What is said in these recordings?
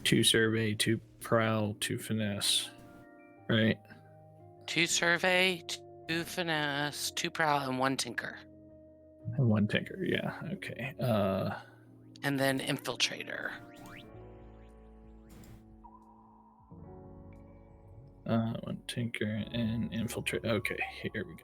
2 survey, 2 prowl, 2 finesse, right? 2 survey, 2 finesse, 2 prowl, and 1 tinker. And 1 tinker, yeah, okay. And then infiltrator. 1 tinker and infiltrate. Okay, here we go.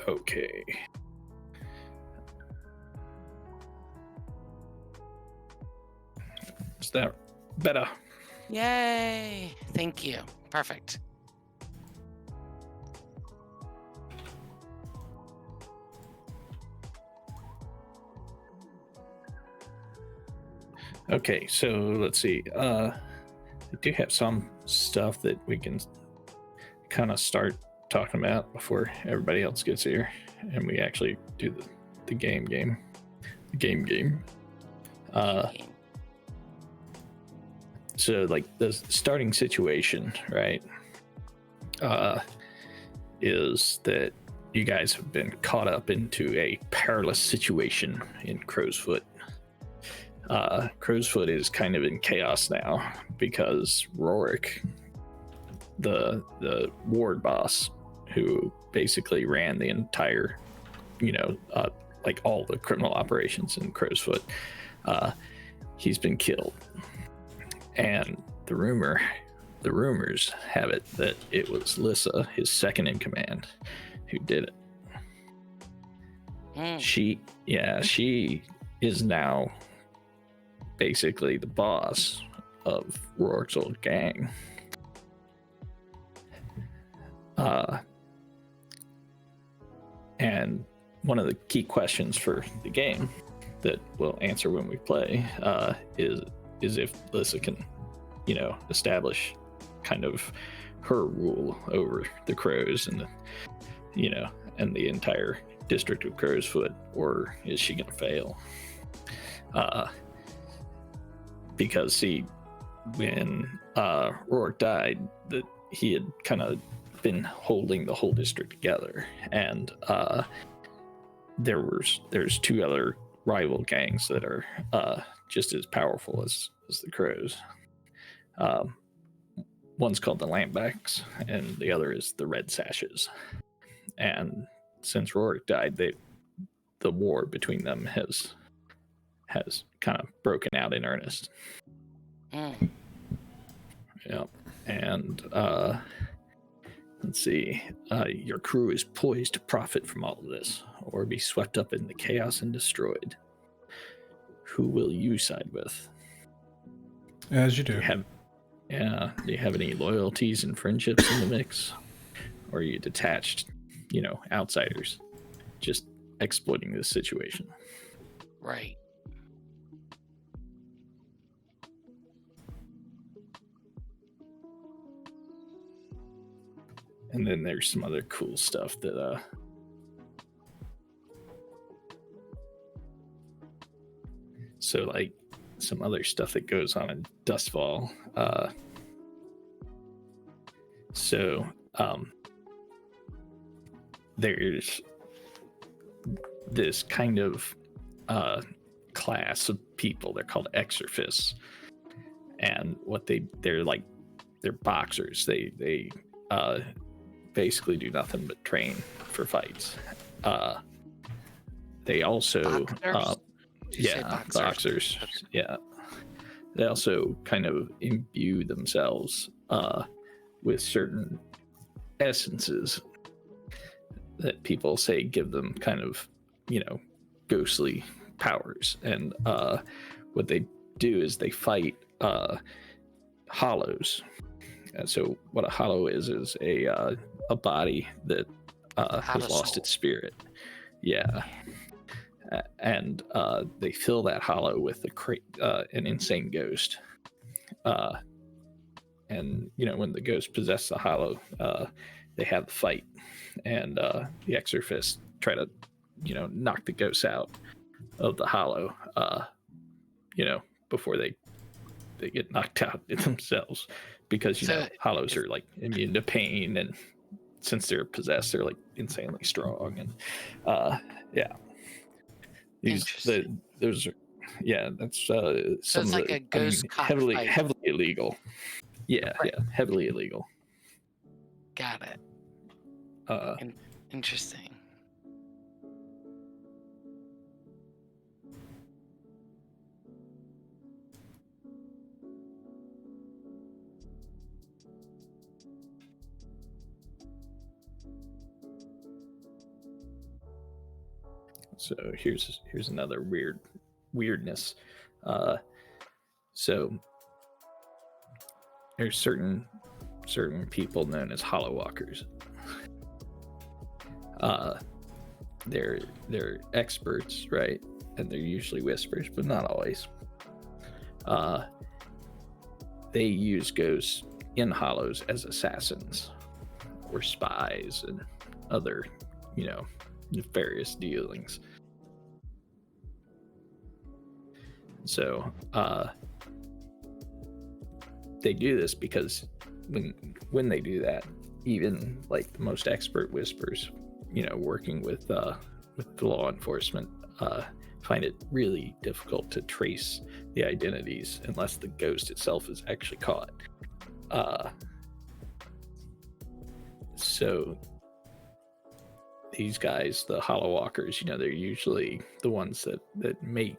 Okay. Is that better? Yay! Thank you. Perfect. Okay, so let's see. I do have some stuff that we can kind of start talking about before everybody else gets here, and we actually do the game. So like the starting situation, right? Is that you guys have been caught up into a perilous situation in Crowsfoot. Crowsfoot is kind of in chaos now because Rorik, the ward boss, who basically ran the entire, like all the criminal operations in Crowsfoot, he's been killed. And the rumors have it that it was Lissa, his second in command, who did it. She is now basically the boss of Rorik's old gang. And one of the key questions for the game that we'll answer when we play is if Lissa can, establish kind of her rule over the Crows and and the entire district of Crowsfoot, or is she going to fail? Because see, when Rorik died, that he had kind of been holding the whole district together, and there's 2 other rival gangs that are just as powerful as the Crows. One's called the Lampbacks, and the other is the Red Sashes. And since Rorik died, the war between them has kind of broken out in earnest. Yeah, and let's see. Your crew is poised to profit from all of this, or be swept up in the chaos and destroyed. Who will you side with? As you do. Do you have any loyalties and friendships in the mix? Or are you detached, outsiders, just exploiting this situation? Right. And then there's some other cool stuff that so like some other stuff that goes on in Dustfall. There's this kind of class of people. They're called exorcists, and they're boxers. They basically do nothing but train for fights. They also boxers. Yeah, they also kind of imbue themselves with certain essences that people say give them kind of ghostly powers. And what they do is they fight hollows. And so what a hollow is a body that has lost its spirit. Yeah. And they fill that hollow with an insane ghost. and when the ghosts possess the hollow, they have the fight, and the exorcists try to knock the ghosts out of the hollow, before they get knocked out themselves, because hollows are like immune to pain, and since they're possessed, they're like insanely strong, and those are that's So some it's of like the, a ghost cop heavily fight. illegal. Yeah, Right. yeah, heavily illegal. Got it. Interesting. So here's another weirdness. So there's certain people known as hollow walkers. They're experts, right? And they're usually whispers, but not always. They use ghosts in hollows as assassins or spies and other, nefarious dealings. So they do this because when they do that, even like the most expert whispers, working with the law enforcement, find it really difficult to trace the identities unless the ghost itself is actually caught. So these guys, the hollow walkers, they're usually the ones that make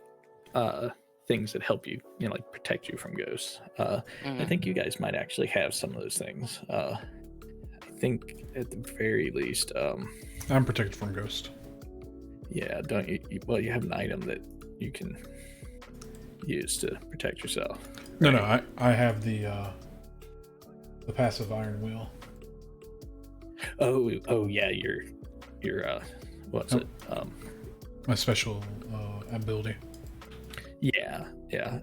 things that help you, like protect you from ghosts. I think you guys might actually have some of those things. I think at the very least, I'm protected from ghosts. Yeah, don't you? Well, you have an item that you can use to protect yourself. Right? No, I have the passive iron wheel. Oh yeah, your what's it? My special ability. Yeah.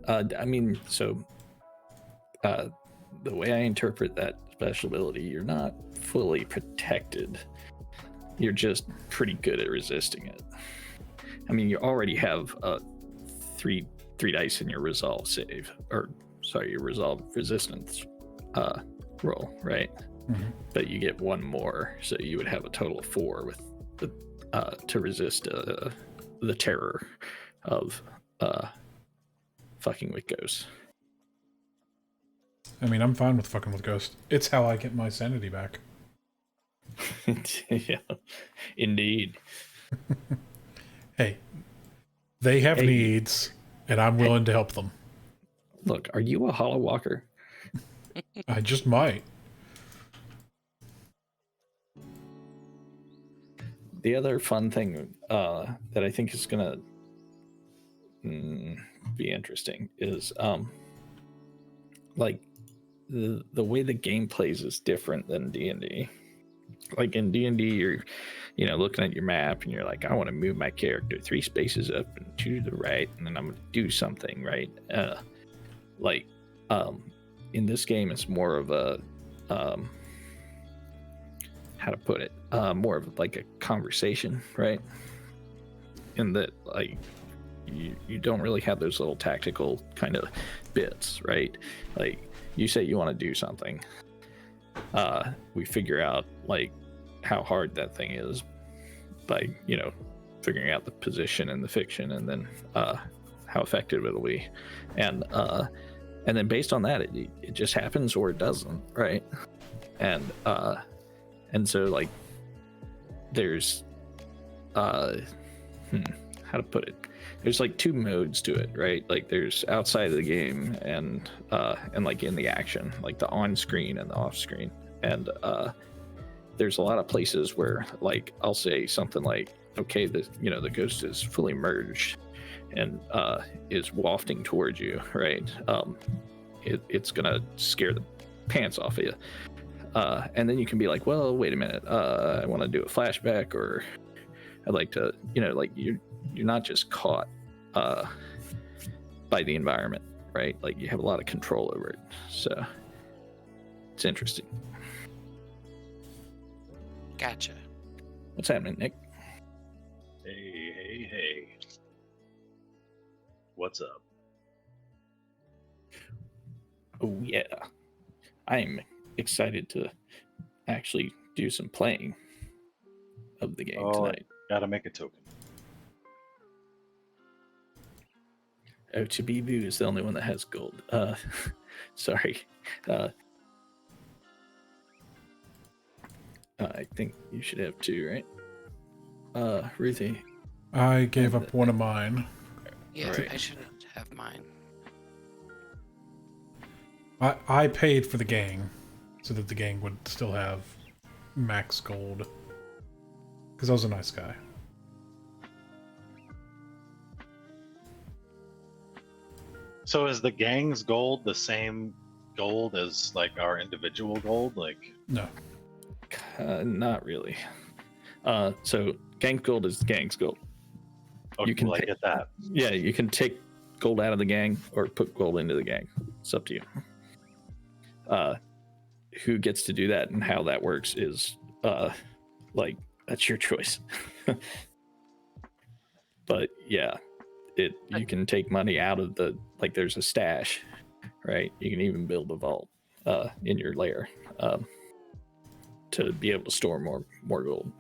I mean, so the way I interpret that special ability, you're not fully protected. You're just pretty good at resisting it. I mean, you already have three dice in your resolve save, or sorry, your resolve resistance roll, right? Mm-hmm. But you get one more, so you would have a total of 4 with the to resist the terror of fucking with ghosts. I mean, I'm fine with fucking with ghosts. It's how I get my sanity back. Yeah, indeed. Hey, they have needs, and I'm willing to help them. Look, are you a hollow walker? I just might. The other fun thing that I think is gonna be interesting is like the way the game plays is different than D&D. Like in D&D, you're looking at your map and you're like, I want to move my character 3 spaces up and to the right, and then I'm gonna do something, right? In this game, it's more of a how to put it, more of like a conversation, right? In that, like, you don't really have those little tactical kind of bits, right? Like, you say you want to do something, we figure out like how hard that thing is by figuring out the position and the fiction, and then how effective it'll be, and then based on that, it just happens or it doesn't, right? And so, like, there's how to put it, there's like 2 modes to it, right? Like, there's outside of the game and like in the action, like the on screen and the off screen. And there's a lot of places where, like, I'll say something like, okay, the ghost is fully merged and is wafting towards you, right? It's gonna scare the pants off of you. And then you can be like, well, wait a minute, I want to do a flashback, or I'd like to, like, you're not just caught by the environment, right? Like, you have a lot of control over it. So It's interesting. Gotcha. What's happening, Nick? Hey. What's up? Oh yeah, I'm excited to actually do some playing of the game tonight. Gotta make a token. Oh, Chibibu is the only one that has gold. Sorry. I think you should have 2, right? Ruthie. I gave up one of mine. Yeah, Right. I should have mine. I paid for the gang so that the gang would still have max gold. Because I was a nice guy. So is the gang's gold the same gold as like our individual gold? Like, No. Not really. So gang gold is gang's gold. okay, You can well, I take- get that. Yeah, you can take gold out of the gang or put gold into the gang. It's up to you. Who gets to do that and how that works is like that's your choice. But yeah, you can take money out of the, like, there's a stash, right? You can even build a vault in your lair to be able to store more gold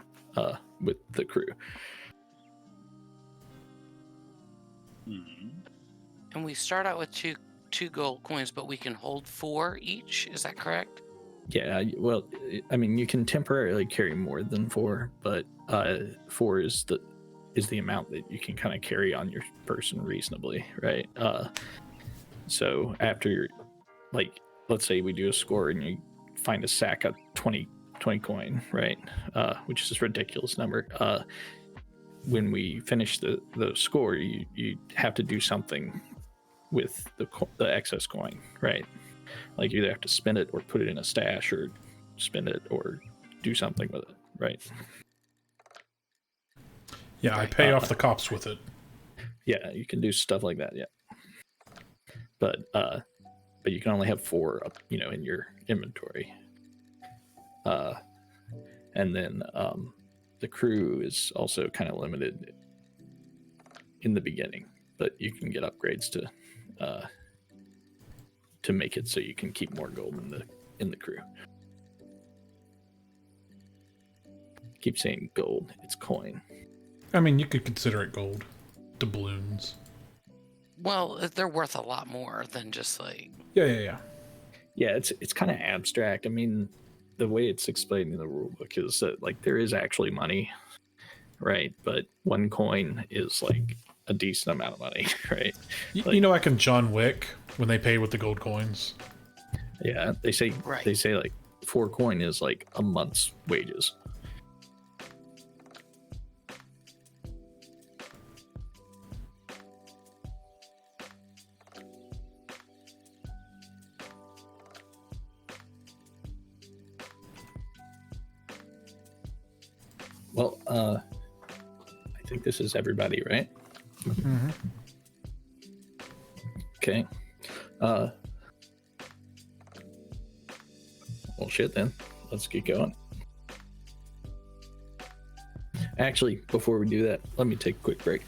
with the crew. Mhm. And we start out with two gold coins, but we can hold 4 each. Is that correct? Yeah, well, I mean, you can temporarily carry more than 4, but 4 is the amount that you can kind of carry on your person reasonably, right? So after you're, like, let's say we do a score and you find a sack of 20 coin, right? Which is a ridiculous number. When we finish the score, you have to do something with the excess coin, right? Like, you either have to spend it or put it in a stash, or spend it or do something with it, right? Yeah, I Right. pay off the cops with it. Yeah, you can do stuff like that. Yeah, but you can only have 4, in your inventory. And then the crew is also kind of limited in the beginning, but you can get upgrades to make it so you can keep more gold in the crew. Keep saying gold, it's coin. I mean, you could consider it gold. Doubloons. Well, they're worth a lot more than just like. Yeah. Yeah, it's kind of abstract. I mean, the way it's explained in the rule book is that, like, there is actually money, right? But 1 coin is like a decent amount of money, right? You know, like in John Wick, when they pay with the gold coins. Yeah, they say Right. like 4 coin is like a month's wages. Well, I think this is everybody, right? Mm-hmm. Okay. Well, shit then. Let's get going. Actually, before we do that, let me take a quick break.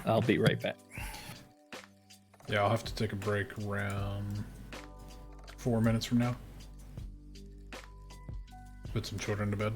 I'll be right back. Yeah, I'll have to take a break around 4 minutes from now. Put some children to bed.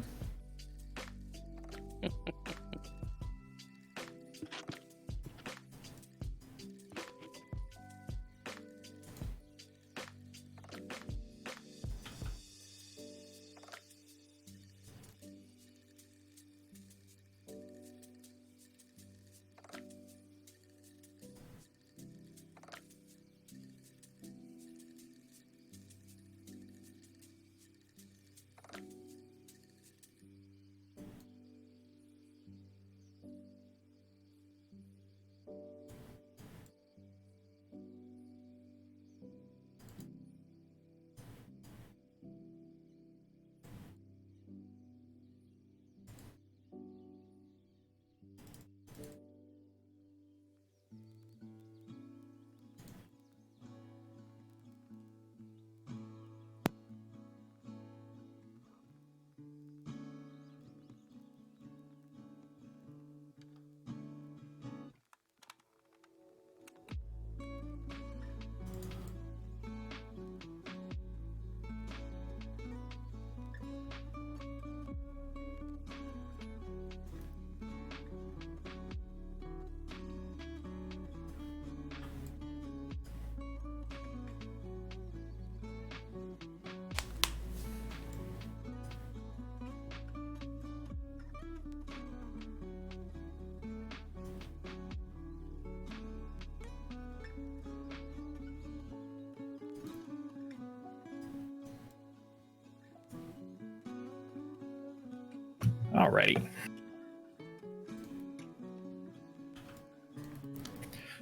Alrighty.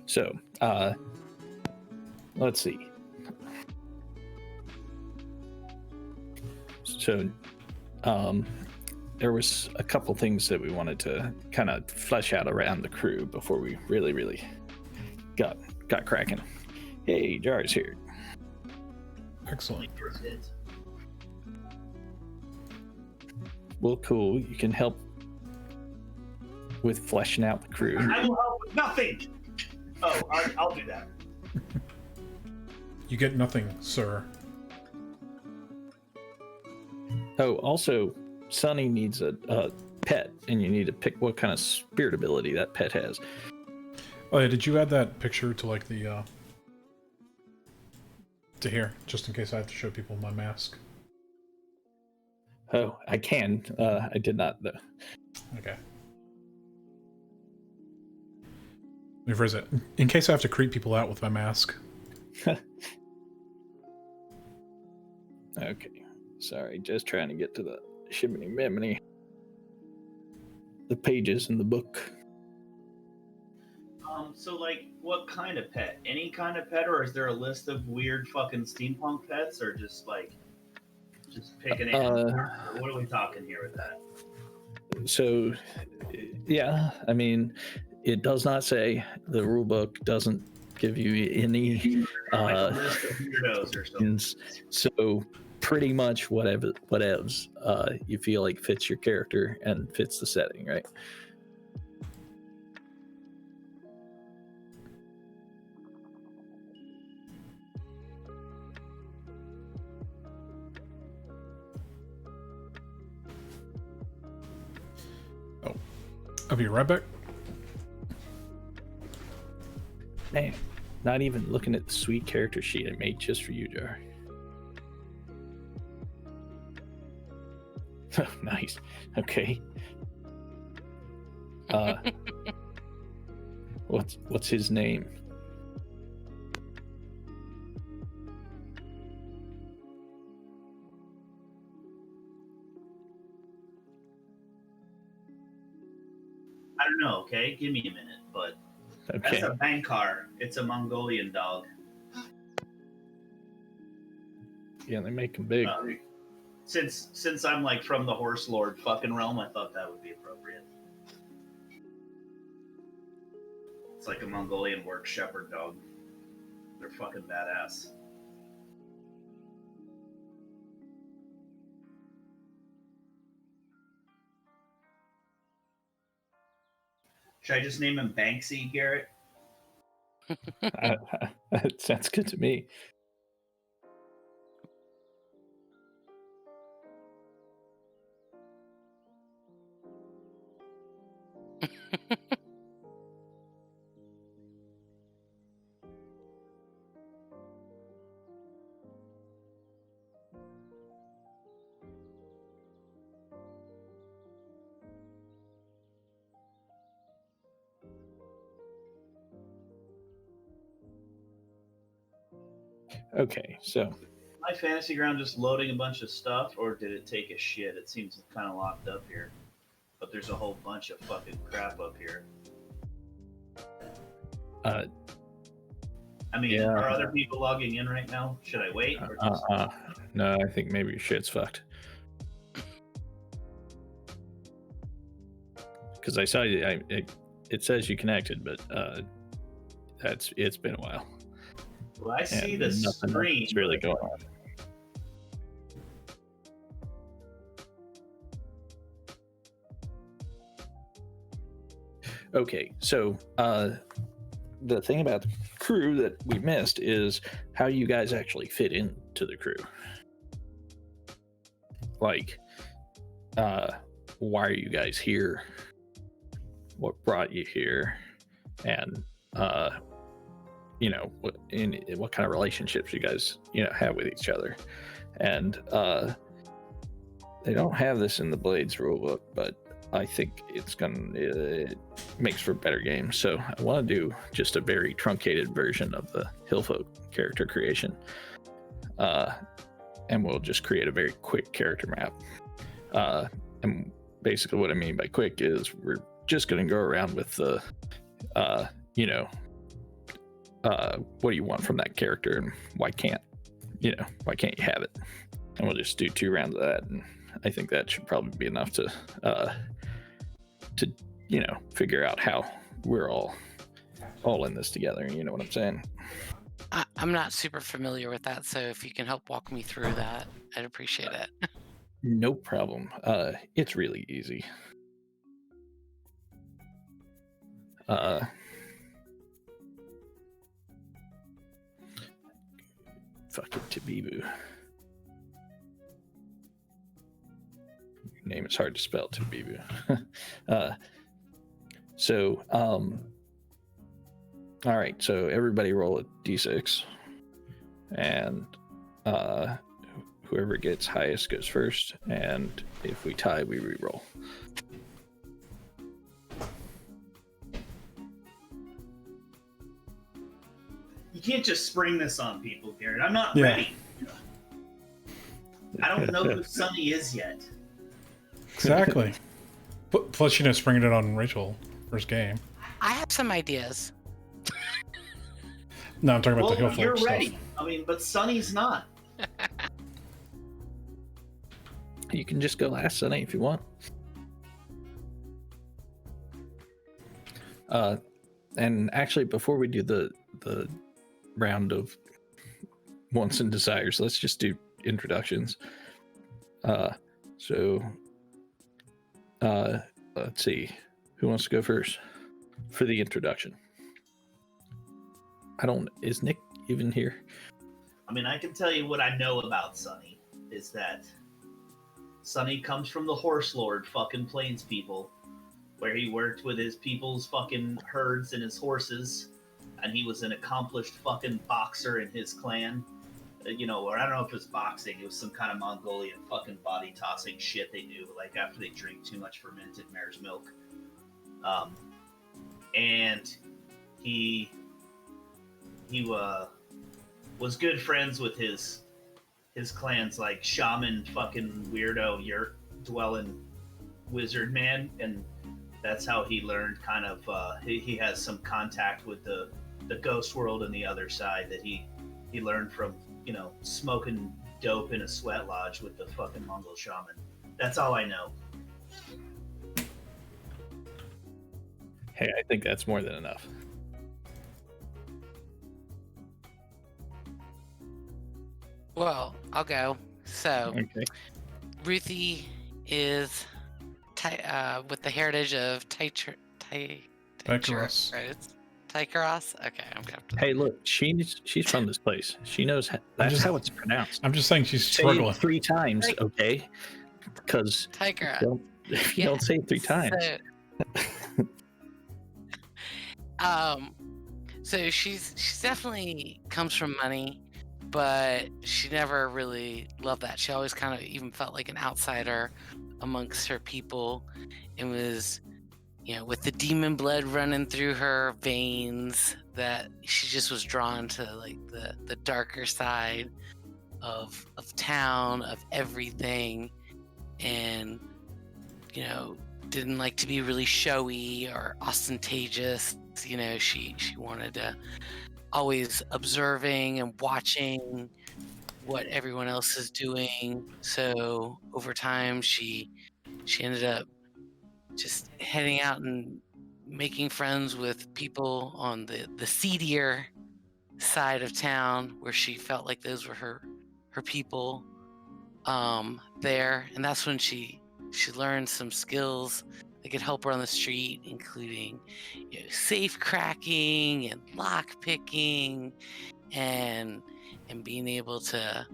So, let's see. So, there was a couple things that we wanted to kind of flesh out around the crew before we really got cracking. Hey, Jar's here. Excellent. Well, cool. You can help with fleshing out the crew. I will help with nothing. Oh, I'll do that. You get nothing, sir. Oh, also, Sonny needs a pet, and you need to pick what kind of spirit ability that pet has. Oh yeah, did you add that picture to like the to here, just in case I have to show people my mask? Oh, I can. I did not, though. Okay. Let me phrase it. In case I have to creep people out with my mask. Okay. Sorry, just trying to get to the shimmy miminy. The pages in the book. So like, what kind of pet? Any kind of pet, or is there a list of weird fucking steampunk pets, or just pick an animal? What are we talking here with that? So, yeah, I mean, it does not say, the rule book doesn't give you any Like a list of weirdos or something. so pretty much whatevs you feel like fits your character and fits the setting, right? I'll be right back. Man, not even looking at the sweet character sheet I made just for you, Jar. Oh, nice. Okay. What's his name? I don't know. Okay, give me a minute. But Okay. that's a Bankar. It's a Mongolian dog. Yeah, they make him big. Since I'm like from the Horse Lord fucking realm, I thought that would be appropriate. It's like a Mongolian work shepherd dog. They're fucking badass. Should I just name him Banksy, Garrett? That sounds good to me. Okay, so My fantasy ground just loading a bunch of stuff, or did it take a shit? It seems kind of locked up here, but there's a whole bunch of fucking crap up here. I mean, yeah. Are other people logging in right now? Should I wait? Or just... No, I think maybe your shit's fucked. Because I saw you, it says you connected, but it's been a while. Well, I see And the nothing screen. is really going on. Okay, so the thing about the crew that we missed is how you guys actually fit into the crew. Like, why are you guys here? What brought you here? And what kind of relationships you guys have with each other. And they don't have this in the Blades rulebook, but I think it makes for better games. So I want to do just a very truncated version of the Hillfolk character creation, and we'll just create a very quick character map. And basically what I mean by quick is we're just going to go around with the, what do you want from that character and why can't you have it? And we'll just do 2 rounds of that, and I think that should probably be enough to figure out how we're all in this together. You know what I'm saying? I'm not super familiar with that, so if you can help walk me through that, I'd appreciate it. No problem. It's really easy. Fucking Tabibu. Your name is hard to spell, Tabibu. All right, so everybody roll a d6, and whoever gets highest goes first, and if we tie, we re-roll. You can't just spring this on people, Garrett. I'm not ready. I don't know who Sunny is yet. Exactly. Plus, springing it on Rachel first game. I have some ideas. No, I'm talking about the Well, Hill you're Folk ready. stuff. I mean, but Sunny's not. You can just go last, Sunny, if you want. And actually, before we do the round of wants and desires, let's just do introductions. Let's see, who wants to go first for the introduction? Is Nick even here? I mean, I can tell you what I know about Sunny is that Sunny comes from the Horse Lord fucking Plains people, where he worked with his people's fucking herds and his horses, and he was an accomplished fucking boxer in his clan. Or I don't know if it was boxing, it was some kind of Mongolian fucking body tossing shit they do, like after they drink too much fermented mare's milk. And he was good friends with his clan's like shaman fucking weirdo yurt dwelling wizard man, and that's how he learned kind of he has some contact with the ghost world and the other side that he learned from smoking dope in a sweat lodge with the fucking Mongol shaman. That's all I know. Hey, I think that's more than enough. Well, I'll go. So, Okay. Ruthie is with the heritage of Tycheros. right? Tycheros? Okay, I'm gonna have to. Hey, look, she's from this place. She knows that's how it's pronounced. I'm just saying she's Say struggling. it 3 times, okay? Because Tycheros. if you don't say it 3 times. So she's definitely comes from money, but she never really loved that. She always kind of even felt like an outsider amongst her people, and was, with the demon blood running through her veins, that she just was drawn to like the darker side of town, of everything, and didn't like to be really showy or ostentatious. She wanted to always observing and watching what everyone else is doing. So over time, she ended up just heading out and making friends with people on the seedier side of town, where she felt like those were her people there. And that's when she learned some skills that could help her on the street, including safe cracking and lock picking, and being able to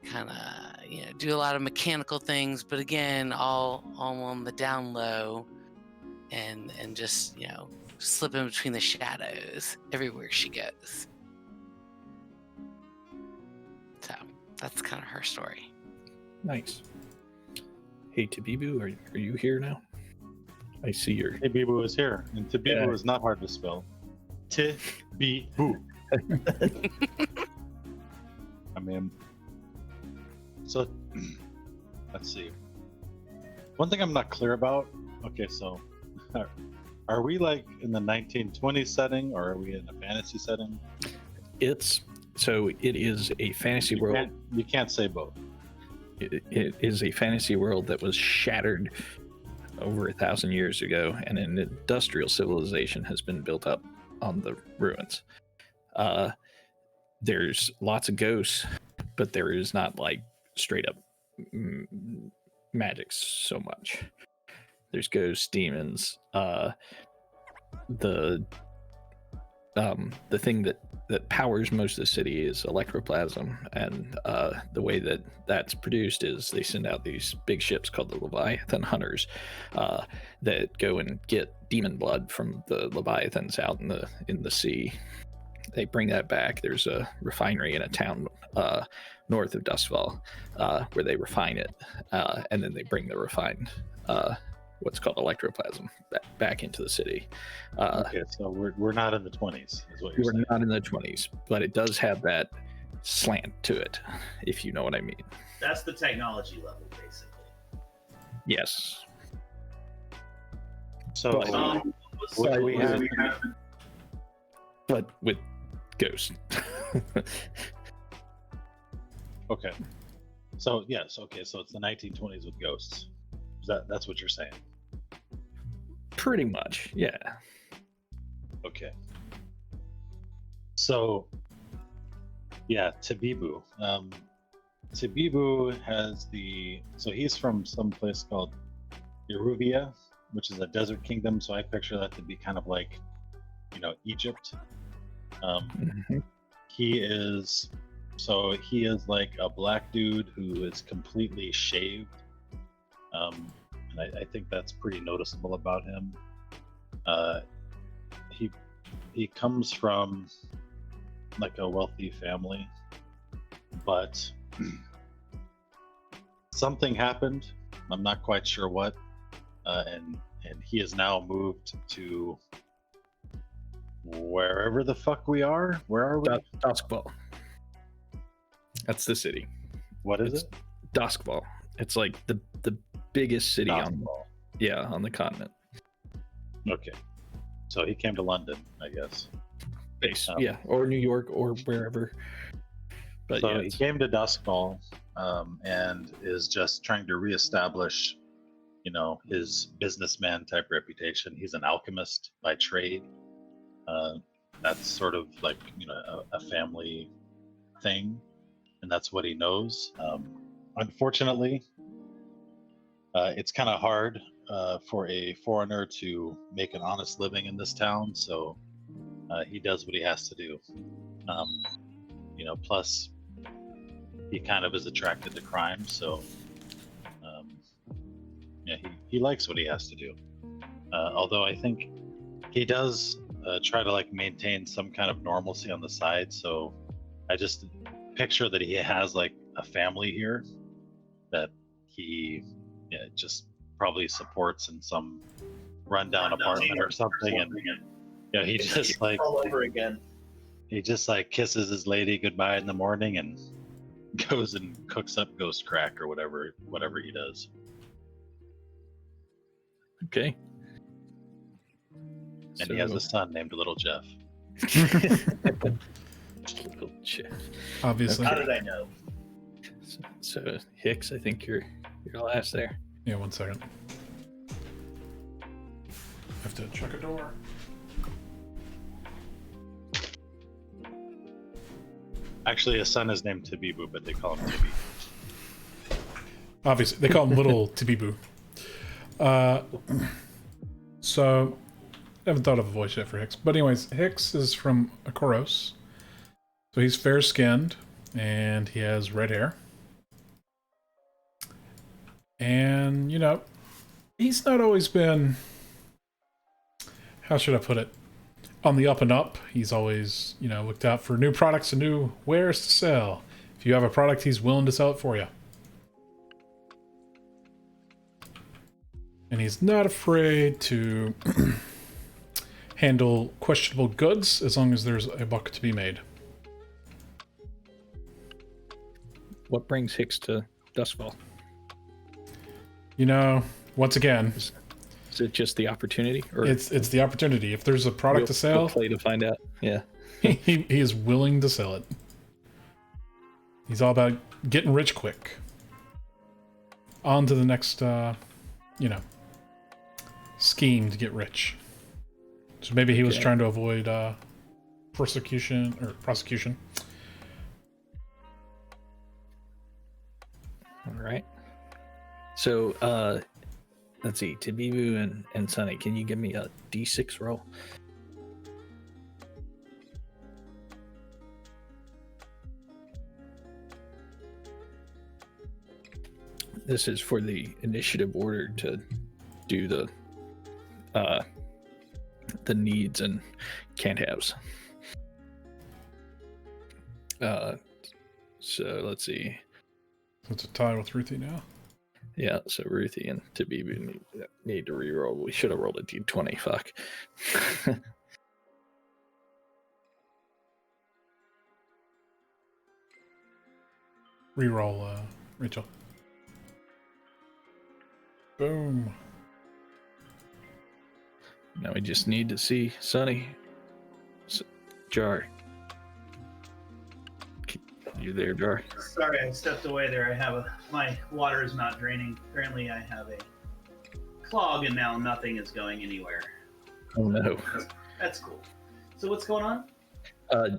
kind of do a lot of mechanical things, but again, all on the down low, and just slip in between the shadows everywhere she goes. So that's kind of her story. Nice. Hey, Tabibu, are you here now? I see your... Tabibu is here, and Tabibu is not hard to spell. Tabibu. I mean, so let's see. One thing I'm not clear about. Okay, so are we like in the 1920s setting, or are we in a fantasy setting? It is a fantasy world. You can't say both. It is a fantasy world that was shattered over 1,000 years ago, and an industrial civilization has been built up on the ruins. There's lots of ghosts, but there is not like straight up magic so much. There's ghosts, demons. The thing that powers most of the city is electroplasm, and the way that that's produced is they send out these big ships called the Leviathan Hunters that go and get demon blood from the Leviathans out in the sea. They bring that back. There's a refinery in a town north of Dustfall where they refine it, and then they bring the refined what's called electroplasm back into the city. Okay, so we're not in the 20s, is what you're We're saying. not in the 20s, but it does have that slant to it, if you know what I mean. That's the technology level, basically. Yes. So But- what do we have? But with ghosts. Okay. So yes, okay, so it's the 1920s with ghosts. That's what you're saying. Pretty much, yeah. Okay. So yeah, Tabibu. Tabibu has he's from some place called Iruvia, which is a desert kingdom, so I picture that to be kind of like, Egypt. Mhm. He is like a black dude who is completely shaved. And I think that's pretty noticeable about him. He comes from like a wealthy family, but something happened. I'm not quite sure what, and he has now moved to wherever the fuck we are. Where are we? Duskfall. That's the city. What is It's it? Duskfall. It's like the biggest city on the continent. Okay. So he came to London, I guess. Yeah, or New York or wherever. But So yeah, he it's- came to Duskfall and is just trying to reestablish, his businessman type reputation. He's an alchemist by trade. That's sort of like, a family thing, and that's what he knows. Unfortunately, it's kind of hard for a foreigner to make an honest living in this town, so he does what he has to do. Plus he kind of is attracted to crime, so he likes what he has to do. Although I think he does try to like maintain some kind of normalcy on the side, so I just picture that he has like a family here that he just probably supports in some rundown apartment or something, and he just like all over again. he just like kisses his lady goodbye in the morning and goes and cooks up ghost crack or whatever he does. okay. And he has a son named Little Jeff. Little Jeff. Obviously. How did I know? So Hicks, I think you're last there. Yeah, 1 second. I have to check a door. Actually, his son is named Tabibu, but they call him Tibi. Obviously, they call him Little Tabibu. So, I haven't thought of a voice yet for Hicks. But anyways, Hicks is from Akoros. So he's fair-skinned, and he has red hair. And, he's not always been... How should I put it? On the up and up. He's always, looked out for new products and new wares to sell. If you have a product, he's willing to sell it for you. And he's not afraid to handle questionable goods as long as there's a buck to be made. What brings Hicks to Duskfall? Once again, Is it just the opportunity, or it's the opportunity. If there's a product to we'll sell, play to find out? Yeah. he is willing to sell it. He's all about getting rich quick. On to the next, scheme to get rich. So maybe he was Okay. trying to avoid prosecution. All right. So, let's see. Tabibu and Sunny, can you give me a D6 roll? This is for the initiative order to do the needs and can't haves. So let's see. So it's a tie with Ruthie now. Yeah, so Ruthie and Tabibu need to reroll. We should have rolled a d20. Fuck. Reroll, Rachel. Boom. Now we just need to see Sunny. Jar. You there, Jar? Sorry, I stepped away there. My water is not draining. Apparently, I have a clog, and now nothing is going anywhere. Oh no. That's cool. So what's going on? I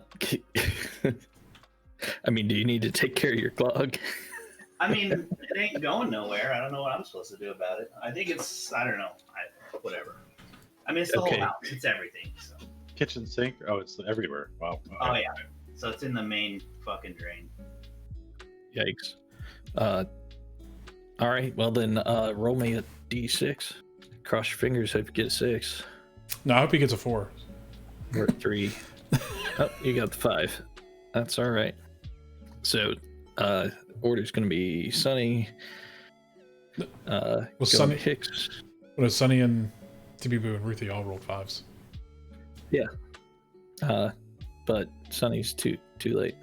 mean, do you need to take care of your clog? I mean, it ain't going nowhere. I don't know what I'm supposed to do about it. I think it's, I don't know. Whatever. I mean, it's the Okay. whole house. It's everything. So. Kitchen sink. Oh, it's everywhere. Wow. Oh, yeah. So it's in the main fucking drain. Yikes. All right. Well then, roll me a d6. Cross your fingers. Hope you get a 6 No, I hope he gets a 4. or a 3. Oh, you got the 5. That's all right. So, order's gonna be Sunny. Well, Sunny- Hicks. But Sunny and Tabibu and Ruthie all rolled 5s. But Sunny's too late.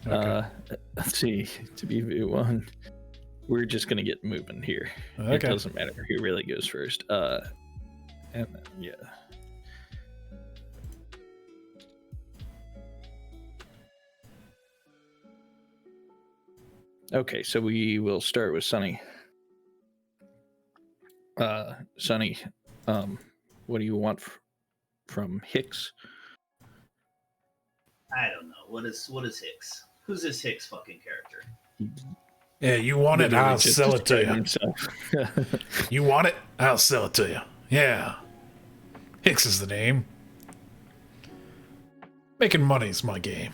Okay. Let's see. To be 1, we're just gonna get moving here. It Okay. doesn't matter who really goes first. And yeah. Okay, so we will start with Sunny. Sunny, what do you want from Hicks? I don't know. What is Hicks? Who's this Hicks fucking character? Yeah, you want it, Literally I'll just sell it to described you. himself. You want it, I'll sell it to you. Yeah. Hicks is the name. Making money's my game.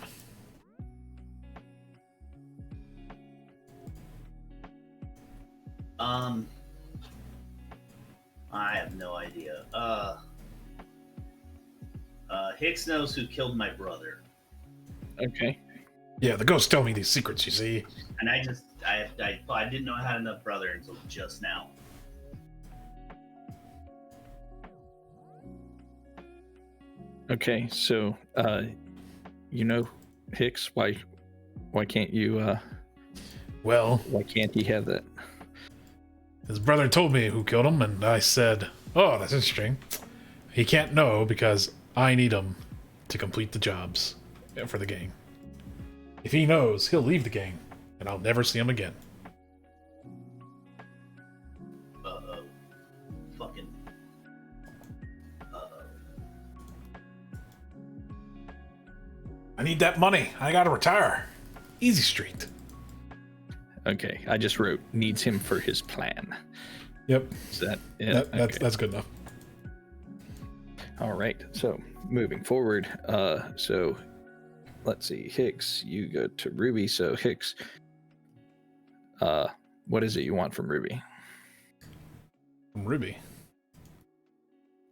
I have no idea. Hicks knows who killed my brother, Okay. Yeah, the ghosts tell me these secrets, you see. and I didn't know I had enough brother until just now. Okay, so you know, Hicks, why can't you Well, why can't he have that? his brother told me who killed him, and I said, oh, that's interesting. He can't know because I need him to complete the jobs for the gang. If he knows, he'll leave the gang, and I'll never see him again. Uh-oh. Fucking. Uh-oh. I need that money. I gotta retire. Easy Street. Okay, I just wrote needs him for his plan. Yep, Is that it? that's good enough. All right. So moving forward, so let's see. Hicks, you go to Ruby. So Hicks, what is it you want from Ruby? From Ruby.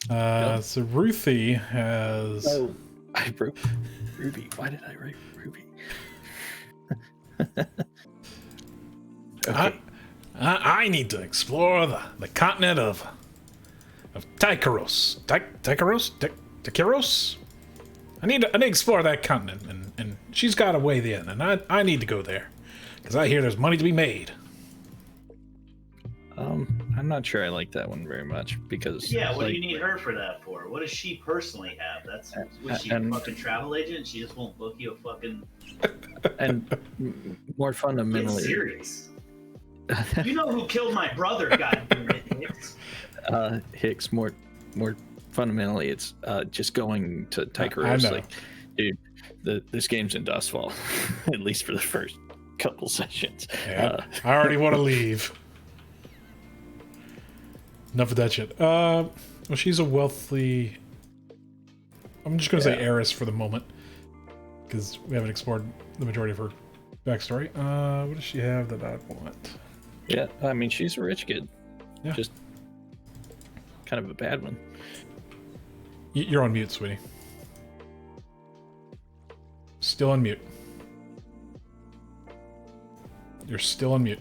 So Ruthie has. Oh, I wrote Ruby. Why did I write Ruby? Okay. I need to explore the continent of Tykeros. Tykeros? I need to explore that continent, and she's got a way in, and I need to go there because I hear there's money to be made. I'm not sure I like that one very much because Yeah, what do like, you need her for that for? What does she personally have? That's was she a and- fucking travel agent? She just won't book you a fucking. and more Get fundamentally, serious. You know who killed my brother? Goddamn it, Hicks. Hicks, more fundamentally, it's just going to I Tycheros. know. Like, dude, this game's in Dustfall, at least for the first couple sessions. Yeah, I already want to leave. Enough of that shit. Well, she's a wealthy. I'm just gonna say heiress for the moment, because we haven't explored the majority of her backstory. What does she have that I want? Yeah, I mean, she's a rich kid. Yeah. Just kind of a bad one. You're on mute, sweetie. Still on mute. You're still on mute.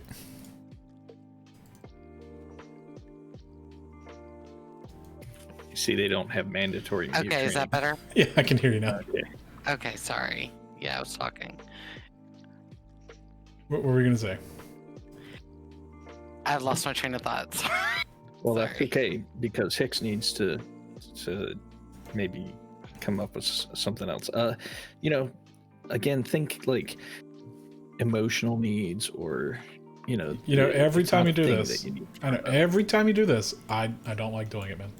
You see, they don't have mandatory mute Okay, is that training. better? Yeah, I can hear you now. Okay. Okay, sorry. Yeah, I was talking. What were we gonna say? I've lost my train of thought. Sorry. Well, that's Sorry. okay because Hicks needs to maybe come up with something else. You know, again, think like emotional needs or Every it's time not you do the thing this, that you need to I know worry about. every time you do this, I don't like doing it, man.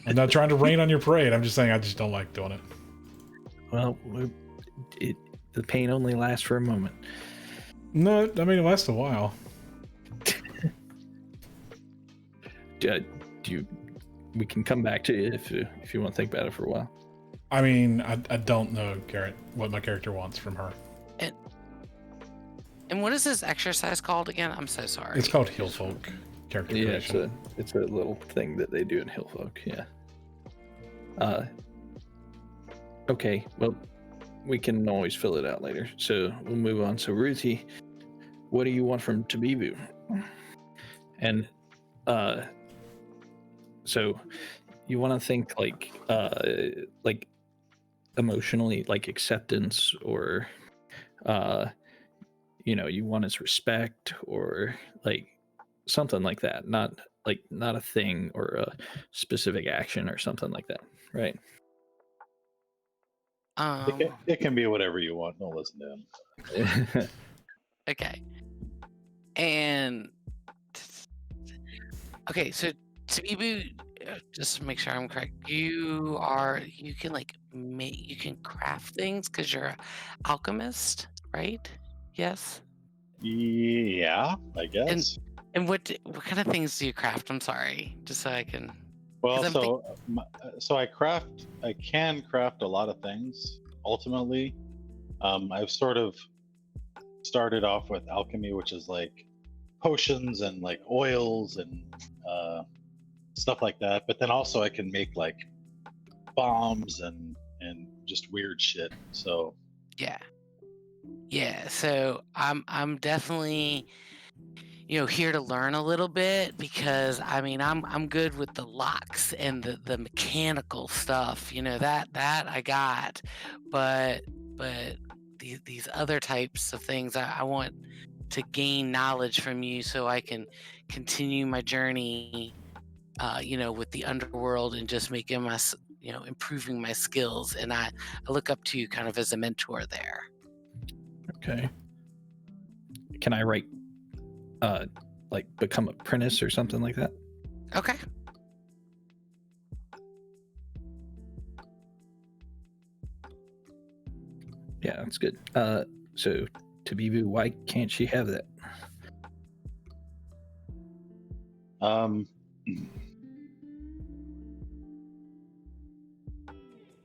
I'm not trying to rain on your parade. I'm just saying I just don't like doing it. Well, the pain only lasts for a moment. No, I mean it lasts a while. We can come back to you if you want to think about it for a while. I mean, I don't know, Garrett, what my character wants from her. And what is this exercise called again? I'm so sorry. It's called Hillfolk character Yeah, creation. it's a little thing that they do in Hillfolk. Yeah. Okay. Well, we can always fill it out later. So we'll move on. So Ruthie, what do you want from Tabibu? And so you want to think like emotionally, like acceptance, or you want his respect, or like something like that. Not a thing or a specific action or something like that, right? It can be whatever you want. Don't listen to him. Okay. And okay, so Tabibu, just to make sure I'm correct, you can you can craft things because you're an alchemist, right? Yes. Yeah, I guess. And what kind of things do you craft? I'm sorry, just so I can. Well, 'cause I'm so I can craft a lot of things. Ultimately, I've sort of started off with alchemy, which is like potions and like oils and stuff like that. But then also I can make like bombs and just weird shit. So Yeah. So I'm definitely here to learn a little bit because I mean I'm good with the locks and the mechanical stuff. That I got, but these other types of things I want to gain knowledge from you so I can continue my journey. With the underworld and just making improving my skills, and I look up to you kind of as a mentor there. Okay. Can I write like become apprentice or something like that? Okay. Yeah, that's good. So Tabibu, why can't she have that?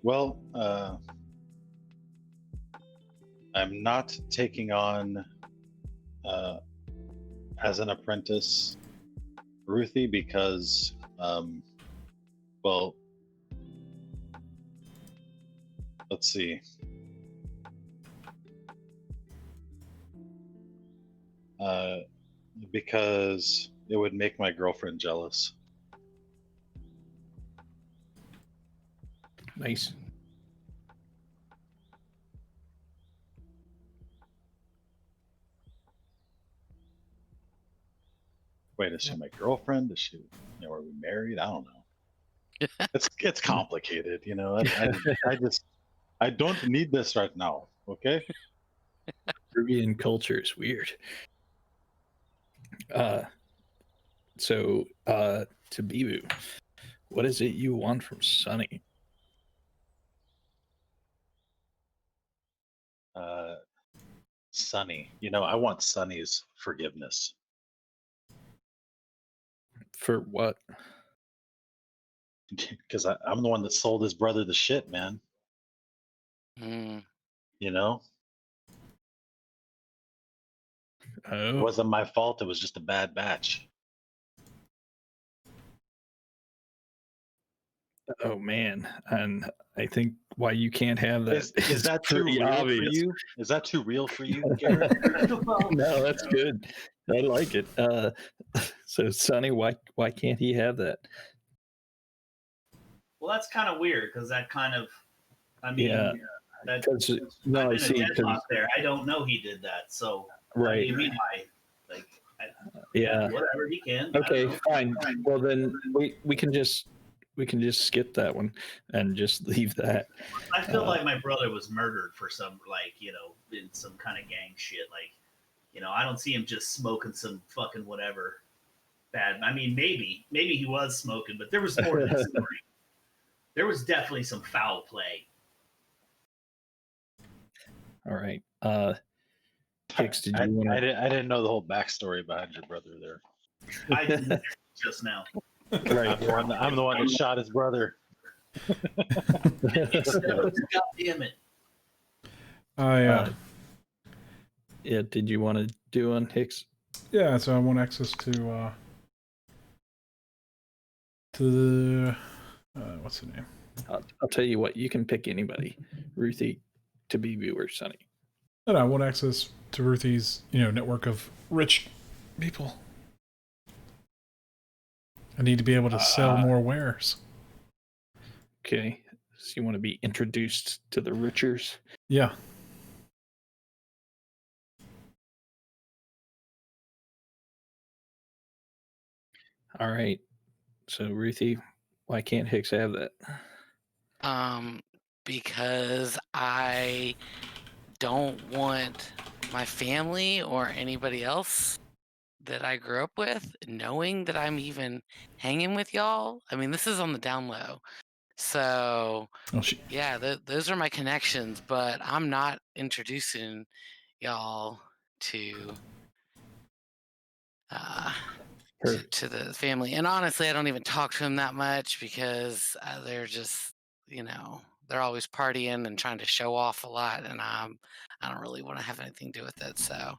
Well, I'm not taking on as an apprentice Ruthie because, well, let's see. Because it would make my girlfriend jealous. Nice. Wait, is she my girlfriend? Is she, are we married? I don't know. It's complicated, I don't need this right now. Okay. Peruvian culture is weird. So to Bibu, what is it you want from Sunny? Sunny, I want Sunny's forgiveness. For what? Because I'm the one that sold his brother the shit, man. Mm. It Oh, wasn't my fault. It was just a bad batch. oh man, and I think why you can't have that Is that too pretty real obvious. for you? Is that too real for you, Garrett? No, that's good. I like it. So Sonny, why can't he have that? Well, that's kind of weird because that kind of, I mean, Yeah, that, because I'm I in see. a deadlock there. I don't know he did that. So, Right. What do you mean by, Yeah. whatever, he can. I Okay, don't know. fine. Well, then we can just skip that one and just leave that. I feel like my brother was murdered for some, in some kind of gang shit. I don't see him just smoking some fucking whatever bad. I mean, maybe he was smoking, but there was more to the story. There was definitely some foul play. All right. Hicks, did I you want to? didn't know the whole backstory behind your brother there. I did just now. Right. I'm the one that shot his brother. God damn it. Yeah. Did you want to do one, Hicks? Yeah, so I want access to the what's the name? I'll tell you what. You can pick anybody, Ruthie, to be viewer, Sonny. And I want access to Ruthie's, network of rich people. I need to be able to sell more wares. Okay. So you want to be introduced to the Richers? Yeah. All right. So Ruthie, why can't Hicks have that? Because I don't want my family or anybody else that I grew up with knowing that I'm even hanging with y'all. I mean, this is on the down low. So, yeah, those are my connections, but I'm not introducing y'all to the family. And honestly, I don't even talk to them that much because they're just, they're always partying and trying to show off a lot, and I don't really want to have anything to do with it. So,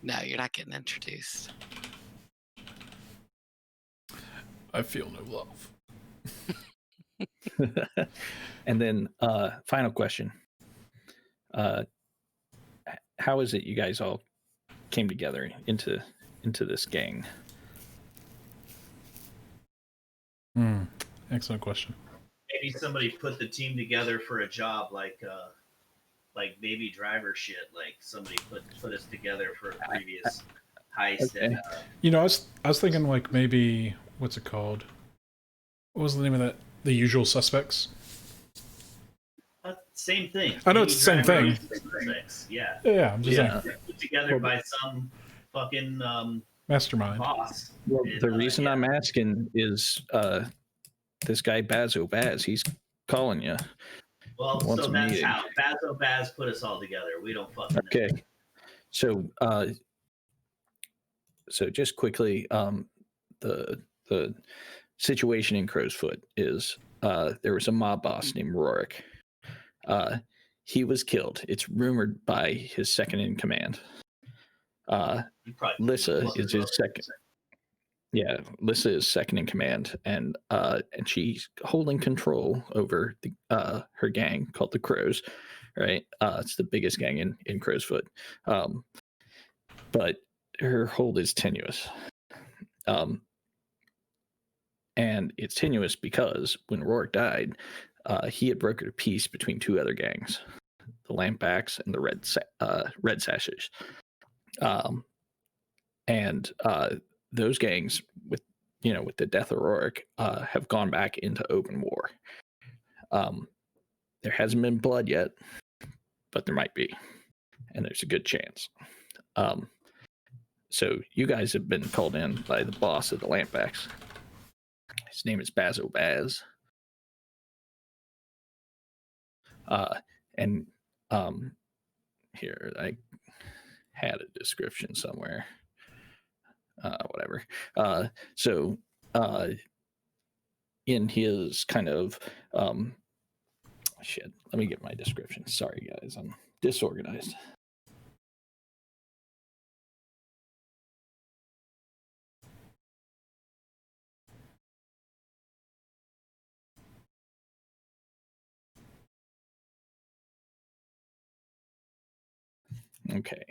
no, you're not getting introduced. I feel no love. And then final question. How is it you guys all came together into this gang? Excellent question. Maybe somebody put the team together for a job like Baby Driver shit. Like somebody put us together for a previous heist. Okay. And, I was thinking like maybe what's it called? What was the name of that? The Usual Suspects. same thing. I know it's the same thing. Yeah. Yeah, I'm just saying. Put together by some fucking Mastermind. boss. Well, the reason I'm asking is this guy Bazo Baz, he's calling you. Well, Wants so a that's meeting. how Bazo Baz put us all together. We don't fucking know. Okay. So so just quickly, the situation in Crow's Foot is there was a mob boss named Rorik. He was killed. It's rumored by his second in command. Lissa is his second. Yeah, Lissa is second in command, and she's holding control over the her gang called the Crows. Right, it's the biggest gang in Crow's Foot, but her hold is tenuous. And it's tenuous because when Rorik died, he had brokered a peace between two other gangs, the Lampbacks and the Red Sashes. And those gangs, with with the death of Rorik, have gone back into open war. There hasn't been blood yet, but there might be, and there's a good chance. So you guys have been called in by the boss of the Lampbacks. His name is Bazo Baz. And here I had a description somewhere. Whatever. So in his kind of shit, let me get my description. Sorry guys, I'm disorganized. Okay.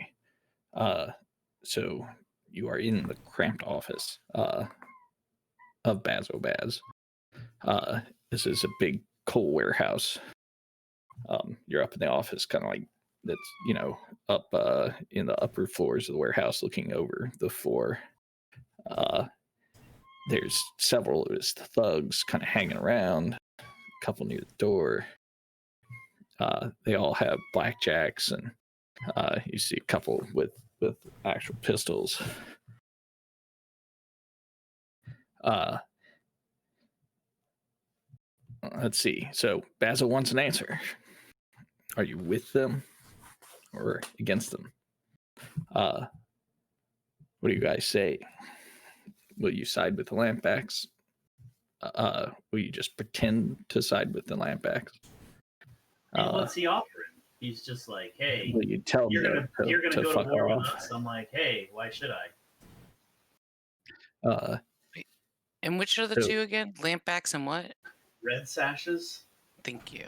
So you are in the cramped office of Bazo Baz. This is a big coal warehouse. You're up in the office, kind of like that's up in the upper floors of the warehouse, looking over the floor. There's several of his thugs kind of hanging around. A couple near the door. They all have blackjacks, and you see a couple with actual pistols. Let's see. So Basil wants an answer. Are you with them or against them? What do you guys say? Will you side with the Lampbacks? Will you just pretend to side with the Lampbacks? What's he offering? He's just like, hey, will you tell you're me gonna to go fuck to war with off? us. I'm like, hey, why should I? And which are the two again? Lampbacks and what? Red sashes. Thank you.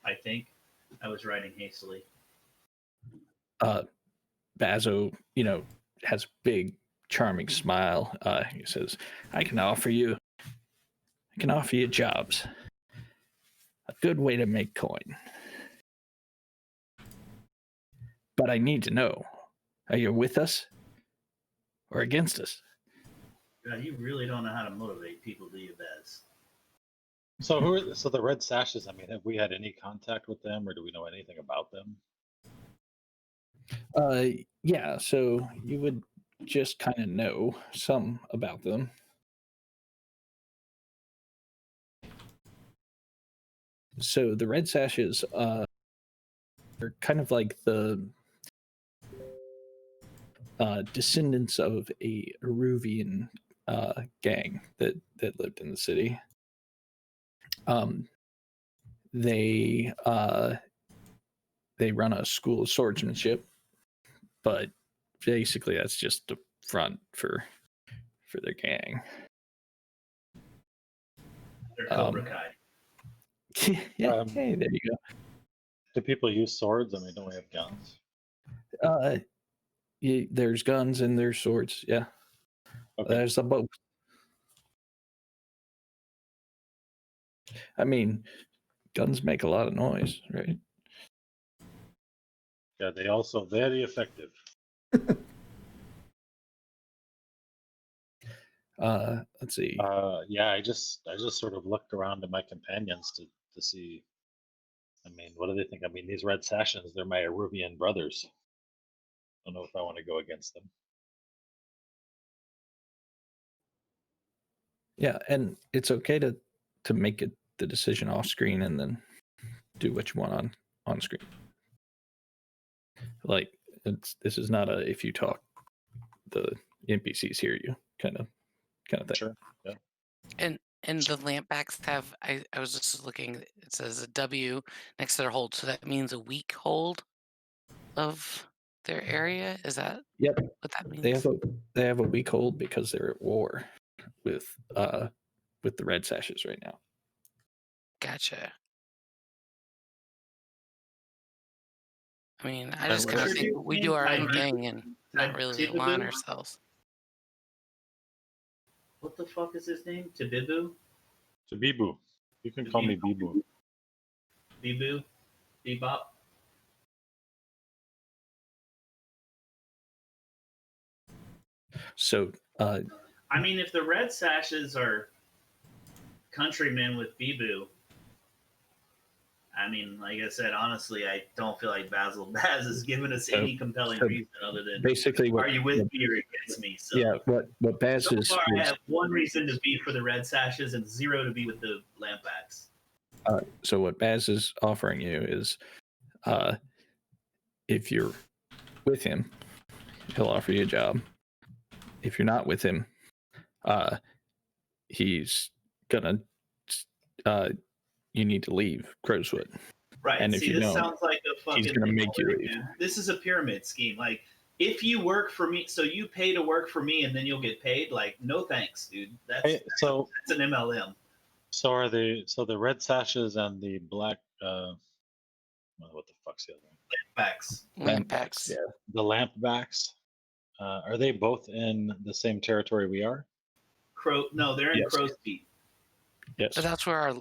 I think I was writing hastily. Bazo, has a big, charming smile. He says, I can offer you jobs. A good way to make coin. But I need to know, are you with us or against us? God, you really don't know how to motivate people, do you, Bez? So so the Red Sashes? I mean, have we had any contact with them, or do we know anything about them? Yeah. So you would just kind of know some about them. So the Red Sashes are kind of like the descendants of a Eruvian gang that lived in the city. They run a school of swordsmanship, but basically that's just the front for their gang. They're Cobra Kai. Yeah, hey, there you go. Do people use swords? I mean, don't we have guns? There's guns and there's swords. Yeah, Okay. there's a both. I mean, guns make a lot of noise, right? Yeah, they also very effective. Let's see. Yeah, I just sort of looked around at my companions to see. I mean, what do they think? I mean, these Red Sashes, they're my Eruvian brothers. I don't know if I want to go against them. Yeah, and it's okay to make it the decision off screen and then do what you want on screen. Like this is not a if you talk, the NPCs hear you kind of thing. Sure. Yeah. And the Lampbacks have, I was just looking, it says a W next to their hold, so that means a weak hold of their area. Is that Yep. what that means? They have a weak hold because they're at war with the Red Sashes right now. Gotcha. I mean, I just kind of think we do our own thing and not really align ourselves. What the fuck is his name? Tabibu? Tabibu. You can call me Bibu. Bibu? Bebop? So, I mean, if the Red Sashes are countrymen with Bibu, I mean, like I said, honestly, I don't feel like Basil Baz has given us any compelling reason other than basically, are you with me or against me? So, yeah, what Baz so is far, I have one reason to be for the Red Sashes and 0 to be with the Lampbacks. so what Baz is offering you is, if you're with him, he'll offer you a job. If you're not with him, he's gonna, you need to leave Crowswood. Right. And if See, you this don't, sounds like a fucking. he's gonna make you leave. Dude. This is a pyramid scheme. Like, if you work for me, so you pay to work for me, and then you'll get paid. Like, no thanks, dude. That's Hey, so that's an MLM. so are the red sashes and the black what the fuck's the other one? Facts. Lampbacks. Yeah. The lampbacks. Are they both in the same territory we are? No, they're in Yes. Crow's Feet. Yes. But that's where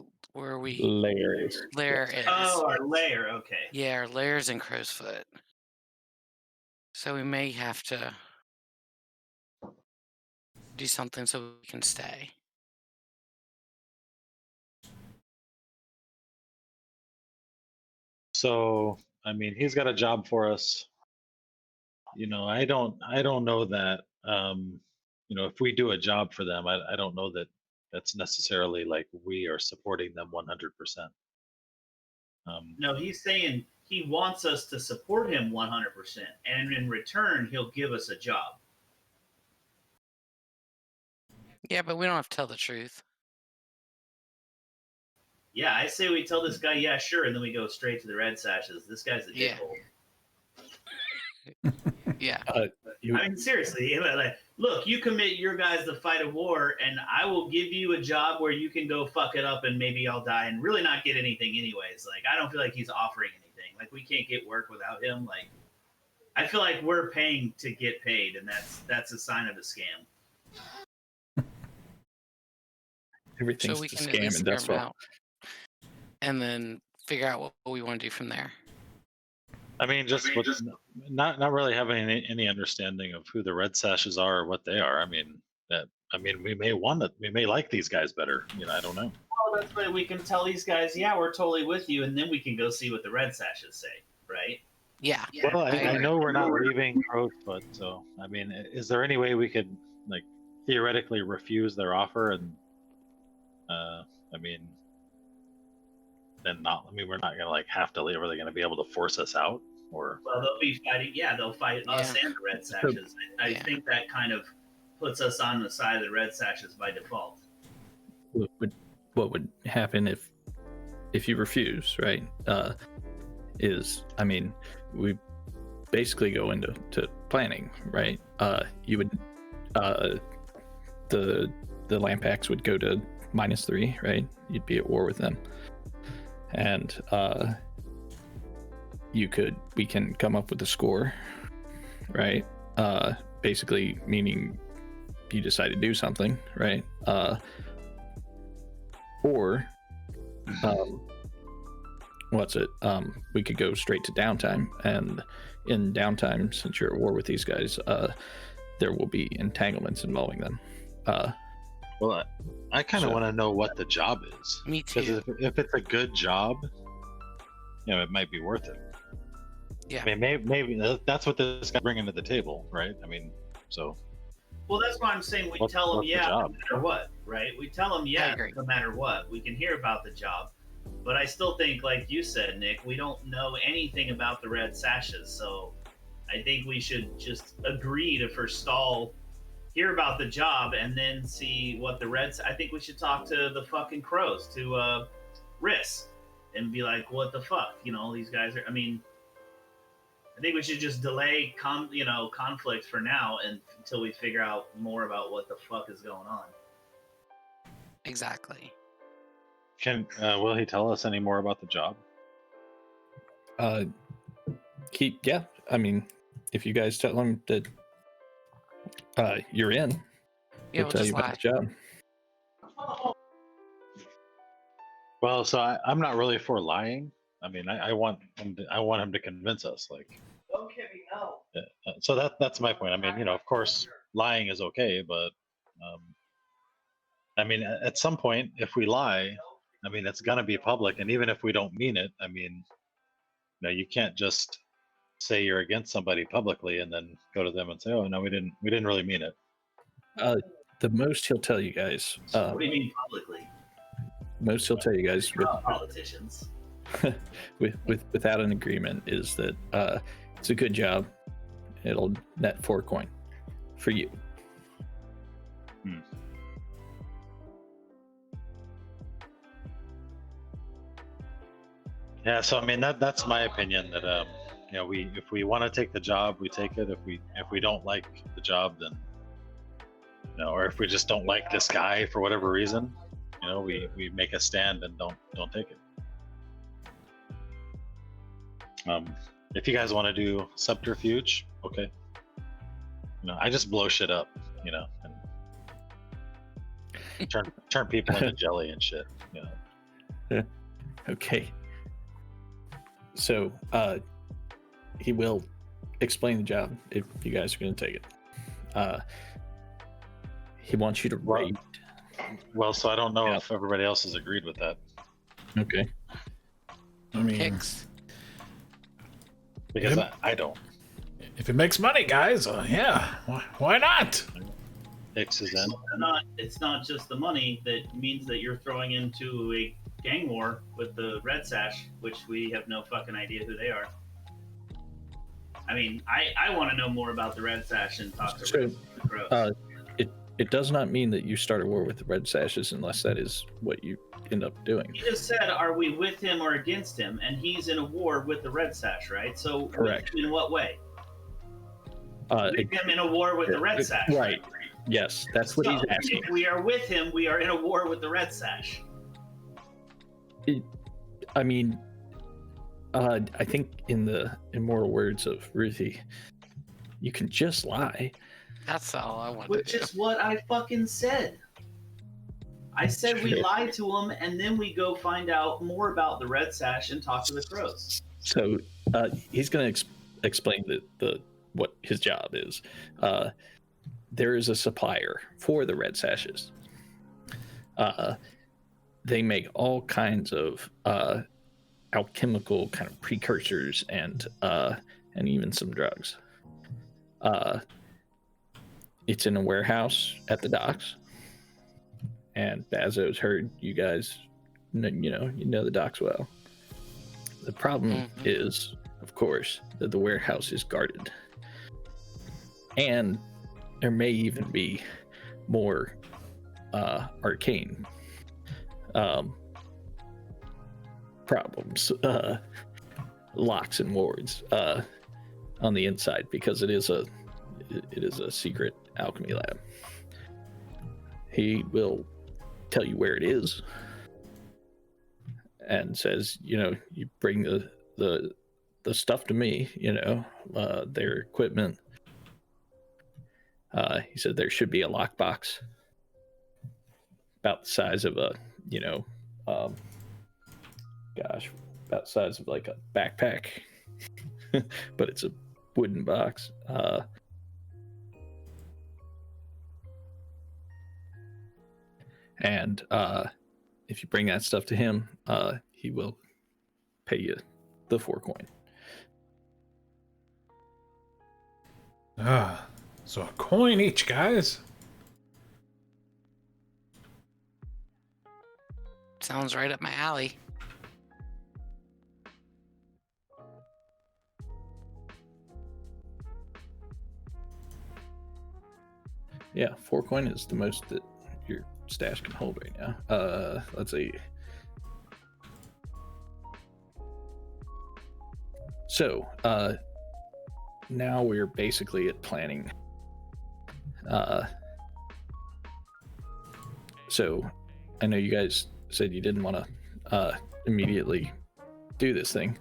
we Layer is. lair is. Oh, our lair. Okay. Yeah, our lair's in Crowsfoot. So we may have to do something so we can stay. So I mean, he's got a job for us. You know, I don't know that. You know, if we do a job for them, I don't know that that's necessarily like we are supporting them 100%. No, he's saying he wants us to support him 100%, and in return, he'll give us a job. Yeah, but we don't have to tell the truth. Yeah, I say we tell this guy, yeah, sure, and then we go straight to the Red Sashes. This guy's a Yeah. dickhole. Yeah. You, I mean, seriously, like, look, you commit your guys to fight a war, and I will give you a job where you can go fuck it up, and maybe I'll die and really not get anything anyways. Like, I don't feel like he's offering anything. Like, we can't get work without him. Like, I feel like we're paying to get paid, and that's a sign of a scam. everything's So we a can at scam, least and figure that's them what. out. And then figure out what we want to do from there. I mean, just with, not really having any understanding of who the red sashes are or what they are. I mean, we may like these guys better. You know, I don't know. Well, that's why we can tell these guys, yeah, we're totally with you, and then we can go see what the Red Sashes say, right? Yeah. Well, I agree. know we're not leaving Crowsfoot, so I mean, is there any way we could like theoretically refuse their offer and, I mean, then not? I mean, we're not gonna like have to leave. Are they gonna be able to force us out, or? Well, they'll be fighting. Yeah, they'll fight us and the Red Sashes. I think that kind of puts us on the side of the Red Sashes by default. What would happen if you refuse, right? Is, I mean, we basically go into planning, right? You would, the Lampbacks would go to -3, right? You'd be at war with them, and we can come up with a score, right? Basically meaning you decide to do something, right? Or we could go straight to downtime, and in downtime, since you're at war with these guys, there will be entanglements involving them. Well, I kind of want to know what the job is. Me too. Because if it's a good job, you know, it might be worth it. Yeah. I mean, maybe that's what this guy's bringing to the table, right? I mean, so. Well, that's why I'm saying we tell them, what's the yeah, no job? matter what, right? We tell them, I yeah, agree. no matter what. We can hear about the job. But I still think, like you said, Nick, we don't know anything about the Red Sashes. So I think we should just agree to forestall, hear about the job, and then see what the Reds. I think we should talk to the fucking Crows, to Riss, and be like, what the fuck? You know, these guys are, I mean, I think we should just delay conflict for now until we figure out more about what the fuck is going on. Exactly. Will he tell us any more about the job? Yeah, I mean, if you guys tell him that you're in, Yeah, he'll we'll tell just you about lie. the job. Well, so I'm not really for lying. I mean, I want him to convince us. Like, Okay, no. so that's my point. I mean, you know, of course, lying is okay, but I mean, at some point, if we lie, I mean, it's gonna be public, and even if we don't mean it, I mean, you can't just say you're against somebody publicly and then go to them and say, "Oh no, we didn't really mean it." The most he'll tell you guys. What do you mean publicly? Most he'll tell you guys You're not politicians. without an agreement is that it's a good job. It'll net 4 coin for you. Yeah, so I mean that's my opinion. That if we want to take the job, we take it. If we don't like the job, then or if we just don't like this guy for whatever reason, we make a stand and don't take it. If you guys want to do subterfuge, okay. I just blow shit up, and turn people into jelly and shit. Okay. So he will explain the job if you guys are going to take it. He wants you to raid. Well, so I don't know if everybody else has agreed with that. Okay. I mean, Hicks. Because I don't. if it makes money, guys, yeah, why not? Hicks is in. It's not just the money that means that you're throwing into a gang war with the Red Sash, which we have no fucking idea who they are. I mean, I want to know more about the Red Sash and talk to Red Crows. It does not mean that you start a war with the Red Sashes unless that is what you end up doing. You just said, are we with him or against him? And he's in a war with the Red Sash, right? So Correct. In what way? With him in a war with the Red Sash. Right. Yes, that's what he's asking. If we are with him, we are in a war with the Red Sash. I mean, I think in the immortal words of Ruthie, you can just lie. That's all I want Which to do. is what I fucking said. I said we lie to him, and then we go find out more about the Red Sash and talk to the Crows. So he's going to explain what his job is. There is a supplier for the Red Sashes. They make all kinds of alchemical kind of precursors and even some drugs. It's in a warehouse at the docks, and Bazo's heard you guys, you know the docks well. The problem is, of course, that the warehouse is guarded, and there may even be more arcane problems, locks and wards on the inside, because it is a secret alchemy lab. He will tell you where it is and says, you bring the stuff to me, their equipment. He said there should be a lockbox about the size of about the size of like a backpack, but it's a wooden box. And if you bring that stuff to him, he will pay you the 4 coin. So a coin each, guys. Sounds right up my alley. Yeah, 4 coin is the most that your stash can hold right now. Let's see. So, now we're basically at planning. So, I know you guys said you didn't want to immediately do this thing.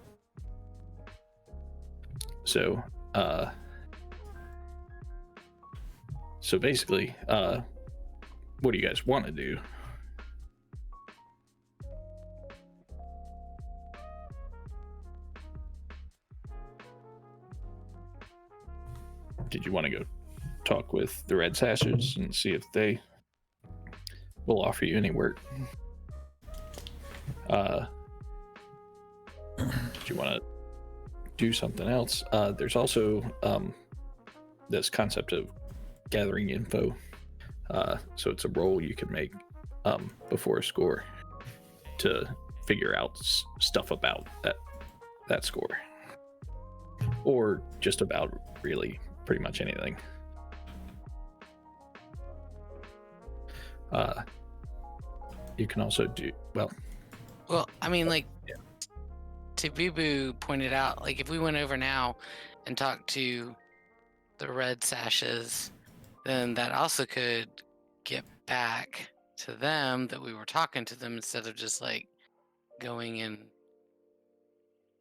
So basically, what do you guys want to do? Did you want to go talk with the Red Sashes and see if they will offer you any work. Do you want to do something else? There's also this concept of gathering info. So it's a roll you can make before a score to figure out stuff about that score, or just about really pretty much anything. You can also do well. I mean, like, Tabibu pointed out, like, if we went over now and talked to the Red Sashes, then that also could get back to them that we were talking to them instead of just like going and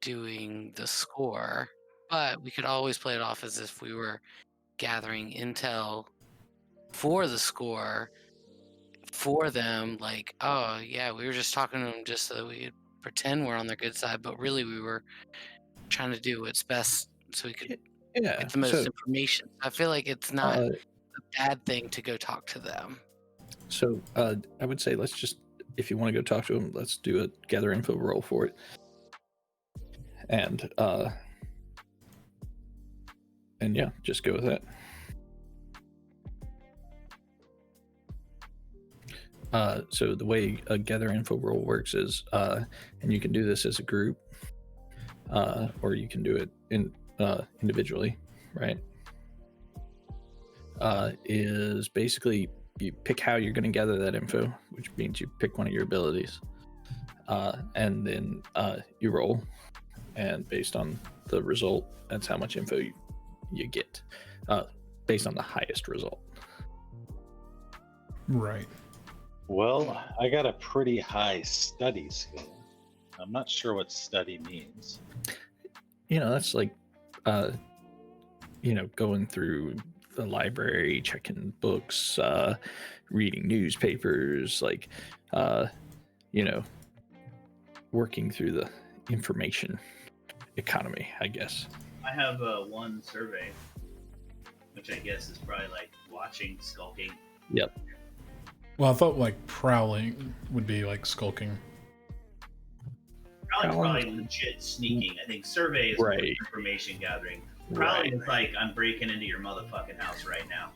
doing the score. But we could always play it off as if we were gathering intel for the score for them, like, oh yeah, we were just talking to them just so that we could pretend we're on their good side, but really we were trying to do what's best so we could get the most information. I feel like it's not a bad thing to go talk to them. So I would say let's just, if you want to go talk to them, let's do a gather info roll for it. And yeah, just go with that. So the way a gather info roll works is, and you can do this as a group, or you can do it individually, right? Is basically you pick how you're going to gather that info, which means you pick one of your abilities, and then you roll, and based on the result, that's how much info you get, based on the highest result. Right. Well, I got a pretty high study skill. I'm not sure what study means. That's like, going through the library, checking books, reading newspapers, like, working through the information economy, I guess. I have one survey, which I guess is probably like watching, skulking. Yep. Well, I thought like prowling would be like skulking. Prowling's probably legit sneaking. I think survey is more information gathering. Prowling is like, I'm breaking into your motherfucking house right now.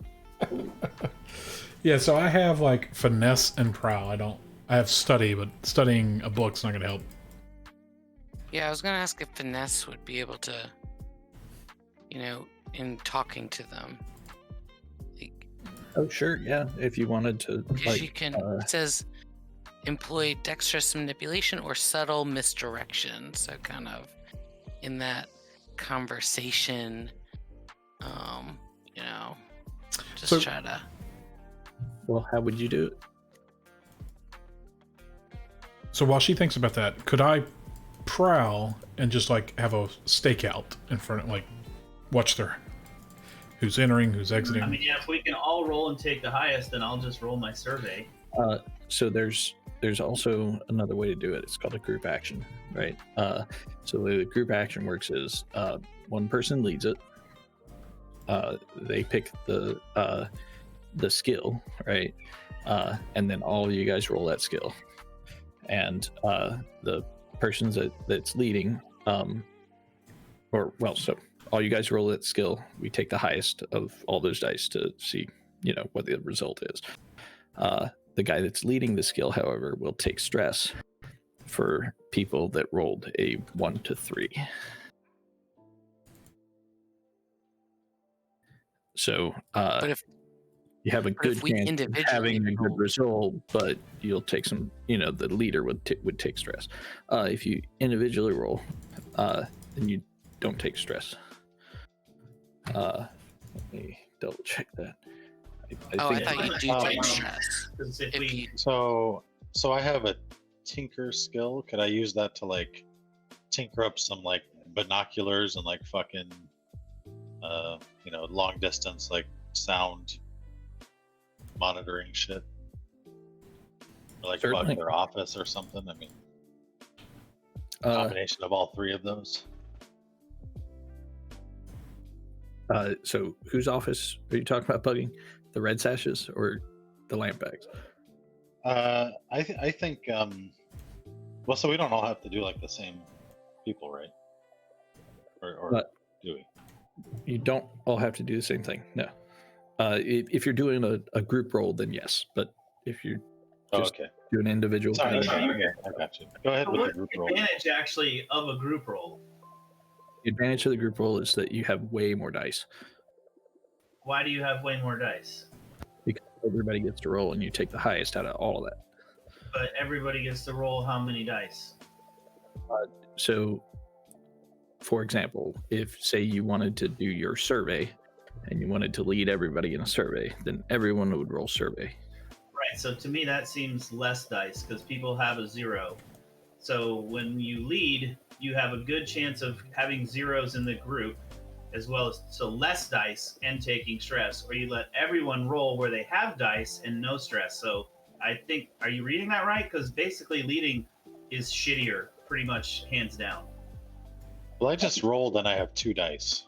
Yeah, so I have like finesse and prowl. I have study, but studying a book's not gonna help. Yeah, I was gonna ask if finesse would be able to, in talking to them. Oh, sure, yeah. If you wanted to, because you can. It says employ dexterous manipulation or subtle misdirection. So kind of in that conversation, just try to. Well, how would you do it? So while she thinks about that, could I prowl and just like have a stakeout in front of, like, watch their who's entering, who's exiting? I mean, yeah, if we can all roll and take the highest, then I'll just roll my survey. So there's also another way to do it. It's called a group action, right? So the way the group action works is one person leads it. They pick the skill, right? And then all of you guys roll that skill. And the person that's leading, so all you guys roll that skill. We take the highest of all those dice to see, what the result is. The guy that's leading the skill, however, will take stress for people that rolled a 1 to 3. So but if you have a good chance of having a good result, but you'll take some, the leader would take stress. If you individually roll, then you don't take stress. Let me double check that. I thought you do take stress. So I have a tinker skill. Could I use that to like tinker up some like binoculars and like fucking long distance like sound monitoring shit? Or like bug their office or something? I mean, combination of all three of those. So whose office are you talking about bugging? The red sashes or the lamp bags? I think. Well, so we don't all have to do like the same people, right? Or But do we? you don't all have to do the same thing. No. If you're doing a group roll, then yes. But if you Oh, Just- okay. do an individual, Sorry, thing, okay, I got you. Go ahead So with the what's group the roll. advantage actually of a group roll? the advantage of the group roll is that you have way more dice Why do you have way more dice? because everybody gets to roll, and you take the highest out of all of that. But everybody gets to roll how many dice? So, for example, if say you wanted to do your survey and you wanted to lead everybody in a survey, then everyone would roll survey. Right. So to me, that seems less dice because people have a 0. So when you lead, you have a good chance of having zeros in the group, as well as so less dice and taking stress, or you let everyone roll where they have dice and no stress. So I think, are you reading that right? Because basically leading is shittier, pretty much hands down. Well, I just rolled and I have 2 dice.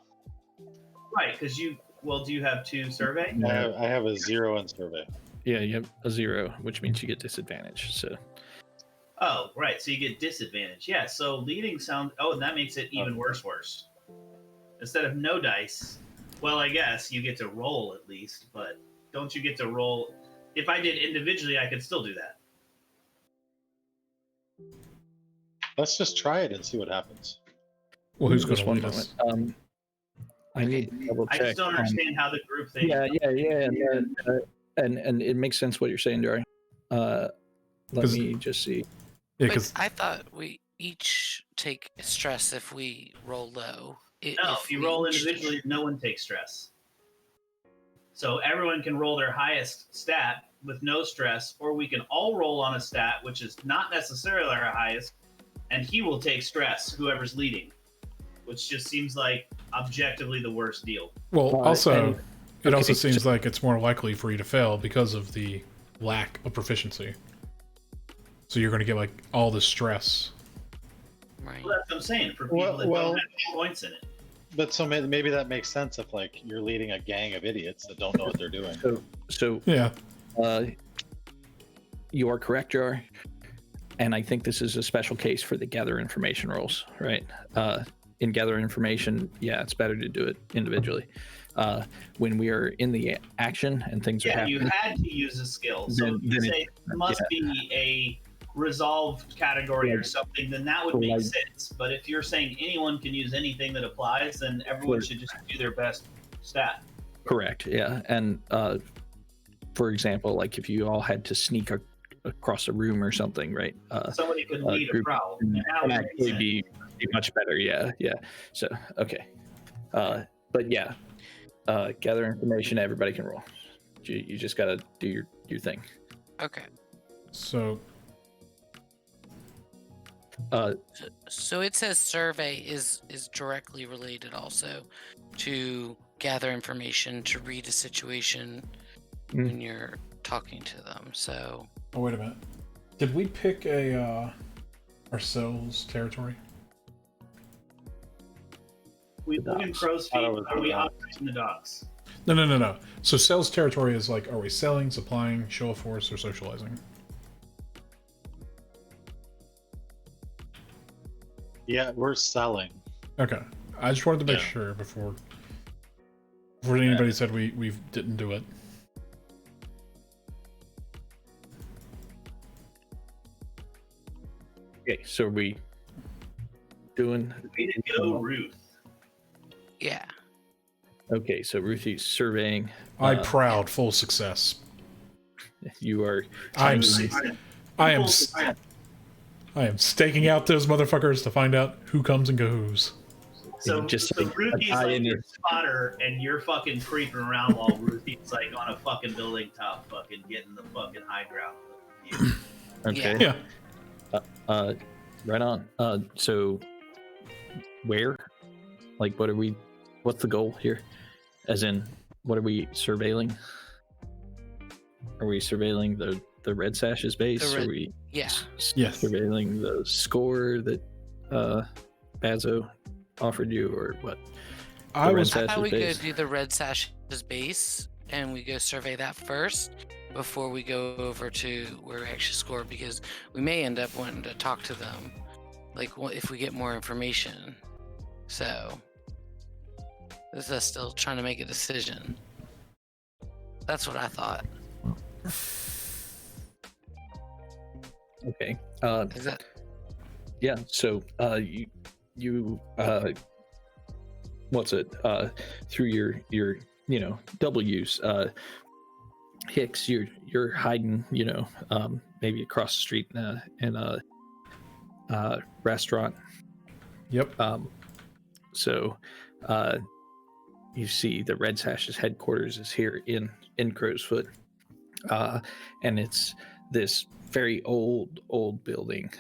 Right, because you, well, do you have 2 survey? I have a 0 in survey. Yeah, you have a 0, which means you get disadvantage. So, Oh, right. So you get disadvantage. Yeah. So leading sound. Oh, and that makes it even worse. Instead of no dice, well, I guess you get to roll at least, but don't you get to roll? If I did individually, I could still do that. Let's just try it and see what happens. Well, who's going just to one lead us? moment. I need to double I check. just don't understand how the group thing. Yeah. And it makes sense what you're saying, Jerry. Let 'Cause- me just see. Yeah, But because I thought we each take stress if we roll low. No, if you roll individually, no one takes stress. So everyone can roll their highest stat with no stress, or we can all roll on a stat which is not necessarily our highest, and he will take stress, whoever's leading, which just seems like objectively the worst deal. well, also and- it also okay, seems like it's more likely for you to fail because of the lack of proficiency. So you're going to get like all the stress. Right. Well, that's what I'm saying for people that Well- don't have points in it. But so maybe that makes sense if like you're leading a gang of idiots that don't know what they're doing. So Yeah, you are correct, Jar. And I think this is a special case for the gather information rolls, right? In gather information, yeah, it's better to do it individually. When we are in the action and things are Yeah, you happening, had to use a skill. So if you then say it must be a resolved category or something, then that would So make like- sense. But if you're saying anyone can use anything that applies, then everyone should just do their best stat. correct, yeah. And for example, like if you all had to sneak across a room or something, right? Somebody could lead a group prowl. And that would make actually sense. be much better, yeah. So okay, but yeah, gather information. Everybody can roll. You just gotta do your thing. Okay. so So it says survey is directly related also to gather information, to read a situation when you're talking to them. So oh wait a minute, did we pick a ourselves territory? We live in crow's feet, thought it was or we the operate in the docks. No. So sales territory is like, are we selling, supplying, show of force, or socializing? Yeah, we're selling. Okay, I just wanted to make Yeah. sure before anybody said we didn't do it. Okay, so are we doing? We didn't go Ruth. yeah. Okay, so Ruthie's surveying. I Uh, proud full success. You are. I'm tiny- I am staking out those motherfuckers to find out who comes and goes. So, Just so like Ruthie's a tie like in your your- spotter, and you're fucking creeping around while Ruthie's like on a fucking building top, fucking getting the fucking high ground. Okay. Yeah. Right on. So where? Like, what are we? What's the goal here? As in, what are we surveilling? Are we surveilling the Red Sashes base? The red- Are we Yeah. Yes. surveilling the score that Bazo offered you, or what? I Red was Sash I thought we base. could do the Red Sash's base and we go survey that first before we go over to where we actually score, because we may end up wanting to talk to them, like if we get more information. So this is still trying to make a decision. That's what I thought. Okay. Is that Yeah. So you what's it? Through your double use. Hicks, you're hiding, maybe across the street in a restaurant. Yep. So you see the Red Sash's headquarters is here in Crowsfoot, and it's this very old building.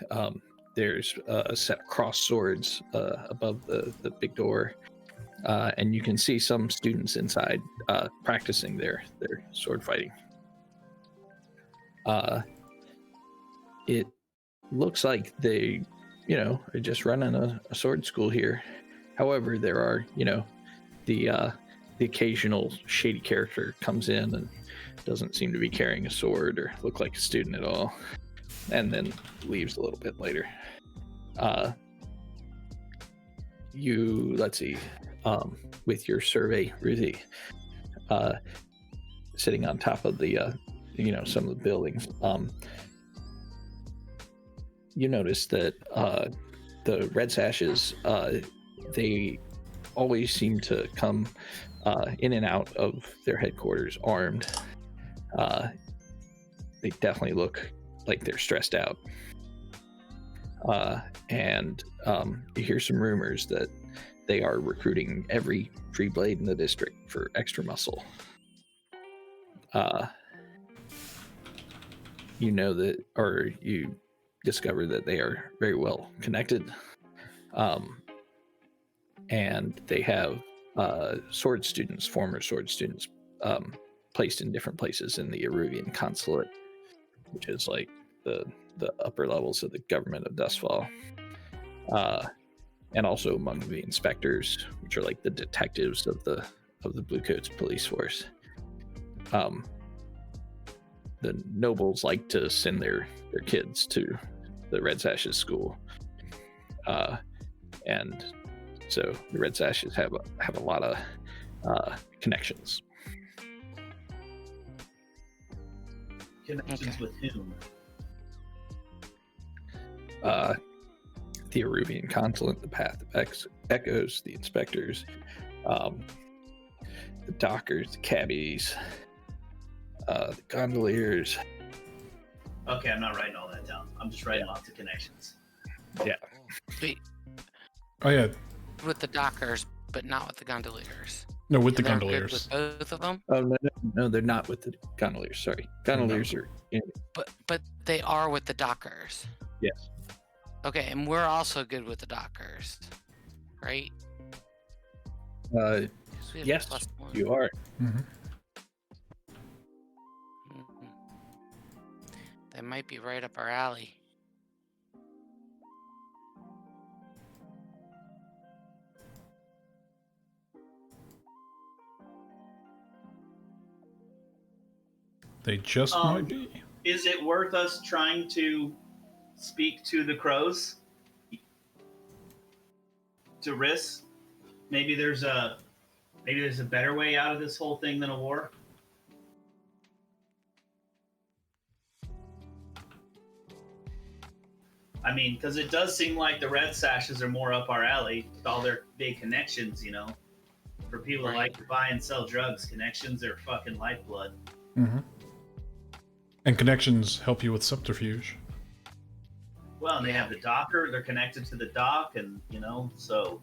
There's a set of cross swords above the big door, and you can see some students inside practicing their sword fighting. It looks like they, are just running a sword school here. However, there are, the occasional shady character comes in and doesn't seem to be carrying a sword or look like a student at all, and then leaves a little bit later. Let's see, with your survey, Ruthie, sitting on top of the, some of the buildings, you notice that the Red Sashes, they always seem to come in and out of their headquarters armed. They definitely look like they're stressed out. And you hear some rumors that they are recruiting every free blade in the district for extra muscle. You discover that they are very well connected. And they have former sword students, placed in different places in the Eruvian consulate, which is like the upper levels of the government of Dustfall, and also among the inspectors, which are like the detectives of the Bluecoats police force. The nobles like to send their kids to the Red Sashes school, and so the Red Sashes have a lot of connections. Connections with whom? The Eruvian consulate, the Path of Echoes, the inspectors, the dockers, the cabbies, the gondoliers. Okay, I'm not writing all that down. I'm just writing lots of connections. Yeah. wait, Oh yeah. with the dockers, but not with the gondoliers? No, with the They're good gondoliers. with both of them, Oh no, they're not with the gondoliers. Sorry, gondoliers are in. but they are with the dockers. Yes. Okay, and we're also good with the dockers, right? 'Cause we have Yes, +1. you are. Mm-hmm. Mhm. They might be right up our alley. They just might be. Is it worth us trying to speak to the crows? To risk? Maybe there's a better way out of this whole thing than a war? I mean, because it does seem like the Red Sashes are more up our alley with all their big connections, For people that like to buy and sell drugs, connections are fucking lifeblood. Mm-hmm. And connections help you with subterfuge. Well, and they have the docker, they're connected to the dock, and, so.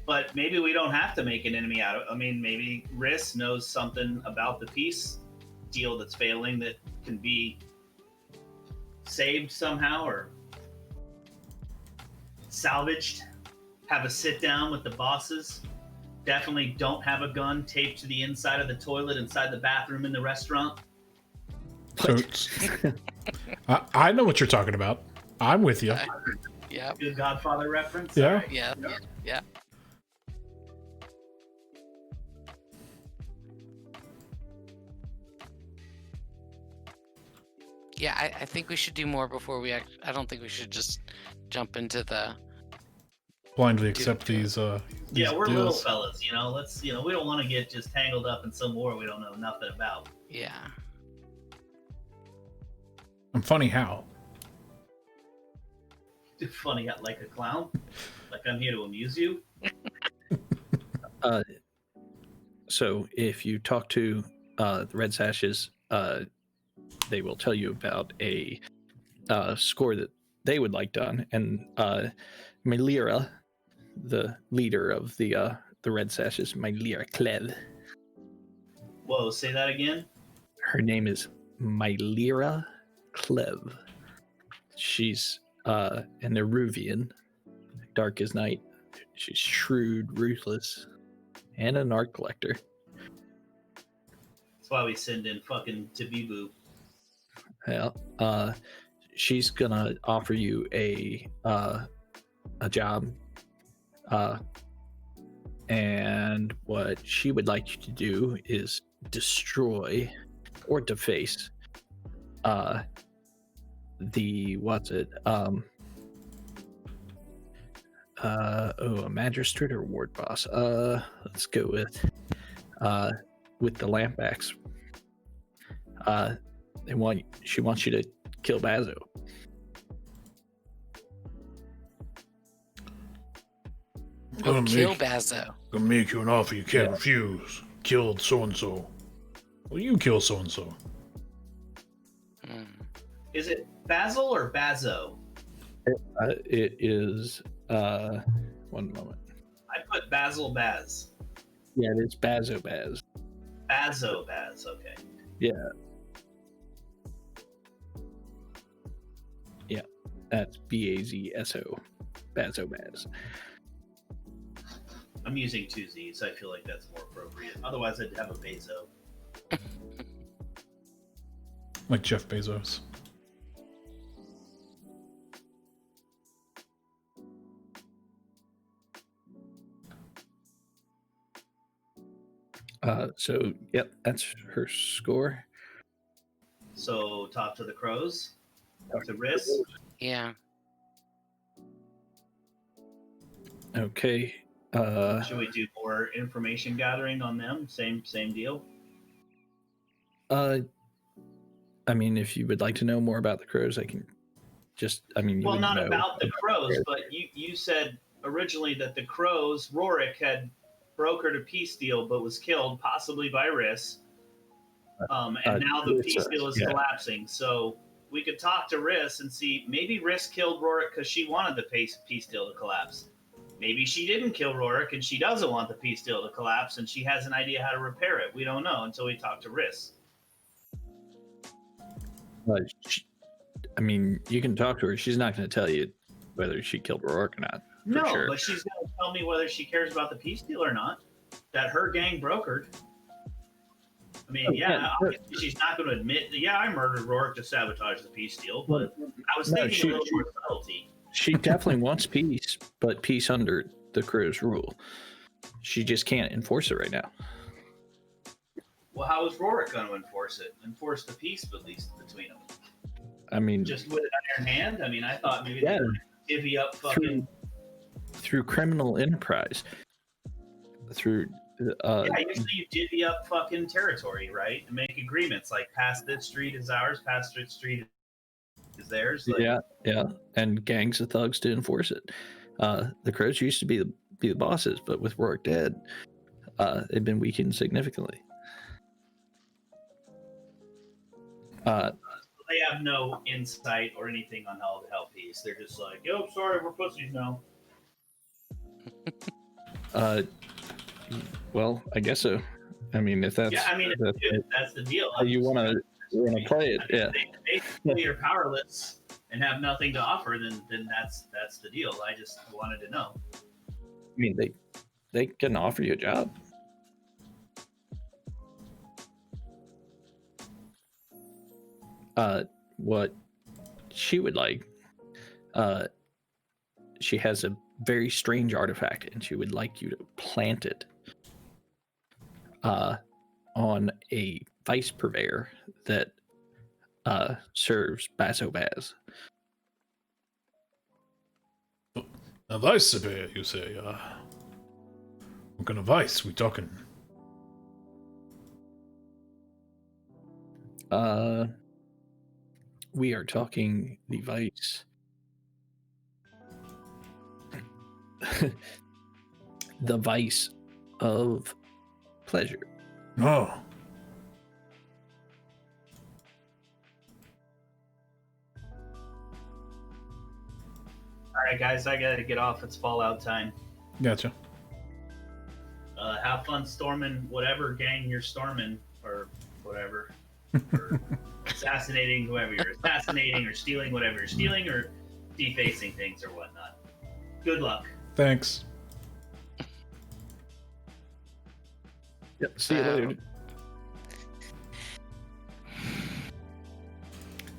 But maybe we don't have to make an enemy out of it. I mean, maybe Riss knows something about the peace deal that's failing that can be saved somehow or salvaged. Have a sit down with the bosses. Definitely don't have a gun taped to the inside of the toilet inside the bathroom in the restaurant. So I know what you're talking about. I'm with you. Yeah. Good Godfather reference. Yeah. All right. Yeah. Yeah. Yeah, I think we should do more before we act. I don't think we should just jump into the. Blindly accept these Yeah, we're little deals. fellas, you know. Let's, you know, we don't want to get just tangled up in some war we don't know nothing about. Yeah. I'm funny how? Funny, like a clown, like I'm here to amuse you. So if you talk to the Red Sashes, they will tell you about a score that they would like done, and Mylira, the leader of the Red Sashes, Mylira Clev. Whoa, say that again. Her name is Mylira Clev. She's an Eruvian, dark as night. She's shrewd, ruthless, and an art collector. That's why we send in fucking Tabibu. Yeah, she's gonna offer you a job, and what she would like you to do is destroy or deface the a magistrate or ward boss. Let's go with the Lampbacks. She wants you to kill Bazo. Oh, kill Bazo. Gonna make you an offer you can't Yeah. refuse. Killed so and so. Well, you kill so and so. Mm. Is it Basil or Bazo? It is. One moment. I put Basil Baz. Yeah, it is Bazo Baz. Bazo Baz. Okay. That's Bazo. Bazo Baz. I'm using two Z's. I feel like that's more appropriate. Otherwise, I'd have a Bazo. Like Jeff Bezos. So yep, that's her score. So talk to the crows. To Riss. Yeah. Okay. Should we do more information gathering on them? Same deal. I mean, if you would like to know more about the crows, I can just. I mean, you Well, would not know about the crows, but you said originally that the crows, Rorik had brokered a peace deal, but was killed, possibly by Riss. And now the Riss, peace deal is yeah. collapsing. So we could talk to Riss and see maybe Riss killed Rorik because she wanted the peace deal to collapse. Maybe she didn't kill Rorik and she doesn't want the peace deal to collapse and she has an idea how to repair it. We don't know until we talk to Riss. I mean, you can talk to her. She's not going to tell you whether she killed Rourke or not. No, sure. but she's going to tell me whether she cares about the peace deal or not. That her gang brokered. I mean, Oh, yeah, yeah, sure. obviously she's not going to admit, yeah, I murdered Rourke to sabotage the peace deal, but I was No, thinking a little more subtlety. She definitely wants peace, but peace under the crew's rule. She just can't enforce it right now. Well, how is Rourke going to enforce it? Enforce the peace, at least between them. I mean, Just with an iron hand? I mean, I thought maybe Yeah. they would divvy up fucking. through criminal enterprise, through Yeah, usually you divvy up fucking territory, right? And make agreements like past this street is ours, past this street is theirs. Like, yeah, and gangs of thugs to enforce it. The Crows used to be the bosses, but with Rourke dead, they've been weakened significantly. They have no insight or anything on how to help peace. They're just like, "Yo, sorry, we're pussies now." Well, I guess so. I mean, if that's Yeah, I mean, if that's the deal. how you want to play it, yeah. If they basically are powerless and have nothing to offer, then that's the deal. I just wanted to know. I mean, they can offer you a job. What she would like, she has a very strange artifact, and she would like you to plant it on a vice purveyor that serves Basso Baz. A vice beer, you say? What kind of vice we talking? We are talking the vice. The vice of pleasure. Oh. All right, guys, I gotta get off. It's Fallout time. Gotcha. Have fun storming whatever gang you're storming, or whatever. Or assassinating whoever you're assassinating, or stealing whatever you're stealing, or defacing things or whatnot. Good luck. Thanks. Yep. See you later.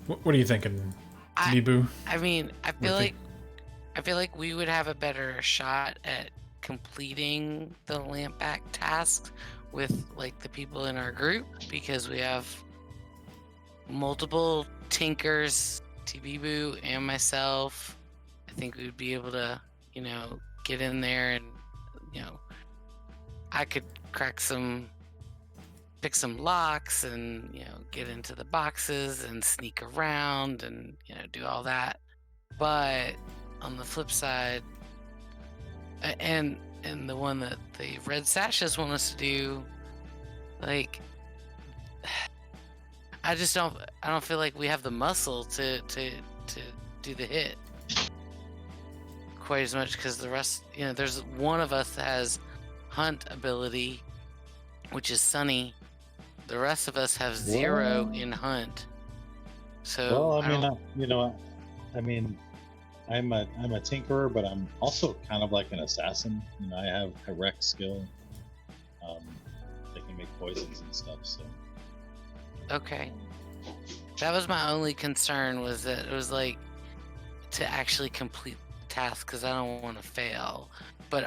What are you thinking, Bibu? I mean, I feel like we would have a better shot at completing the lampback task with like the people in our group, because we have multiple tinkers, Tibibu and myself. I think we would be able to, get in there and, I could pick some locks and, get into the boxes and sneak around and, do all that. But on the flip side, and the one that the Red Sashes want us to do, like, I don't feel like we have the muscle to do the hit quite as much, because the rest, there's one of us that has hunt ability, which is Sunny. The rest of us have 0 in hunt. So I'm a tinkerer, but I'm also kind of like an assassin. I have a rec skill. They can make poisons and stuff. So okay, that was my only concern, was that it was like to actually complete the task, because I don't want to fail. But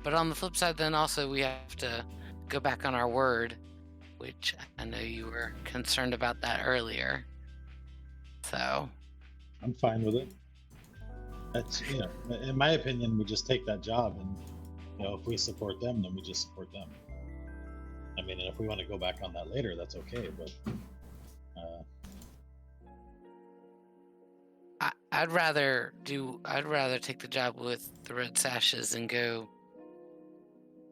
but on the flip side, then also we have to go back on our word, which I know you were concerned about that earlier. So I'm fine with it. That's, in my opinion, we just take that job, and if we support them, then we just support them. I mean, and if we want to go back on that later, that's okay. But I'd rather take the job with the Red Sashes and go.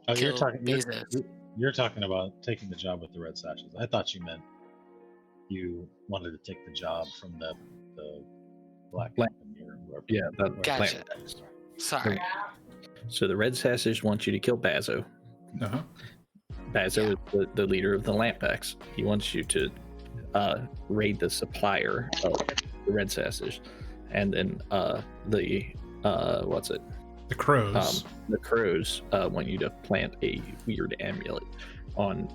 Oh, kill Bezos. you're talking about taking the job with the Red Sashes. I thought you meant you wanted to take the job from the Black Company or whoever. Yeah, Gotcha. Sorry. So the Red Sashes want you to kill Bazo. Uh-huh. Bazo is the leader of the Lampbacks. He wants you to raid the supplier of the Red Sashes, and then the Crows. The Crows want you to plant a weird amulet on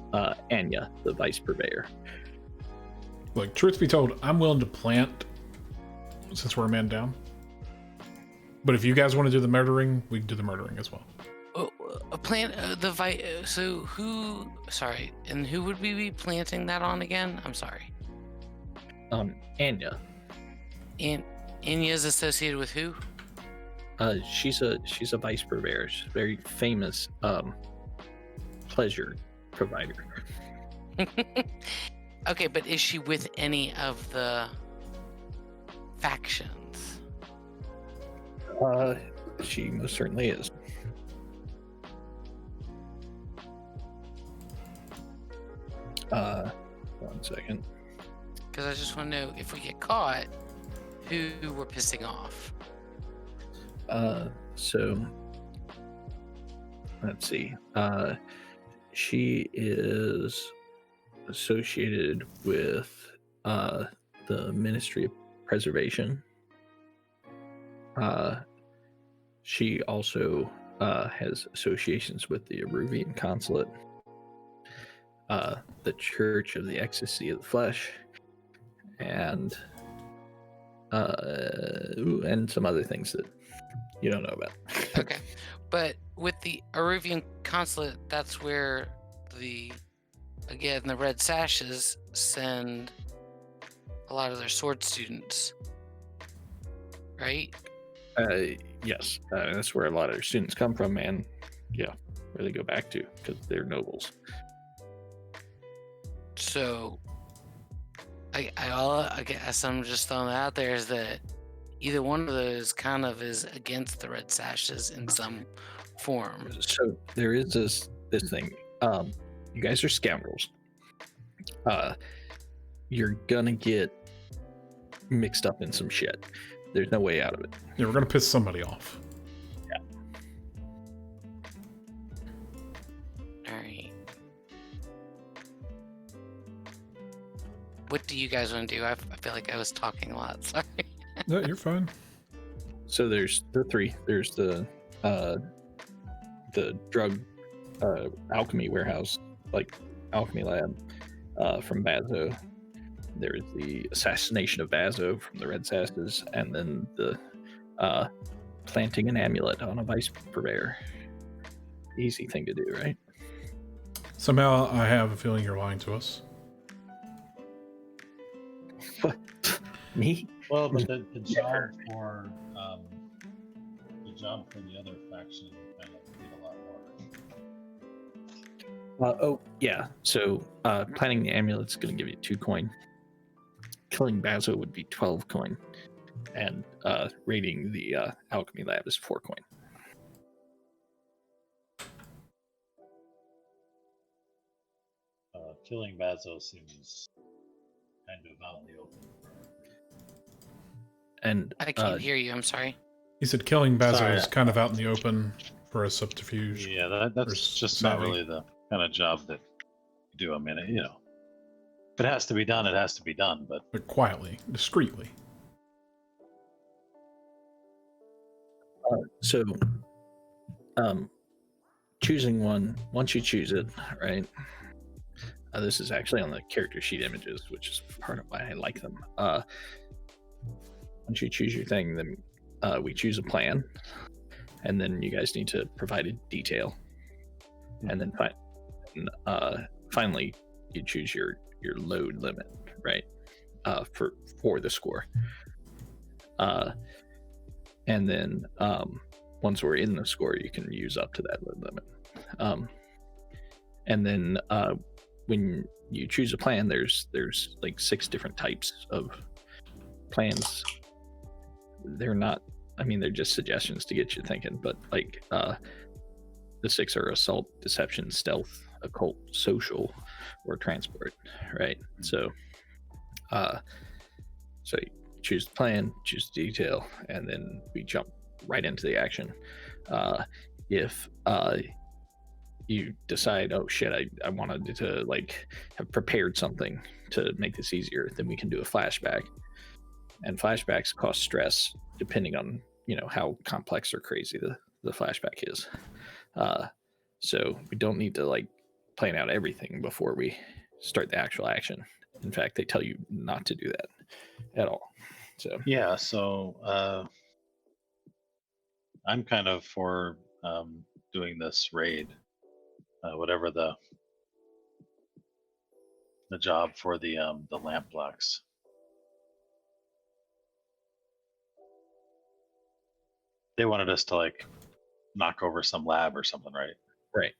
Anya, the vice purveyor. Like, truth be told, I'm willing to plant, since we're a man down. But if you guys want to do the murdering, we can do the murdering as well. So who? Sorry, and who would we be planting that on again? I'm sorry. Anya. And Anya's associated with who? She's a vice purveyor. She's a very famous pleasure provider. Okay, but is she with any of the factions? She most certainly is. One second. Because I just want to know, if we get caught, who we're pissing off. So let's see. She is associated with the Ministry of Preservation. She also has associations with the Aruvian Consulate, the Church of the Ecstasy of the Flesh, and some other things that you don't know about. Okay, but with the Aruvian Consulate, that's where the again, the Red Sashes send a lot of their sword students, right? Yes, that's where a lot of their students come from, and yeah, where they go back to because they're nobles. So, I guess I'm just throwing it out there is that either one of those kind of is against the Red Sashes in some form. So there is this thing. You guys are scoundrels. You're gonna get mixed up in some shit. There's no way out of it. Yeah, we're gonna piss somebody off. All right. What do you guys want to do? I feel like I was talking a lot. Sorry. No, you're fine. So there's the three. There's the drug alchemy warehouse, like alchemy lab from Bazo. There's the assassination of Bazo from the Red Sashes, and then the planting an amulet on a vice purveyor. Easy thing to do, right? Somehow I have a feeling you're lying to us. What? Me? Well, but the job for the other faction kind of did a lot more. Oh yeah. So planting the amulet's going to give you 2 coin. Killing Bazo would be 12 coin, and raiding the alchemy lab is 4 coin. Killing Bazo seems kind of out in the open. And I can't hear you. I'm sorry. He said killing Bazo Sorry. is kind of out in the open for a subterfuge. Yeah, that's Or just not savvy. really the kind of job that you do. I mean, if it has to be done, it has to be done. But But quietly, discreetly. so, choosing one. Once you choose it, right? This is actually on the character sheet images, which is part of why I like them. Once you choose your thing, then we choose a plan, and then you guys need to provide a detail, and then finally you choose your load limit, right? For the score, and then once we're in the score, you can use up to that load limit, and then when you choose a plan, there's like 6 different types of plans. They're not, I mean, they're just suggestions to get you thinking, but like the 6 are assault, deception, stealth, occult, social, or transport, right? So so you choose the plan, choose the detail, and then we jump right into the action. If you decide, oh shit, I wanted to like have prepared something to make this easier, then we can do a flashback. And flashbacks cost stress depending on how complex or crazy the flashback is. So we don't need to like plan out everything before we start the actual action. In fact, they tell you not to do that at all. So yeah, so I'm kind of for doing this raid, whatever the job for the lamp blocks. They wanted us to like knock over some lab or something, right? right.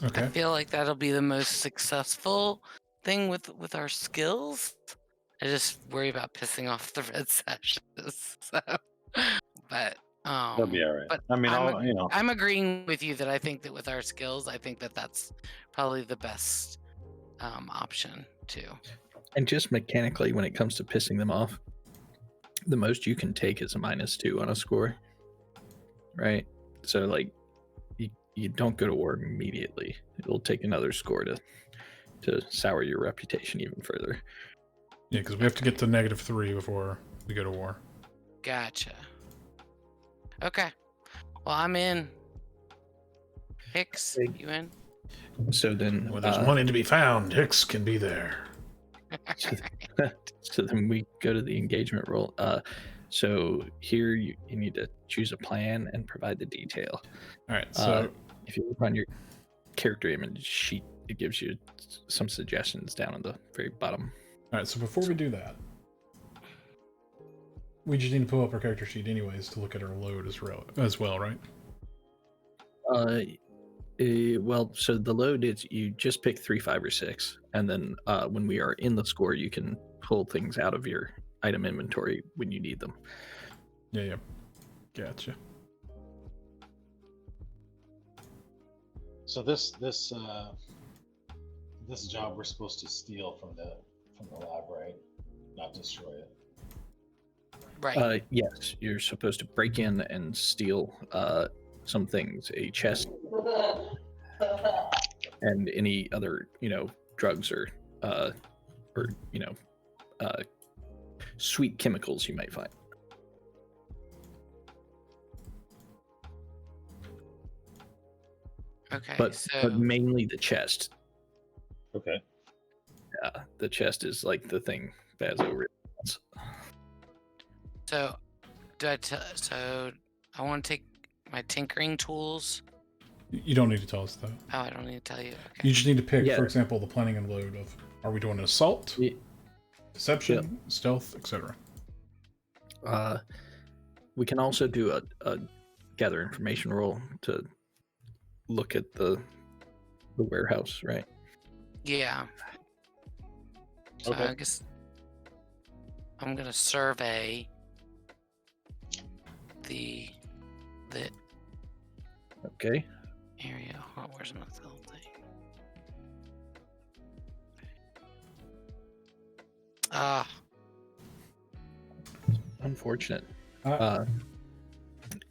Okay. I feel like that'll be the most successful thing with our skills. I just worry about pissing off the Red Sashes. So, but That'll be all right. but I mean, I'm I'm agreeing with you that I think that with our skills, I think that that's probably the best option too. And just mechanically, when it comes to pissing them off, the most you can take is a -2 on a score, right? So like you don't go to war immediately. It'll take another score to sour your reputation even further. Yeah, because we have to get to -3 before we go to war. Gotcha. Okay. Well, I'm in. Hicks, you in? So then When there's money to be found, Hicks can be there. so then we go to the engagement roll. So here you need to choose a plan and provide the detail. All right, so If you look on your character image sheet, it gives you some suggestions down at the very bottom. All right, so before we do that, we just need to pull up our character sheet anyways to look at our load as well, right? Well, so the load is you just pick 3, 5, or 6, and then when we are in the score, you can pull things out of your item inventory when you need them. Yeah. Gotcha. So this job we're supposed to steal from the lab, right? Not destroy it. Right. Yes, you're supposed to break in and steal some things, a chest, and any other, drugs or sweet chemicals you might find. Okay. But mainly the chest. Okay. The chest is like the thing Bazo really wants. So, so I want to take my tinkering tools. You don't need to tell us that. Oh, I don't need to tell you. Okay. You just need to pick, Yeah. for example, the planning and load of: are we doing an assault, Yeah. deception, stealth, etc.? We can also do a gather information roll to look at the warehouse, right? Yeah. So Okay. I guess I'm gonna survey the Okay. area. Oh, where's my little thing? Ah, Unfortunate. Uh,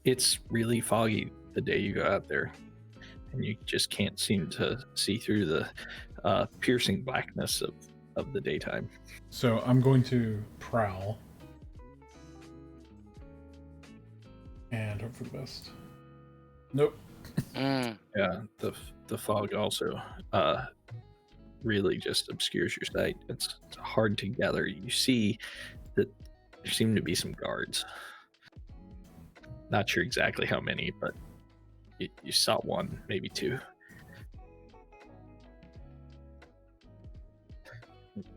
It's really foggy the day you go out there, and you just can't seem to see through the piercing blackness of the daytime. So I'm going to prowl and hope for the best. Nope. Yeah, the fog also really just obscures your sight. It's hard to gather. You see that there seem to be some guards. Not sure exactly how many, but you saw one, maybe two.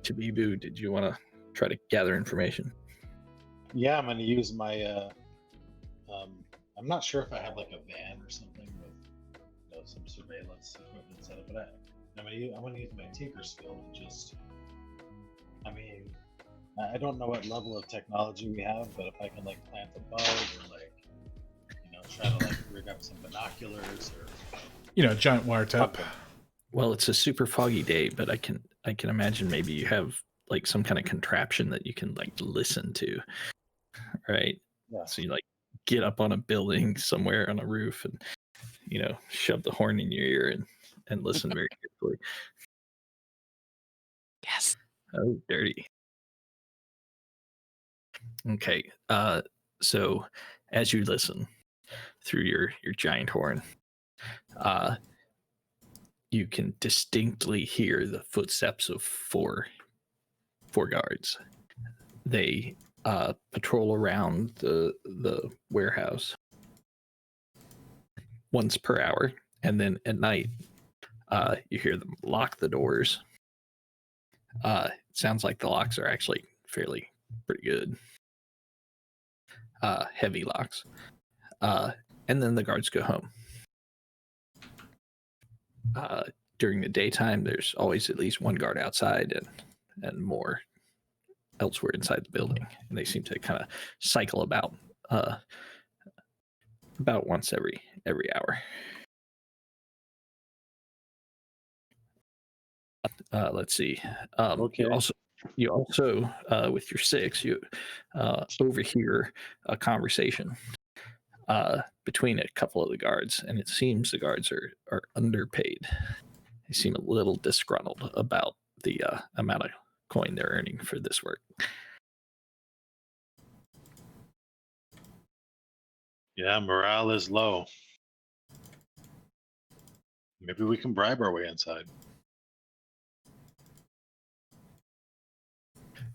Tabibu, did you want to try to gather information? Yeah, I'm gonna use my. I'm not sure if I have like a van or something with some surveillance equipment set up, but I'm gonna use my tinker skill to just. I mean, I don't know what level of technology we have, but if I can like plant a bug or like, try to like rig up some binoculars or Giant wiretap. something. Well, it's a super foggy day, but I can imagine maybe you have like some kind of contraption that you can like listen to, right? Yeah. So you like get up on a building somewhere on a roof and shove the horn in your ear and listen very carefully. yes. Oh, dirty. Okay. So as you listen through your giant horn, you can distinctly hear the footsteps of four guards. They patrol around the warehouse once per hour, and then at night you hear them lock the doors. It sounds like the locks are actually pretty good, heavy locks, and then the guards go home. During the daytime, there's always at least one guard outside and more elsewhere inside the building, and they seem to kind of cycle about once every hour. Let's see. Okay. You also with your 6, you overhear a conversation between a couple of the guards, and it seems the guards are underpaid. They seem a little disgruntled about the amount of coin they're earning for this work. Yeah, morale is low. Maybe we can bribe our way inside.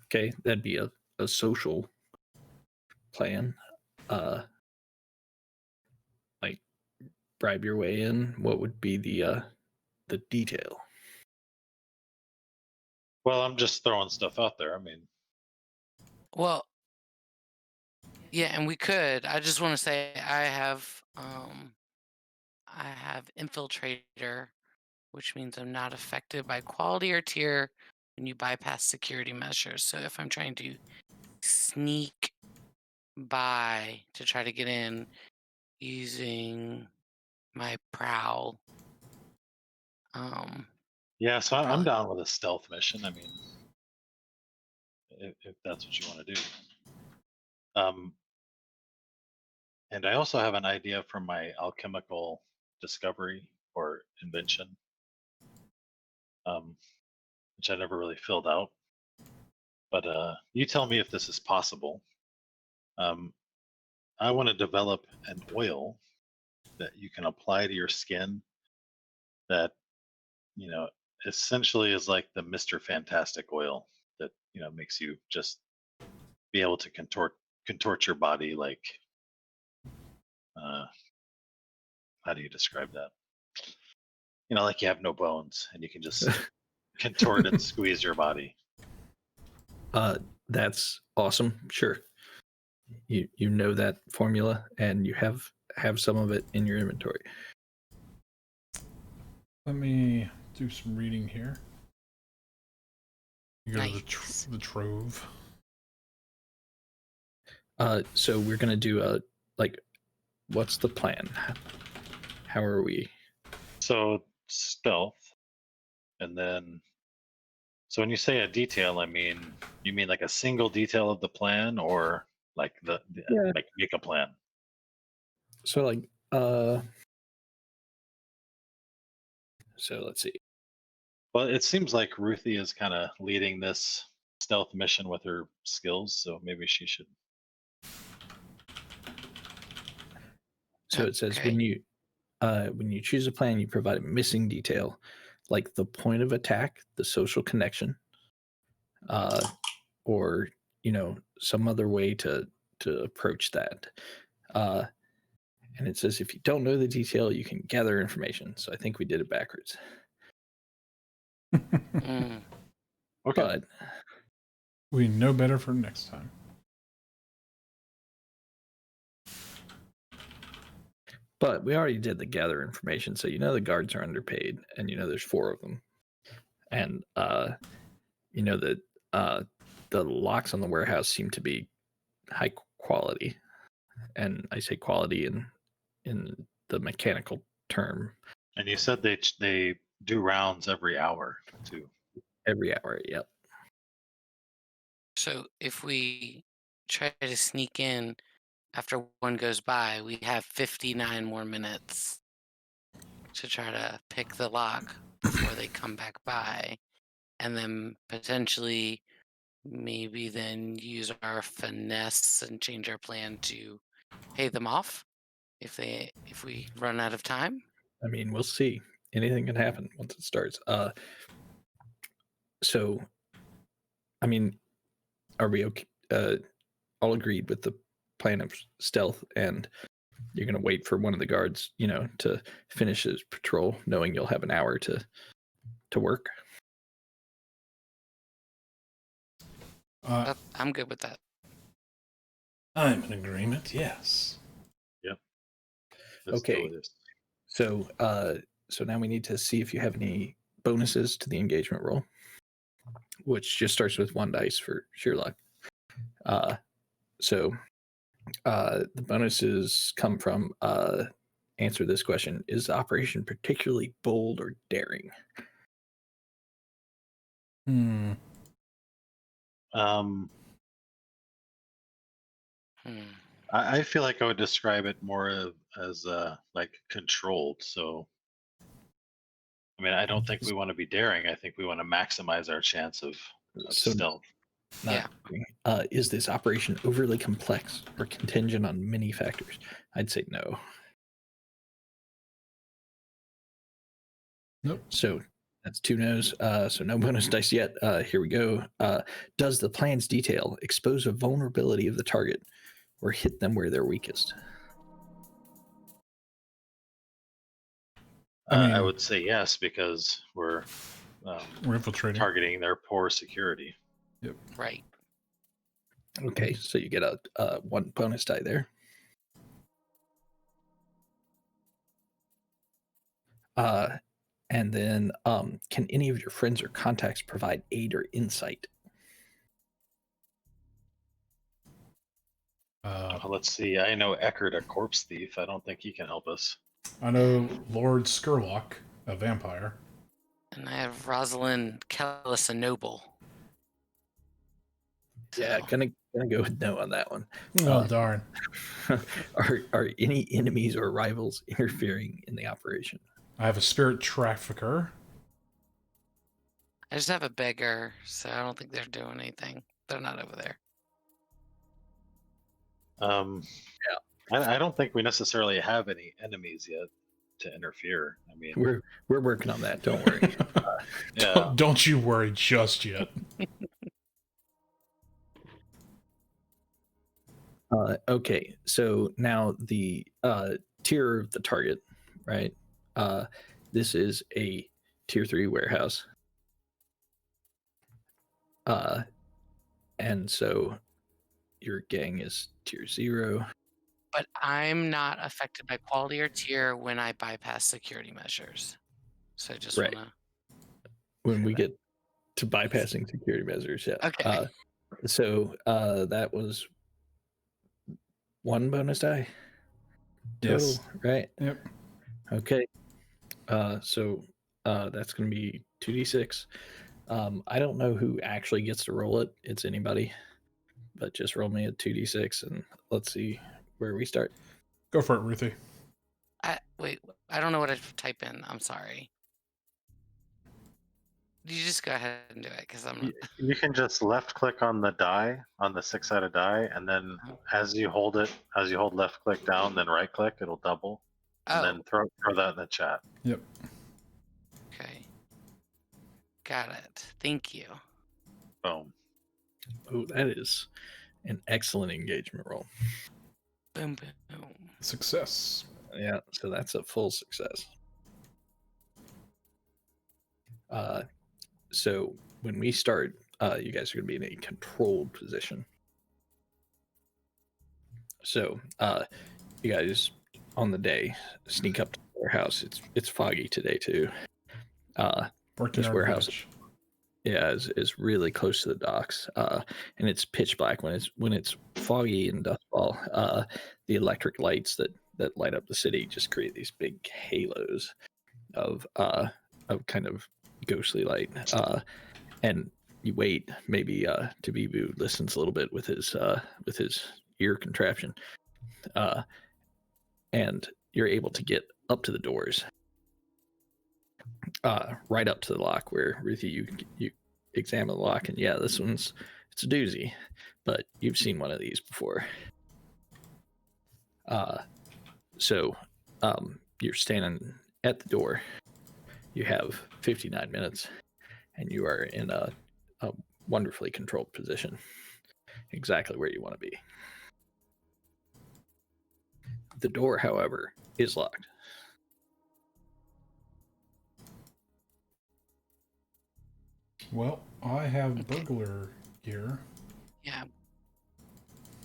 Okay, that'd be a social plan. Like bribe your way in, what would be the detail? Well, I'm just throwing stuff out there. I mean, Well, yeah, and we could. I just want to say I have infiltrator, which means I'm not affected by quality or tier when you bypass security measures. So if I'm trying to sneak by to try to get in using my prowl, yeah. So I'm probably down with a stealth mission. I mean, if that's what you want to do. And I also have an idea from my alchemical discovery or invention, um, which I never really filled out. But you tell me if this is possible. I want to develop an oil that you can apply to your skin that, you know, essentially is like the Mr. Fantastic oil that, makes you just be able to contort your body like how do you describe that? Like you have no bones and you can just contort and squeeze your body. That's awesome. Sure. You know that formula and you have some of it in your inventory. Let me do some reading here. You go to nice. the trove. So we're gonna do what's the plan? How are we? So stealth, and then so when you say a detail, you mean like a single detail of the plan, or like Yeah. like make a plan. So so let's see. Well, it seems like Ruthie is kind of leading this stealth mission with her skills, so maybe she should. So it says Okay. when you choose a plan, you provide a missing detail, like the point of attack, the social connection, or some other way to approach that. And it says if you don't know the detail, you can gather information. So I think we did it backwards. Mm. Okay. But We know better for next time. But we already did the gather information, so the guards are underpaid, and there's 4 of them, and that the locks on the warehouse seem to be high quality, and I say quality in the mechanical term. And you said they do rounds every hour too. Every hour, yep. So if we try to sneak in after one goes by, we have 59 more minutes to try to pick the lock before they come back by, and then potentially maybe then use our finesse and change our plan to pay them off if we run out of time. I mean, we'll see. Anything can happen once it starts. So, I mean, are we okay? All agreed with the plan of stealth, and you're going to wait for one of the guards, to finish his patrol, knowing you'll have an hour to work. I'm good with that. I'm in agreement. Yes. Yep. Okay. So now we need to see if you have any bonuses to the engagement roll, which just starts with 1 dice for sheer luck. So the bonuses come from answer this question: is the operation particularly bold or daring? I feel like I would describe it more as like controlled. So, I mean, I don't think we want to be daring. I think we want to maximize our chance of stealth. Yeah. Is this operation overly complex or contingent on many factors? I'd say no. Nope. So that's 2 no's. So no bonus dice yet. Here we go. Does the plan's detail expose a vulnerability of the target or hit them where they're weakest? I mean- would say yes because we're We're infiltrating. targeting their poor security. Right. Okay, so you get a 1 bonus die there. And then can any of your friends or contacts provide aid or insight? Let's see. I know Eckert, a corpse thief. I don't think he can help us. I know Lord Skurlock, a vampire. And I have Rosalind Kellis, a noble. Yeah, So, gonna go with no on that one. Oh, darn. Are any enemies or rivals interfering in the operation? I have a spirit trafficker. I just have a beggar, so I don't think they're doing anything. They're not over there. I don't think we necessarily have any enemies yet to interfere. I mean, We're working on that. Don't worry. yeah. Don't you worry just yet. Okay, so now the tier of the target, right? This is a tier 3 warehouse. And so your gang is tier 0. But I'm not affected by quality or tier when I bypass security measures. So I just Right. want to. When we get to bypassing security measures, yeah. Okay. So that was 1 bonus die total, Yes. right? Yep. Okay. So that's going to be 2d6. I don't know who actually gets to roll it. It's anybody. But just roll me a 2d6 and let's see where we start. Go for it, Ruthie. Wait, I don't know what to type in. I'm sorry. You just go ahead and do it because I'm. You can just left click on the die, on the 6-sided die, and then as you hold left click down, then right click, it'll double. And Oh, then throw that in the chat. Yep. okay. Got it. Thank you. Boom. Oh, that is an excellent engagement roll. Boom, boom. Success. Yeah, so that's a full success. So when we start, you guys are going to be in a controlled position. So you guys on the day sneak up to the warehouse. It's foggy today too. Working This our warehouse. village. Yeah, is really close to the docks, and it's pitch black when it's foggy and dustfall. The electric lights that light up the city just create these big halos of kind of ghostly light. And you wait, maybe Tabibu listens a little bit with his ear contraption, and you're able to get up to the doors. Right up to the lock where Ruthie, you examine the lock, and yeah, it's a doozy, but you've seen one of these before. So you're standing at the door. You have 59 minutes, and you are in a wonderfully controlled position, exactly where you want to be. The door, however, is locked. Well, I have burglar gear. Yeah. I'm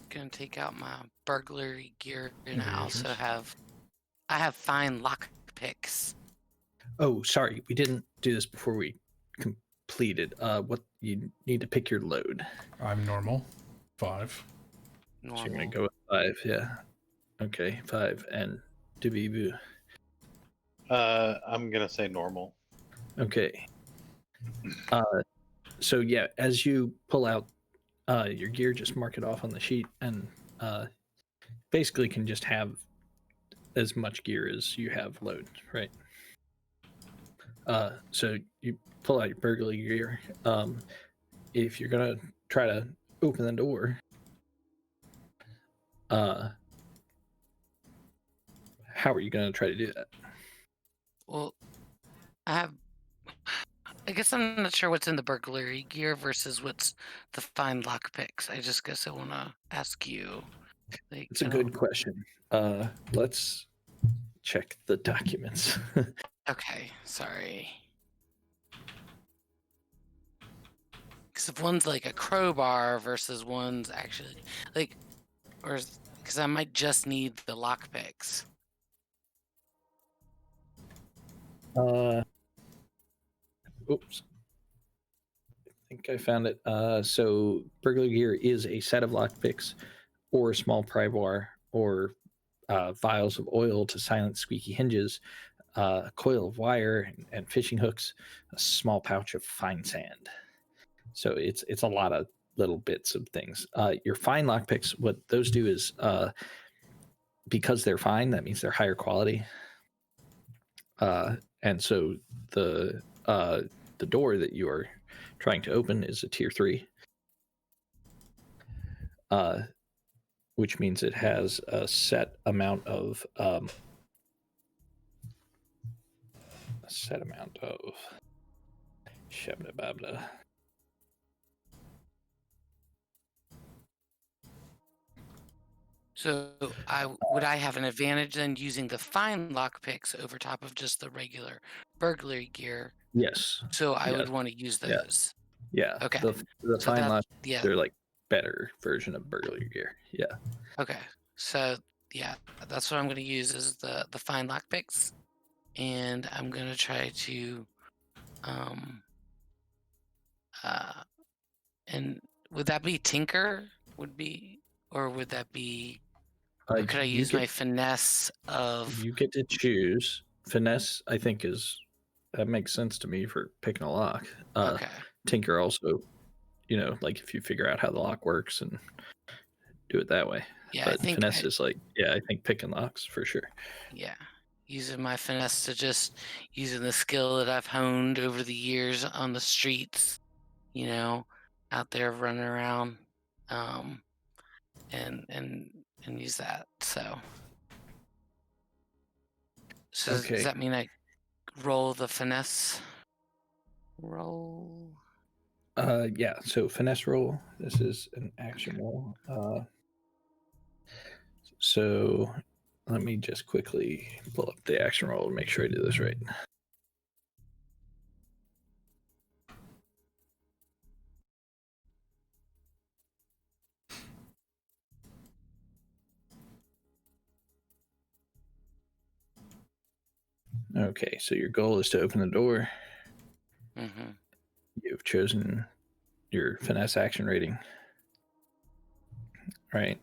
gonna take out my burglary gear, and I also Engagers. have fine lock picks. Oh, sorry, we didn't do this before we completed. What you need to pick your load. I'm normal. 5. So you're Normal. gonna go with 5, yeah. Okay, 5 and Dabibu. I'm gonna say normal. Okay. So yeah, as you pull out your gear, just mark it off on the sheet, and basically can just have as much gear as you have load, right? So you pull out your burglary gear. If you're gonna try to open the door, how are you gonna try to do that? Well, I guess I'm not sure what's in the burglary gear versus what's the fine lock picks. I just guess I want to ask you. Like, It's a good question. Let's check the documents. Okay, sorry. Because if one's like a crowbar versus one's actually like, or because I might just need the lockpicks. Oops. I think I found it. So burglar gear is a set of lockpicks or a small pry bar or vials of oil to silence squeaky hinges, a coil of wire and fishing hooks, a small pouch of fine sand. So it's a lot of little bits of things. Your fine lockpicks, what those do is because they're fine, that means they're higher quality. And so the door that you are trying to open is a tier 3, which means it has a set amount of shabba-babda. So would I have an advantage then using the fine lockpicks over top of just the regular burglary gear? Yes. So I Yes. would want to use Yeah. those. Yeah. Okay. The So fine lock, yeah. they're like better version of burglary gear. Yeah. Okay. So yeah, that's what I'm going to use is the fine lockpicks, and I'm going to try to and would that be tinker? Or would that be? Or could I use my finesse of? You get to choose. Finesse, I think, that makes sense to me for picking a lock. Okay. Tinker also, like if you figure out how the lock works and do it that way. Yeah, but I think finesse is like, I think picking locks for sure. Yeah, using my finesse to just using the skill that I've honed over the years on the streets, out there running around, and use that. So Okay. does that mean I roll the finesse roll? Yeah. So finesse roll. This is an action roll. So let me just quickly pull up the action roll and make sure I do this right. Okay, so your goal is to open the door. Mm-hmm. You've chosen your finesse action rating, right?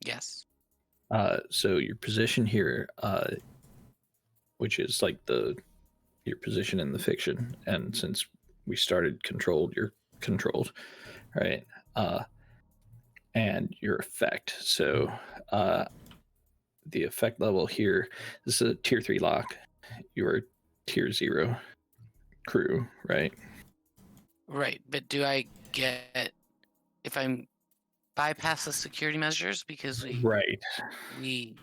Yes. So your position here, which is like your position in the fiction, and since we started controlled, you're controlled, right? And your effect. So the effect level here, this is a tier 3 lock. You're tier 0 crew, right? Right, but do I get if I'm bypass the security measures because we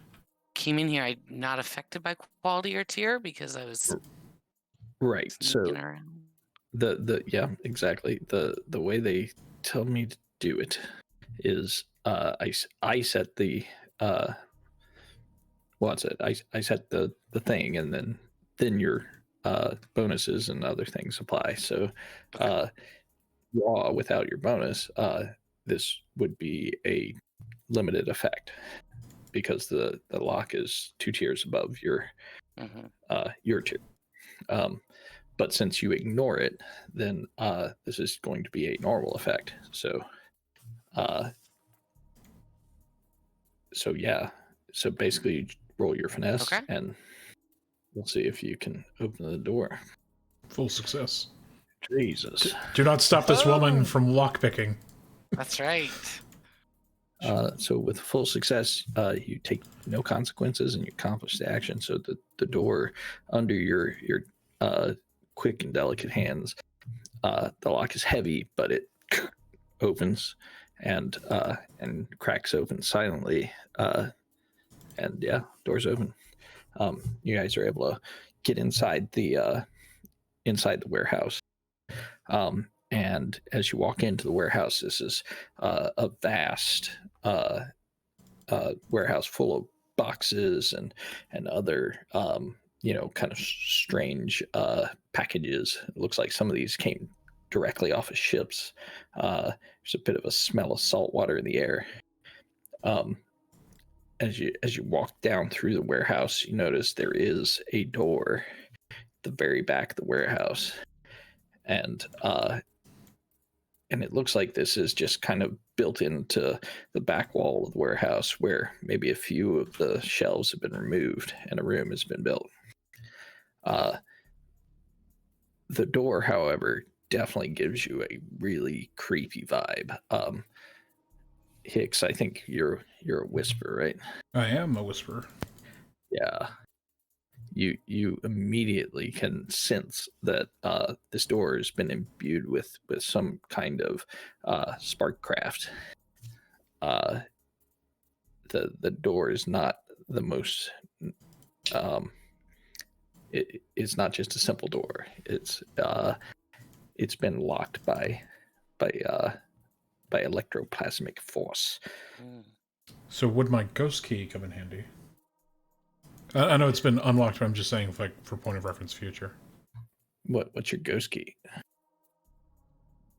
came in here, I'm not affected by quality or tier because I was right. So around. Yeah, exactly. The way they tell me to do it is I set the I set the thing, and then your bonuses and other things apply. So raw without your bonus, this would be a limited effect because the lock is 2 tiers above your tier. But since you ignore it, then this is going to be a normal effect. So yeah. So basically, you roll your finesse, and we'll see if you can open the door. Full success. Jesus. Do not stop this woman from lockpicking. That's right. So with full success, you take no consequences and you accomplish the action. So the door under your quick and delicate hands, the lock is heavy, but it opens and cracks open silently. And yeah, doors open. You guys are able to get inside the warehouse. And as you walk into the warehouse, this is a vast warehouse full of boxes and other kind of strange packages. It looks like some of these came directly off of ships. There's a bit of a smell of salt water in the air. As you walk down through the warehouse, you notice there is a door at the very back of the warehouse, and it looks like this is just kind of built into the back wall of the warehouse, where maybe a few of the shelves have been removed and a room has been built. The door, however, definitely gives you a really creepy vibe. Hicks, I think you're a whisperer, right? I am a whisperer. Yeah. You immediately can sense that this door has been imbued with some kind of sparkcraft. The door is not the most. It's not just a simple door. It's been locked by electroplasmic force. So would my ghost key come in handy? I know it's been unlocked, but I'm just saying, like, for point of reference, future. What's your ghost key?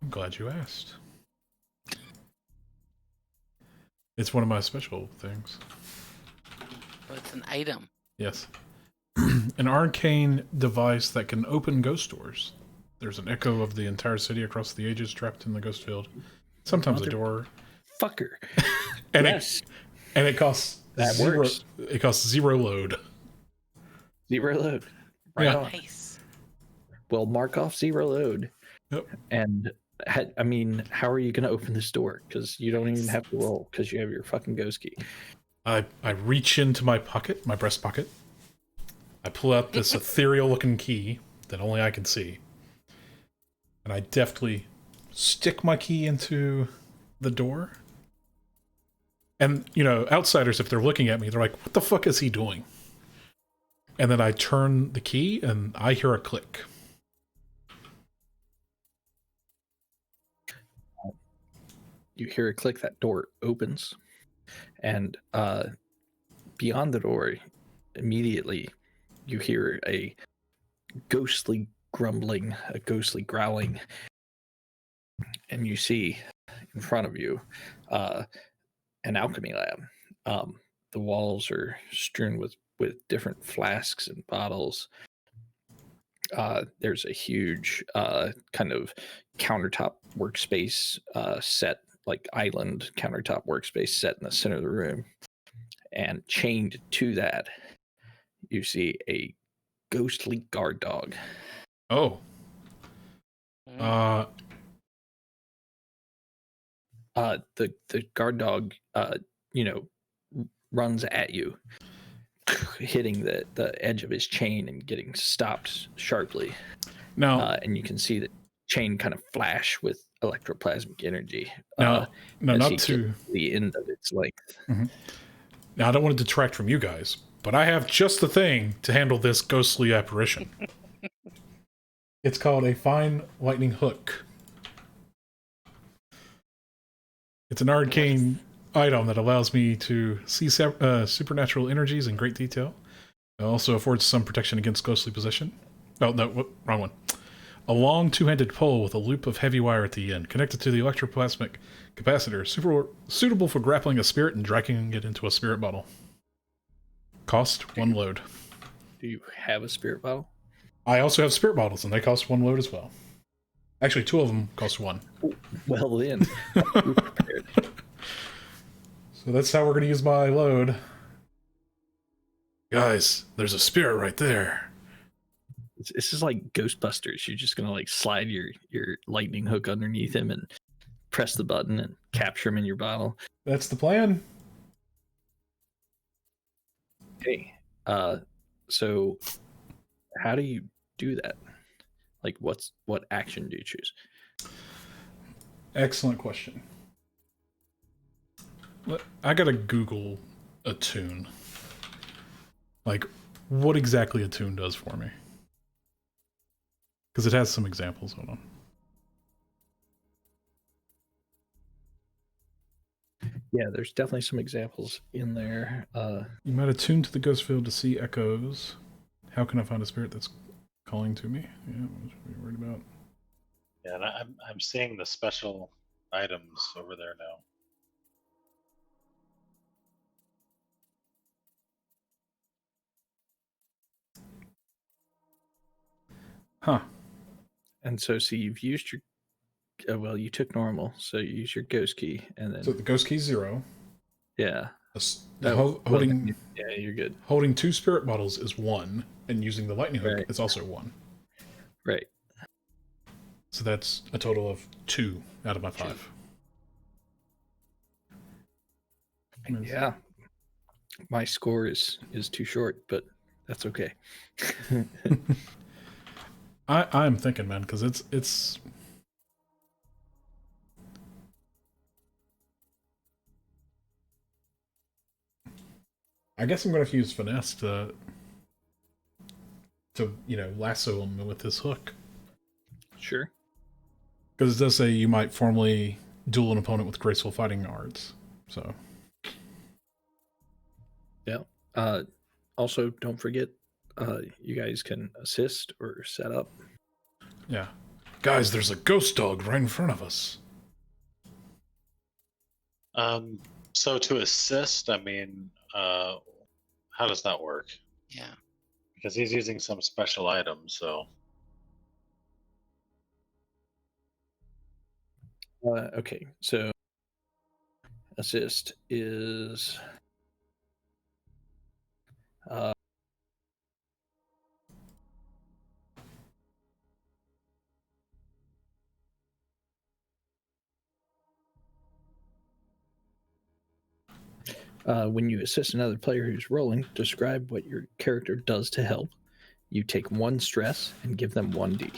I'm glad you asked. It's one of my special things. Oh, it's an item. Yes. An arcane device that can open ghost doors. There's an echo of the entire city across the ages trapped in the ghost field. Sometimes a door. Fucker. And yes. It costs that zero. Works. It costs 0 load. 0 load. Right Yeah. on. Nice. Well, mark off 0 load. Yep. And I mean, how are you going to open this door? Because you don't even have to roll because you have your fucking ghost key. I reach into my pocket, my breast pocket. I pull out this ethereal-looking key that only I can see. And I deftly stick my key into the door. And, outsiders, if they're looking at me, they're like, what the fuck is he doing? And then I turn the key, and I hear a click. You hear a click, that door opens. And beyond the door, immediately, you hear a ghostly grumbling, a ghostly growling. And you see in front of you an alchemy lab. The walls are strewn with different flasks and bottles. There's a huge kind of countertop workspace set, like island countertop workspace set in the center of the room. And chained to that, you see a ghostly guard dog. Oh. The guard dog, runs at you, hitting the edge of his chain and getting stopped sharply. Now, and you can see the chain kind of flash with electroplasmic energy. Now, not to the end of its length. Mm-hmm. Now, I don't want to detract from you guys, but I have just the thing to handle this ghostly apparition. It's called a fine lightning hook. It's an arcane item that allows me to see supernatural energies in great detail. It also affords some protection against ghostly possession. Oh, no, wrong one. A long two-handed pole with a loop of heavy wire at the end, connected to the electroplasmic capacitor, suitable for grappling a spirit and dragging it into a spirit bottle. Cost 1 load. Do you have a spirit bottle? I also have spirit bottles, and they cost 1 load as well. Actually, 2 of them cost 1. Well then, prepared. So that's how we're going to use my load. Guys, there's a spirit right there. This is like Ghostbusters. You're just going to like slide your lightning hook underneath him and press the button and capture him in your bottle. That's the plan. Okay. So how do you do that? Like, what action do you choose? Excellent question. I gotta Google attune. Like, what exactly attune does for me. Because it has some examples. Hold on. Yeah, there's definitely some examples in there. You might attune to the ghost field to see echoes, How can I find a spirit that's calling to me? Yeah, what should we be worried about? Yeah, and I'm seeing the special items over there now. Huh. And so, see, you've used your. Well, you took normal, so you use your ghost key, and then So the ghost key 0. yeah. Holding Yeah, you're good. holding 2 spirit bottles is 1, and using the lightning hook Right. is also 1. Right. So that's a total of 2 out of my 5. Yeah. My score is too short, but that's okay. I'm thinking, man, because it's I guess I'm going to use finesse to lasso him with this hook, Sure. because it does say you might formally duel an opponent with graceful fighting arts. So Yeah. Also, don't forget, you guys can assist or set up. yeah, guys, there's a ghost dog right in front of us. So to assist, I mean, how does that work? Yeah. Because he's using some special item, so Okay, so assist is when you assist another player who's rolling, describe what your character does to help. You take 1 stress and give them 1d.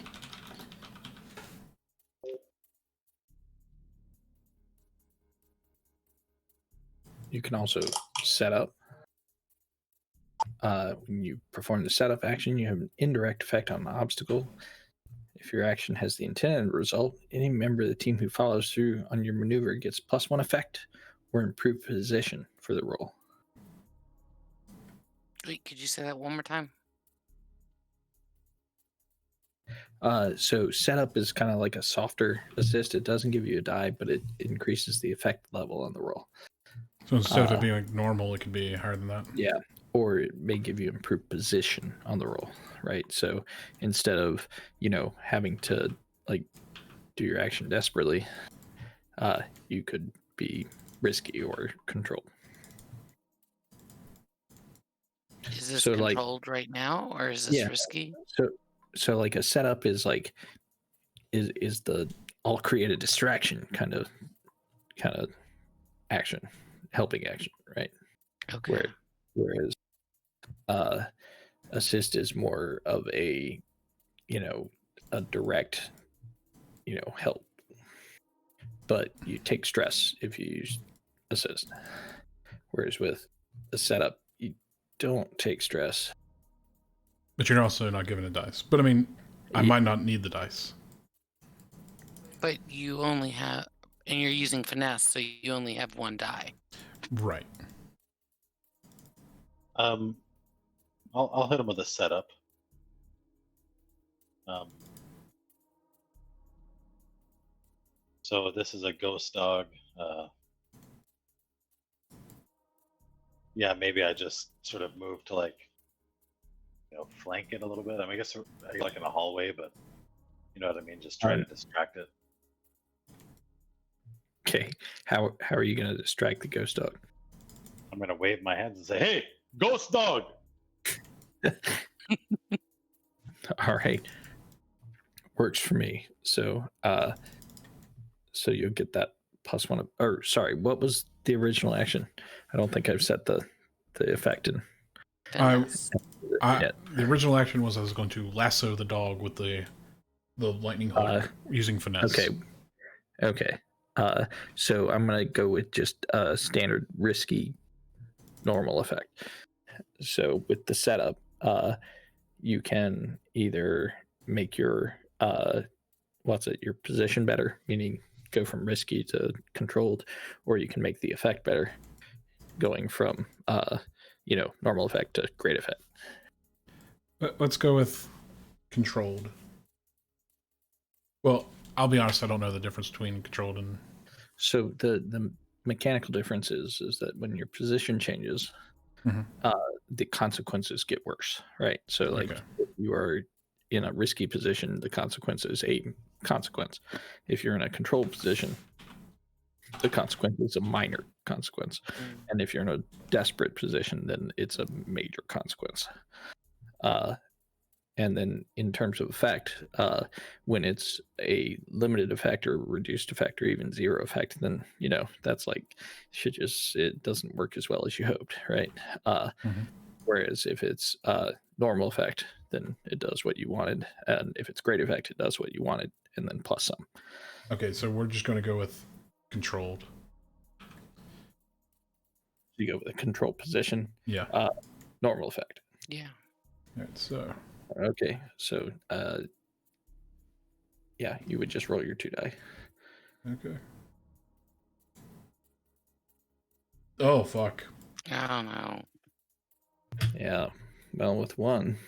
You can also set up. When you perform the setup action, you have an indirect effect on the obstacle. If your action has the intended result, any member of the team who follows through on your maneuver gets +1 effect or improved position for the roll. Wait, could you say that one more time? So setup is kind of like a softer assist. It doesn't give you a die, but it increases the effect level on the roll. So instead of it being like normal, it could be higher than that. Yeah, or it may give you improved position on the roll, right? So instead of having to like do your action desperately, you could be risky or controlled. Is this So, like- controlled right now, or is this Yeah. risky? So like a setup is like is the I'll create a distraction kind of action, helping action, right? Okay. Whereas assist is more of a a direct help, but you take stress if you use assist, whereas with the setup you don't take stress. But you're also not given a dice. But I mean, I might not need the dice. But you only have, and you're using finesse, so you only have 1 die. Right. I'll hit him with a setup. So this is a ghost dog. Yeah, maybe I just sort of move to flank it a little bit. I mean, I guess like in a hallway, but you know what I mean. Just try to distract it. Okay, how are you going to distract the ghost dog? I'm gonna wave my hands and say, "Hey, ghost dog!" All right, works for me. So so you'll get that +1 or sorry, what was the original action? I don't think I've set the effect in. Finesse. Yeah. The original action was I was going to lasso the dog with the lightning hook using finesse. Okay. So I'm gonna go with just a standard risky normal effect. So with the setup, you can either make your your position better, meaning go from risky to controlled, or you can make the effect better, going from normal effect to great effect. Let's go with controlled. Well, I'll be honest, I don't know the difference between controlled and... So the mechanical difference is that when your position changes, Mhm. the consequences get worse, right? So like Okay. if you are in a risky position, the consequence is a consequence. If you're in a controlled position, the consequence is a minor consequence. And if you're in a desperate position, then it's a major consequence. And then in terms of effect, when it's a limited effect or reduced effect or even zero effect, then that's like it doesn't work as well as you hoped, right? Mhm. Whereas if it's normal effect, then it does what you wanted, and if it's great effect, it does what you wanted, and then plus some. Okay, so we're just going to go with controlled. You go with a control position, Yeah. normal effect. Yeah. All right, so Okay, so yeah, you would just roll your 2 die. okay. Oh fuck. I don't know. Yeah, well, with 1,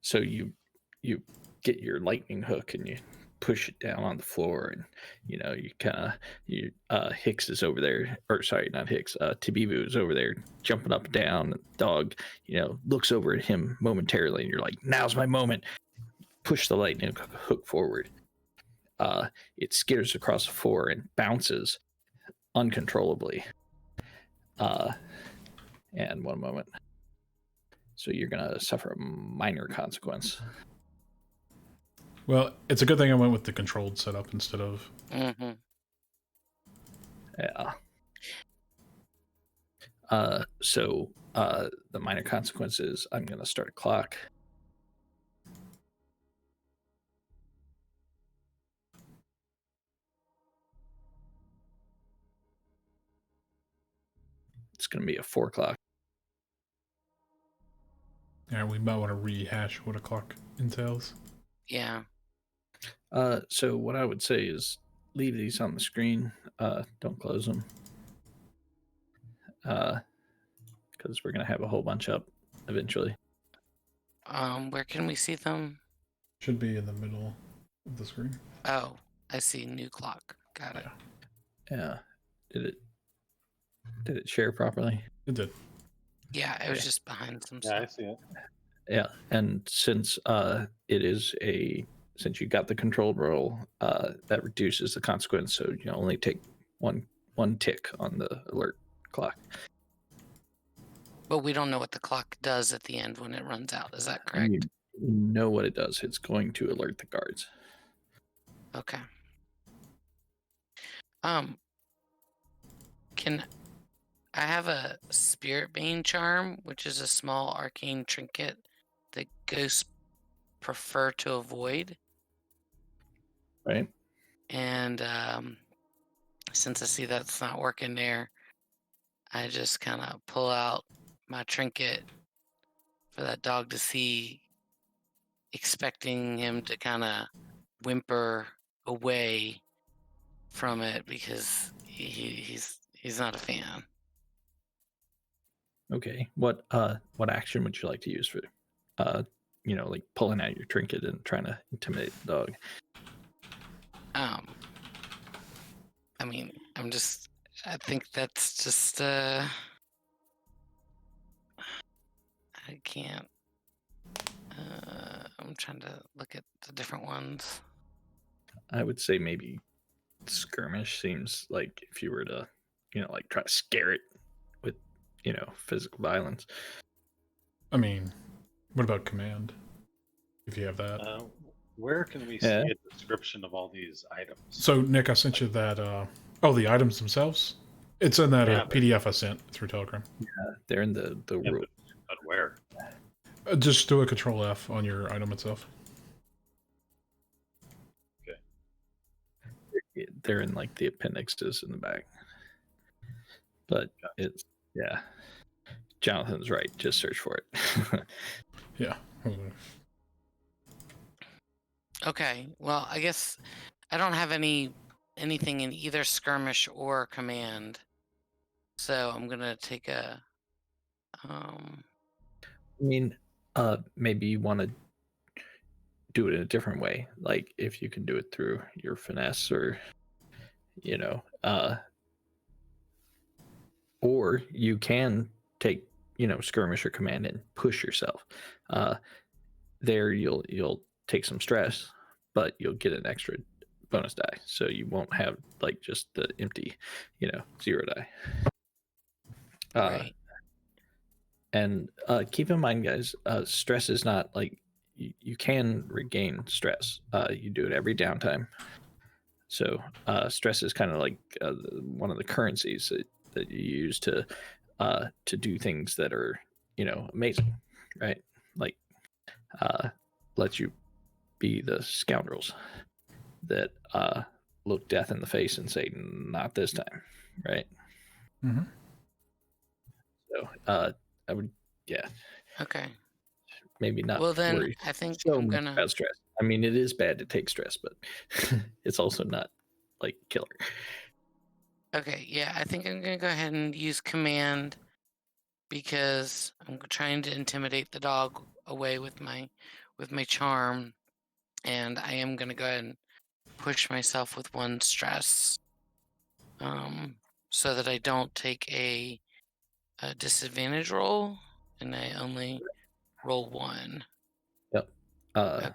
so you get your lightning hook and you push it down on the floor, and you kind of Hicks is over there, or sorry, not Hicks, Tabibu is over there jumping up and down, and the dog looks over at him momentarily, and you're like, now's my moment. Push the lightning hook forward. It skitters across the floor and bounces uncontrollably. And one moment, so you're gonna suffer a minor consequence. Well, it's a good thing I went with the controlled setup instead of... Mm-hmm. Yeah. So the minor consequences, I'm going to start a clock. It's going to be a 4 o'clock. Yeah, we might want to rehash what a clock entails. Yeah. So what I would say is leave these on the screen. Don't close them. Because we're going to have a whole bunch up eventually. Where can we see them? Should be in the middle of the screen. Oh, I see new clock. Got it. Yeah. Did it share properly? It did. Yeah, it was Okay. just behind some Yeah, I stuff. see it. Yeah, and since since you got the controlled roll, that reduces the consequence, so you only take one tick on the alert clock. But we don't know what the clock does at the end when it runs out. Is that And correct? you know what it does. It's going to alert the guards. Okay. Can I have a Spirit Bane charm, which is a small arcane trinket that ghosts prefer to avoid? Right? And since I see that's not working there, I just kind of pull out my trinket for that dog to see, expecting him to kind of whimper away from it because he's not a fan. Okay. What action would you like to use for like pulling out your trinket and trying to intimidate the dog? I mean, I think that's just I can't. I'm trying to look at the different ones. I would say maybe skirmish seems like if you were to, like try to scare it with, physical violence. I mean, what about command? If you have that. Where can we see Yeah. a description of all these items? So, Nick, I sent you that... the items themselves? It's in that Yeah, but- PDF I sent through Telegram. They're in the Yeah, rule. but where? Just do a Control F on your item itself. They're in like the appendixes in the back. But it's Jonathan's right. Just search for it. Yeah. Okay. Well, I guess I don't have anything in either skirmish or command, so I'm gonna take a I mean, maybe you want to do it in a different way. Like if you can do it through your finesse, or you know, or you can take skirmisher command and push yourself. There you'll take some stress, but you'll get an extra bonus die, so you won't have like just the empty 0 die. Right. And keep in mind, guys, stress is not like you can regain stress. You do it every downtime. So stress is kind of like one of the currencies that you use to do things that are amazing, right? Like let you be the scoundrels that look death in the face and say, "Not this time," right? Mm-hmm. So I would, yeah, Okay. maybe not. Well, then worry I think so I'm much gonna. about stress. I mean, it is bad to take stress, but it's also not like killer. Okay, yeah, I think I'm gonna go ahead and use command because I'm trying to intimidate the dog away with my charm, and I am gonna go ahead and push myself with 1 stress, so that I don't take a disadvantage roll, and I only roll 1. Yep. Okay.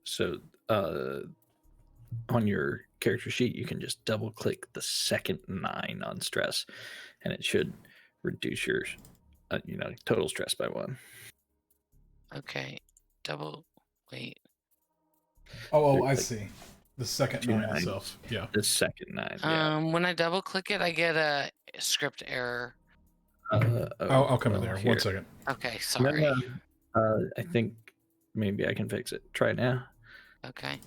So on your character sheet, you can just double click the second 9 on stress, and it should reduce your total stress by 1. Okay. Wait. Oh, I Like see. The second 2 9 9s. itself. Yeah. The second 9. Yeah. When I double click it, I get a script error. I'll come in there. here. 1 second. Okay, No, sorry. no. I think maybe I can fix it. Try it now. Okay.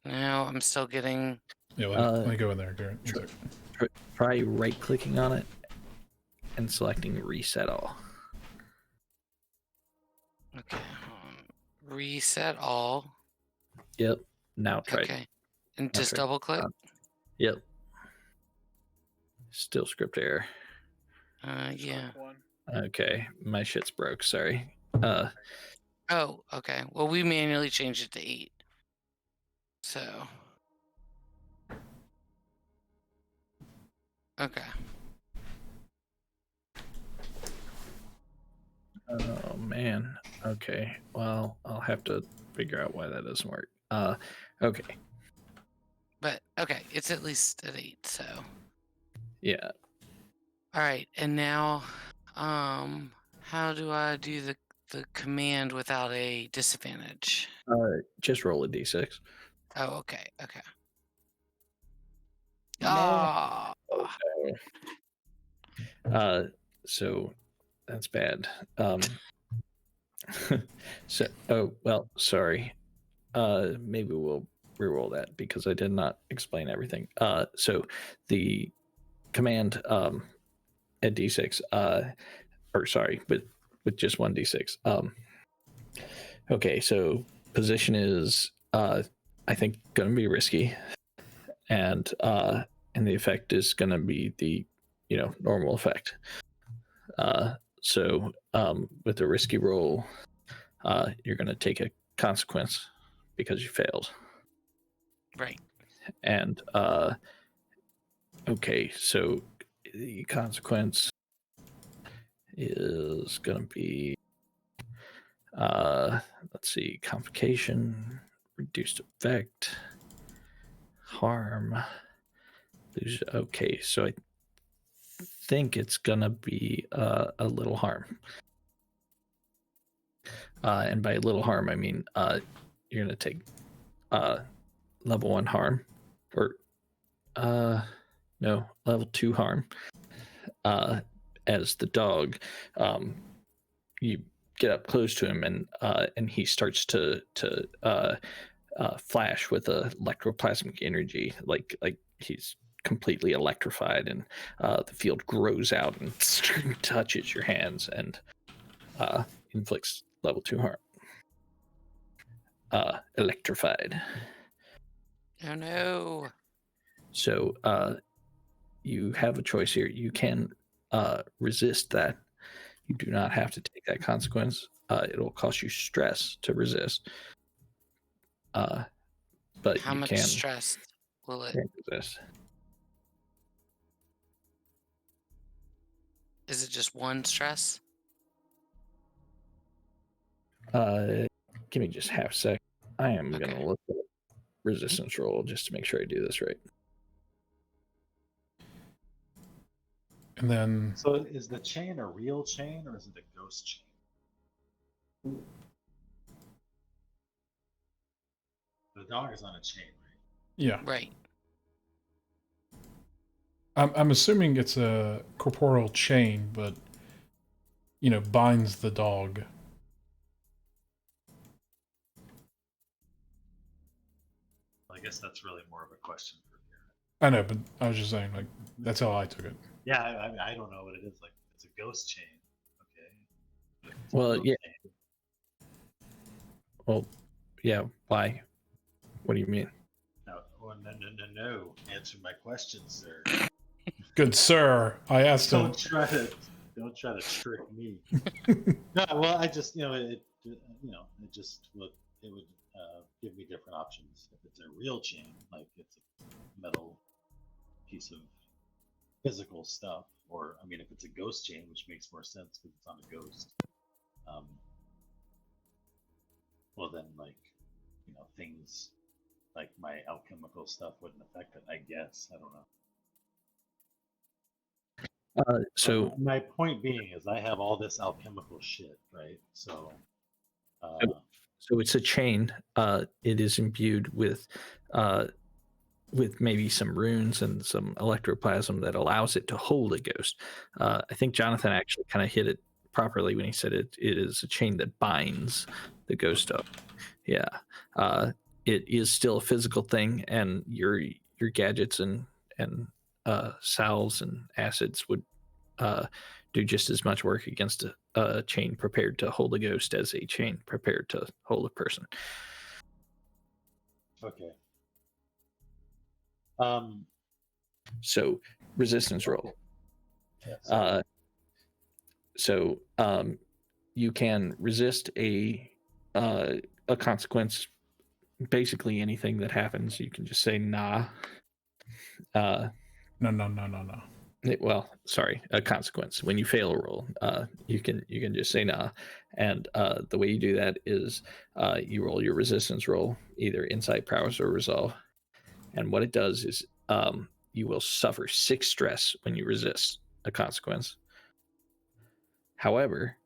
No, I'm still getting. Yeah, let me go in there, Garrett. 1 second. Try right clicking on it and selecting reset all. Okay. Reset all. Yep. Now try. Okay. And Now just try. double click. Yep. Still script error. Yeah. Okay, my shit's broke. Sorry. Oh, okay. Well, we manually changed it to 8. So. Okay. Oh man. Okay. Well, I'll have to figure out why that doesn't work. Okay. But okay, it's at least at 8. So. Yeah. All right, and now, how do I do the command without a disadvantage? Just roll a d6. Oh, okay. Okay. No. Oh. So that's bad. So well, sorry. Maybe we'll reroll that because I did not explain everything. So the command at d6 or sorry, but with just 1d6. Okay, so position is I think going to be risky, and the effect is going to be the normal effect. So with a risky roll, you're going to take a consequence because you failed. Right. And okay, so the consequence is going to be let's see, complication, reduced effect, harm. Okay, so I think it's gonna be a little harm, and by little harm I mean you're gonna take level 1 harm, or no, level 2 harm. As the dog, you get up close to him, and he starts to flash with electroplasmic energy, like he's completely electrified, and the field grows out and touches your hands and inflicts level 2 harm. Electrified. Oh no. So you have a choice here. You can resist that You do not have to take that consequence. It'll cost you stress to resist. But How you much can stress will it? resist. Is it just one stress? Give me just half a sec. I am Okay. gonna look at resistance roll just to make sure I do this right. And then So is the chain a real chain or is it a ghost chain? The dog is on a chain, right? yeah, Right. I'm assuming it's a corporeal chain, but binds the dog. Well, I guess that's really more of a question for Garrett. I know, but I was just saying, like, that's how I took it. Yeah, I don't know what it is. Like, it's a ghost chain. Okay. It's a Well, real yeah. chain. Well, yeah. Why? What do you mean? No, oh, no. Answer my question, sir. Good sir, I asked him. Don't try to trick me. No, well, I just it just would give me different options. If it's a real chain, like it's a metal piece of physical stuff, or I mean, if it's a ghost chain, which makes more sense because it's on a ghost. Well, then things like my alchemical stuff wouldn't affect it. I guess I don't know. So My point being is I have all this alchemical shit, right? So it's a chain. It is imbued with maybe some runes and some electroplasm that allows it to hold a ghost. I think Jonathan actually kind of hit it properly when he said it is a chain that binds the ghost up. Yeah. It is still a physical thing, and your gadgets and salves and acids would do just as much work against a chain prepared to hold a ghost as a chain prepared to hold a person. okay. So resistance roll. Yeah, So you can resist a consequence. Basically anything that happens, you can just say nah. No. Well, sorry, a consequence. When you fail a roll, you can just say nah, and the way you do that is you roll your resistance roll, either insight, prowess, or resolve, and what it does is you will suffer 6 stress when you resist a consequence. However,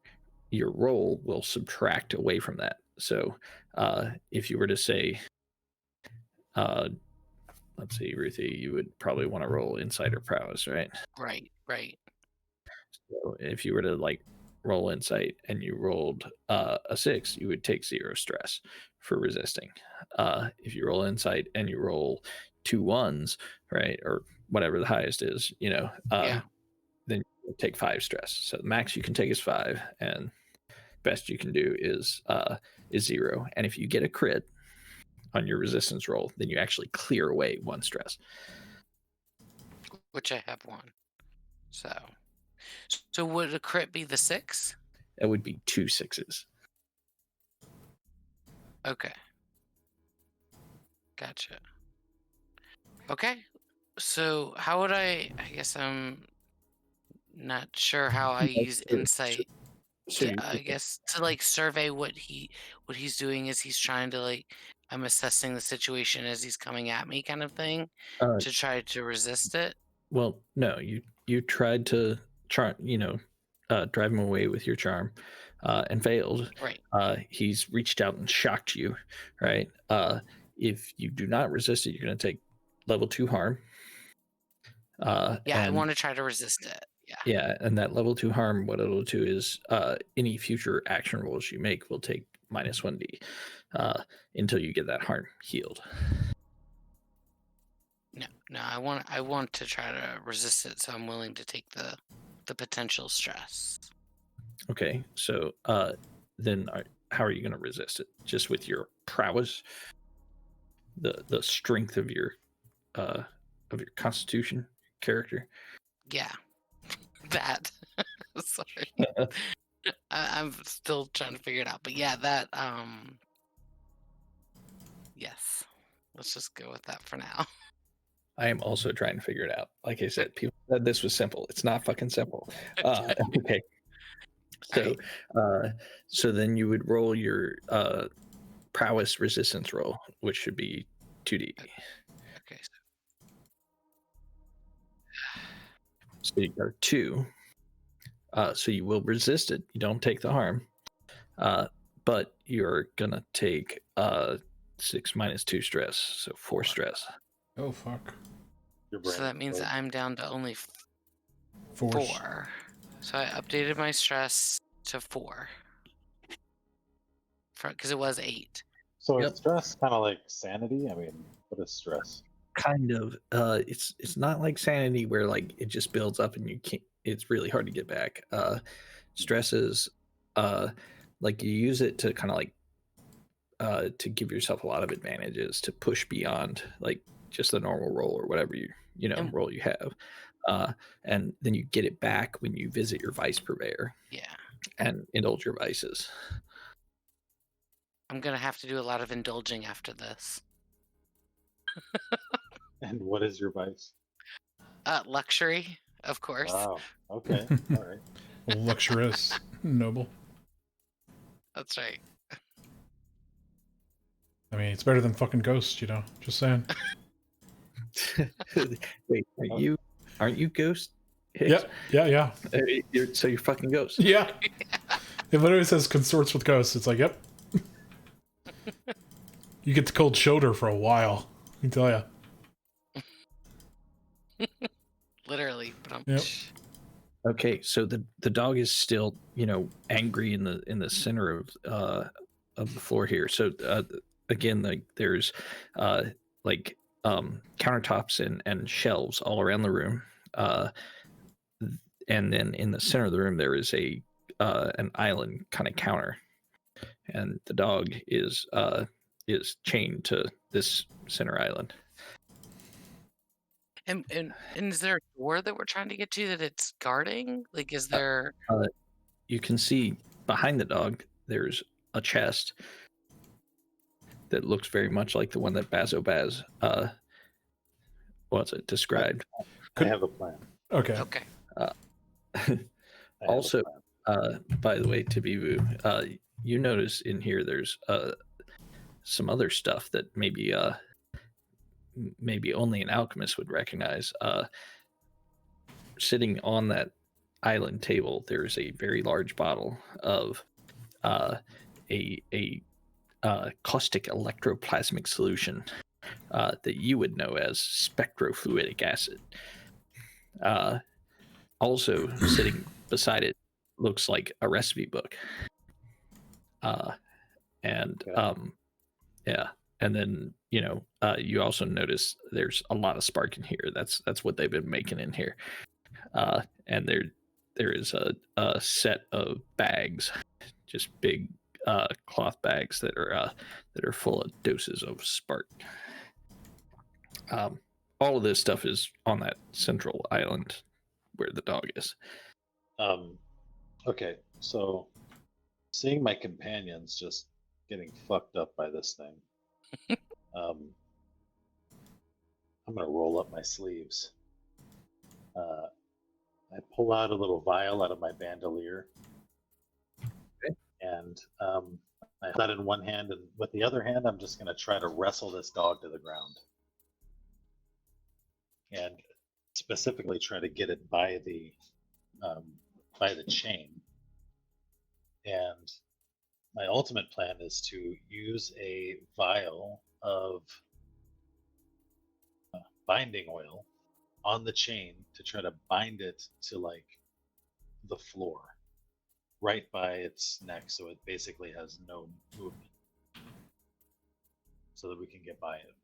your roll will subtract away from that. So if you were to say, let's see, Ruthie, you would probably want to roll insight or prowess, right? Right. So if you were to roll insight and you rolled a 6, you would take 0 stress for resisting. If you roll insight and you roll 2 1s, right, or whatever the highest is, Yeah. then you take 5 stress. So the max you can take is 5, and best you can do is 0. And if you get a crit on your resistance roll, then you actually clear away 1 stress. Which I have 1. So would a crit be the 6? That would be 2 6s. Okay. Gotcha. Okay. So how would I guess I'm not sure how I use insight. So I guess to survey what he's doing is he's trying to I'm assessing the situation as he's coming at me kind of thing to try to resist it. Well, no, you tried to drive him away with your charm, and failed. Right. He's reached out and shocked you, right? If you do not resist it, you're going to take level 2 harm. Yeah, I and want to try to resist it. Yeah. yeah, and that level 2 harm, what it'll do is any future action rolls you make will take -1d until you get that harm healed. No, I want to try to resist it, so I'm willing to take the potential stress. Okay, so then how are you going to resist it? Just with your prowess, the strength of your constitution character? Yeah. That. Sorry. I'm still trying to figure it out. But yeah, that yes. Let's just go with that for now. I am also trying to figure it out. Like I said, people said this was simple. It's not fucking simple. Okay. So, so then you would roll your prowess resistance roll, which should be 2d. Okay. So you got 2. So you will resist it. You don't take the harm. But you're gonna take 6 minus 2 stress, so 4 stress. Oh fuck. Your brain So that means explodes. that I'm down to only Four. 4. So I updated my stress to 4. Because it was 8. So Yep. is stress kind of like sanity? I mean, what is stress? Kind of. It's not like sanity where like it just builds up and you can't. It's really hard to get back. Stress is like you use it to kind of like to give yourself a lot of advantages to push beyond like just the normal roll or whatever And- roll you have. And then you get it back when you visit your vice purveyor Yeah. and indulge your vices. I'm going to have to do a lot of indulging after this. And what is your vice? Luxury, of course. Wow. Okay. All right. Luxurious, noble. That's right. I mean, it's better than fucking Ghost, you know. Just saying. Wait, aren't you Ghost? Hicks? Yeah. So you're fucking Ghost. Yeah. It literally says consorts with ghosts. It's like, yep. You get the cold shoulder for a while. I can tell you. Literally. But Yep. Okay, so the dog is still angry in the center of the floor here. So again, like there's countertops and shelves all around the room, and then in the center of the room there is an island kind of counter, and the dog is chained to this center island. And is there a door that we're trying to get to that it's guarding? Like, is there... You can see behind the dog there's a chest that looks very much like the one that Bazobaz described. I have a plan. Okay. Okay. I have a Also, plan. by the way, Tabibu, you notice in here there's some other stuff that maybe only an alchemist would recognize. Sitting on that island table, there's a very large bottle of a caustic electroplasmic solution that you would know as spectrofluidic acid. Also sitting beside it looks like a recipe book. And then you also notice there's a lot of spark in here. That's what they've been making in here. And there is a set of bags, just big cloth bags that are full of doses of spark. All of this stuff is on that central island where the dog is. Okay, so seeing my companions just getting fucked up by this thing, I'm gonna roll up my sleeves. I pull out a little vial out of my bandolier, and I hold that in one hand, and with the other hand, I'm just gonna try to wrestle this dog to the ground, and specifically try to get it by the chain. And my ultimate plan is to use a vial of binding oil on the chain to try to bind it to like the floor right by its neck, so it basically has no movement, so that we can get by it.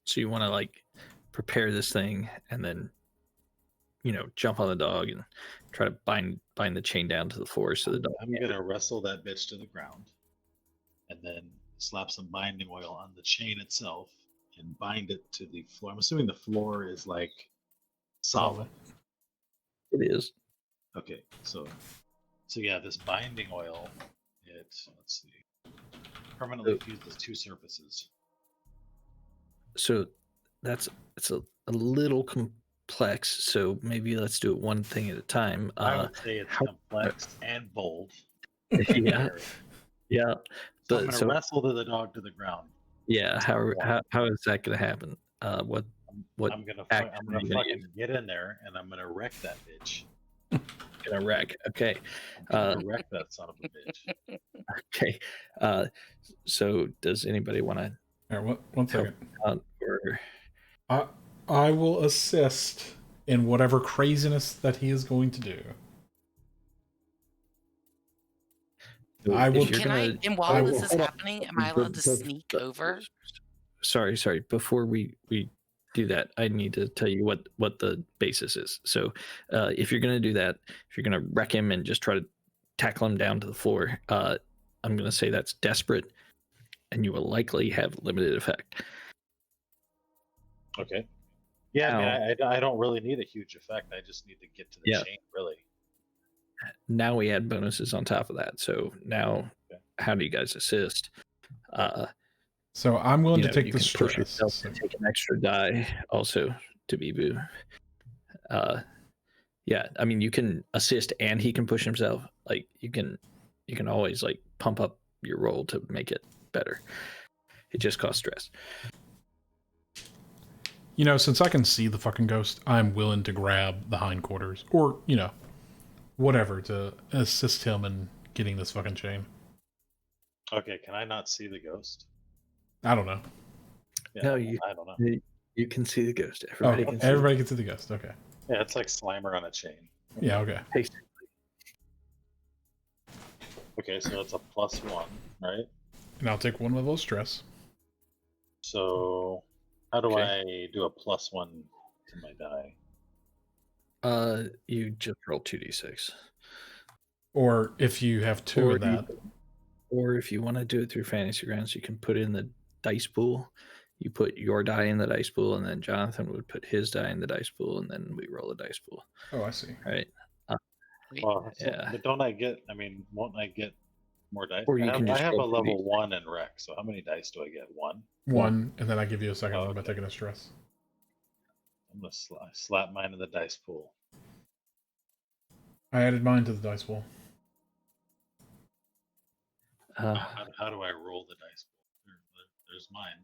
So you want to like prepare this thing and then jump on the dog and try to bind the chain down to the floor so the dog. I'm gonna wrestle that bitch to the ground and then slap some binding oil on the chain itself and bind it to the floor. I'm assuming the floor is like solid. It is. Okay, so yeah, this binding oil, let's see, permanently fuses 2 surfaces. So it's a little complex. So maybe let's do it one thing at a time. I would say it's how- complex and bold. yeah, yeah. So I'm But gonna wrestle the dog to the ground. yeah, how is that going to happen? What I'm gonna action I'm are gonna you gonna fucking get in there and I'm gonna wreck that bitch. gonna wreck? Okay, I'm gonna wreck that son of a bitch. okay. So does anybody want to All right, one second. or I will assist in whatever craziness that he is going to do. I will- if you're Can I? gonna- And I while will- this is hold on. happening, am I allowed to sneak over? Sorry. Before we do that, I need to tell you what the basis is. So, if you're gonna do that, if you're gonna wreck him and just try to tackle him down to the floor, I'm gonna say that's desperate, and you will likely have limited effect. Okay. Yeah, I mean, I don't really need a huge effect. I just need to get to the Yeah. chain, really. Now we add bonuses on top of that. So now, Okay. how do you guys assist? So I'm willing You to know, take you the can push stress. yourself So- to take an extra die also to Bibu. Yeah, I mean you can assist and he can push himself. Like you can always like pump up your roll to make it better. It just costs stress. You know, since I can see the fucking ghost, I'm willing to grab the hindquarters or, you know, whatever to assist him in getting this fucking chain. Okay, can I not see the ghost? I don't know. Yeah, No, I don't know. you can see the ghost. Oh, Everybody can see everybody can see the ghost. Okay. Yeah, it's like Slimer on a chain. Yeah, okay. it. Okay, so it's a +1, right? And I'll take one level of stress. So how do Okay. I do a +1 to my die? You just roll 2d6. Or if you have two Or of that. Or if you want to do it through Fantasy Grounds, you can put in the dice pool. You put your die in the dice pool, and then Jonathan would put his die in the dice pool, and then we roll a dice pool. Oh, I see. Right? Well, Yeah. but don't I get? I mean, won't I get more dice? Or you I can have, just I have a roll level 2d6. 1 in Rec, so how many dice do I get? 1. One, and then I give you a second Oh, one by okay. taking a stress. I'm gonna slap mine in the dice pool. I added mine to the dice pool. How do I roll the dice pool? There's mine.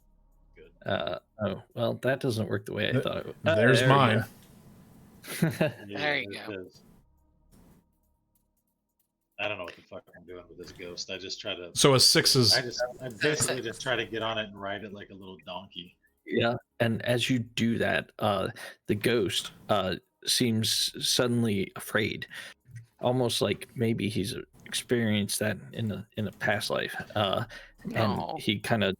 Good. Oh, well, that doesn't work the way I Th- thought it would. There's there we mine. go. There you it go. is. I don't know what the fuck I'm doing with this ghost. I just try to. So a six is I basically just try to get on it and ride it like a little donkey. Yeah, and as you do that, the ghost seems suddenly afraid, almost like maybe he's experienced that in a past life, and No. he kind of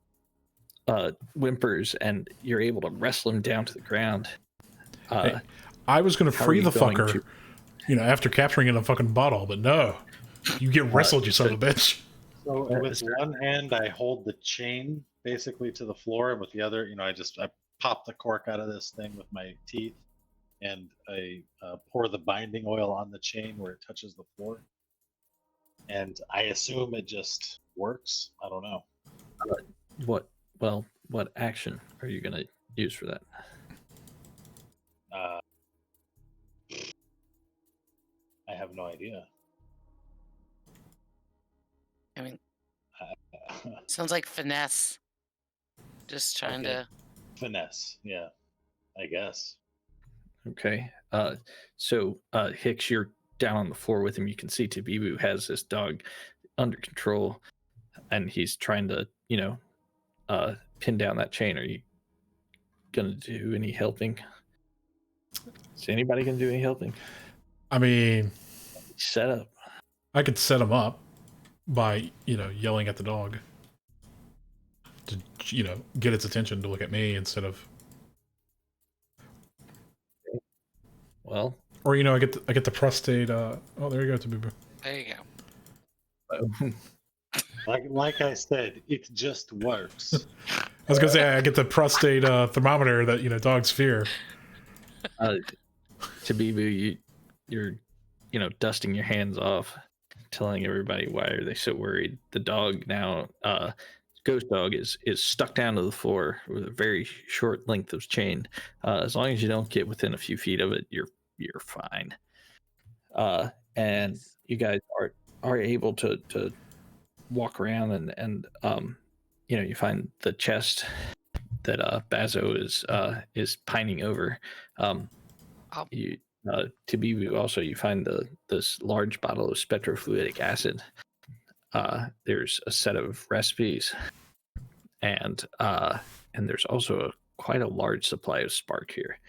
whimpers, and you're able to wrestle him down to the ground. Hey, I was going to how are free you the going fucker, to- you know, after capturing it in a fucking bottle, but no. You get wrestled, you son of a bitch. So with one hand, I hold the chain basically to the floor, and with the other, I pop the cork out of this thing with my teeth, and I pour the binding oil on the chain where it touches the floor. And I assume it just works. I don't know. What action are you gonna use for that? I have no idea. I mean, sounds like finesse. Just trying Okay. to. Finesse, yeah, I guess. Okay. So Hicks, you're down on the floor with him. You can see Tabibu has this dog under control, and he's trying to, pin down that chain. Are you gonna do any helping? Is anybody gonna do any helping? I mean, Set up. I could set him up by, yelling at the dog to, get its attention to look at me instead of, Well, or I get the prostate. Oh, there you go, Tabibu. There you go. Like I said, it just works. I was gonna say I get the prostate thermometer that dogs fear. Tabibu, you're dusting your hands off, telling everybody why are they so worried. The dog now, Ghost Dog, is stuck down to the floor with a very short length of chain. As long as you don't get within a few feet of it, you're fine. And you guys are able to walk around and you find the chest that Bazo is pining over. You you find this large bottle of spectrofluidic acid. There's a set of recipes, and there's also quite a large supply of spark here.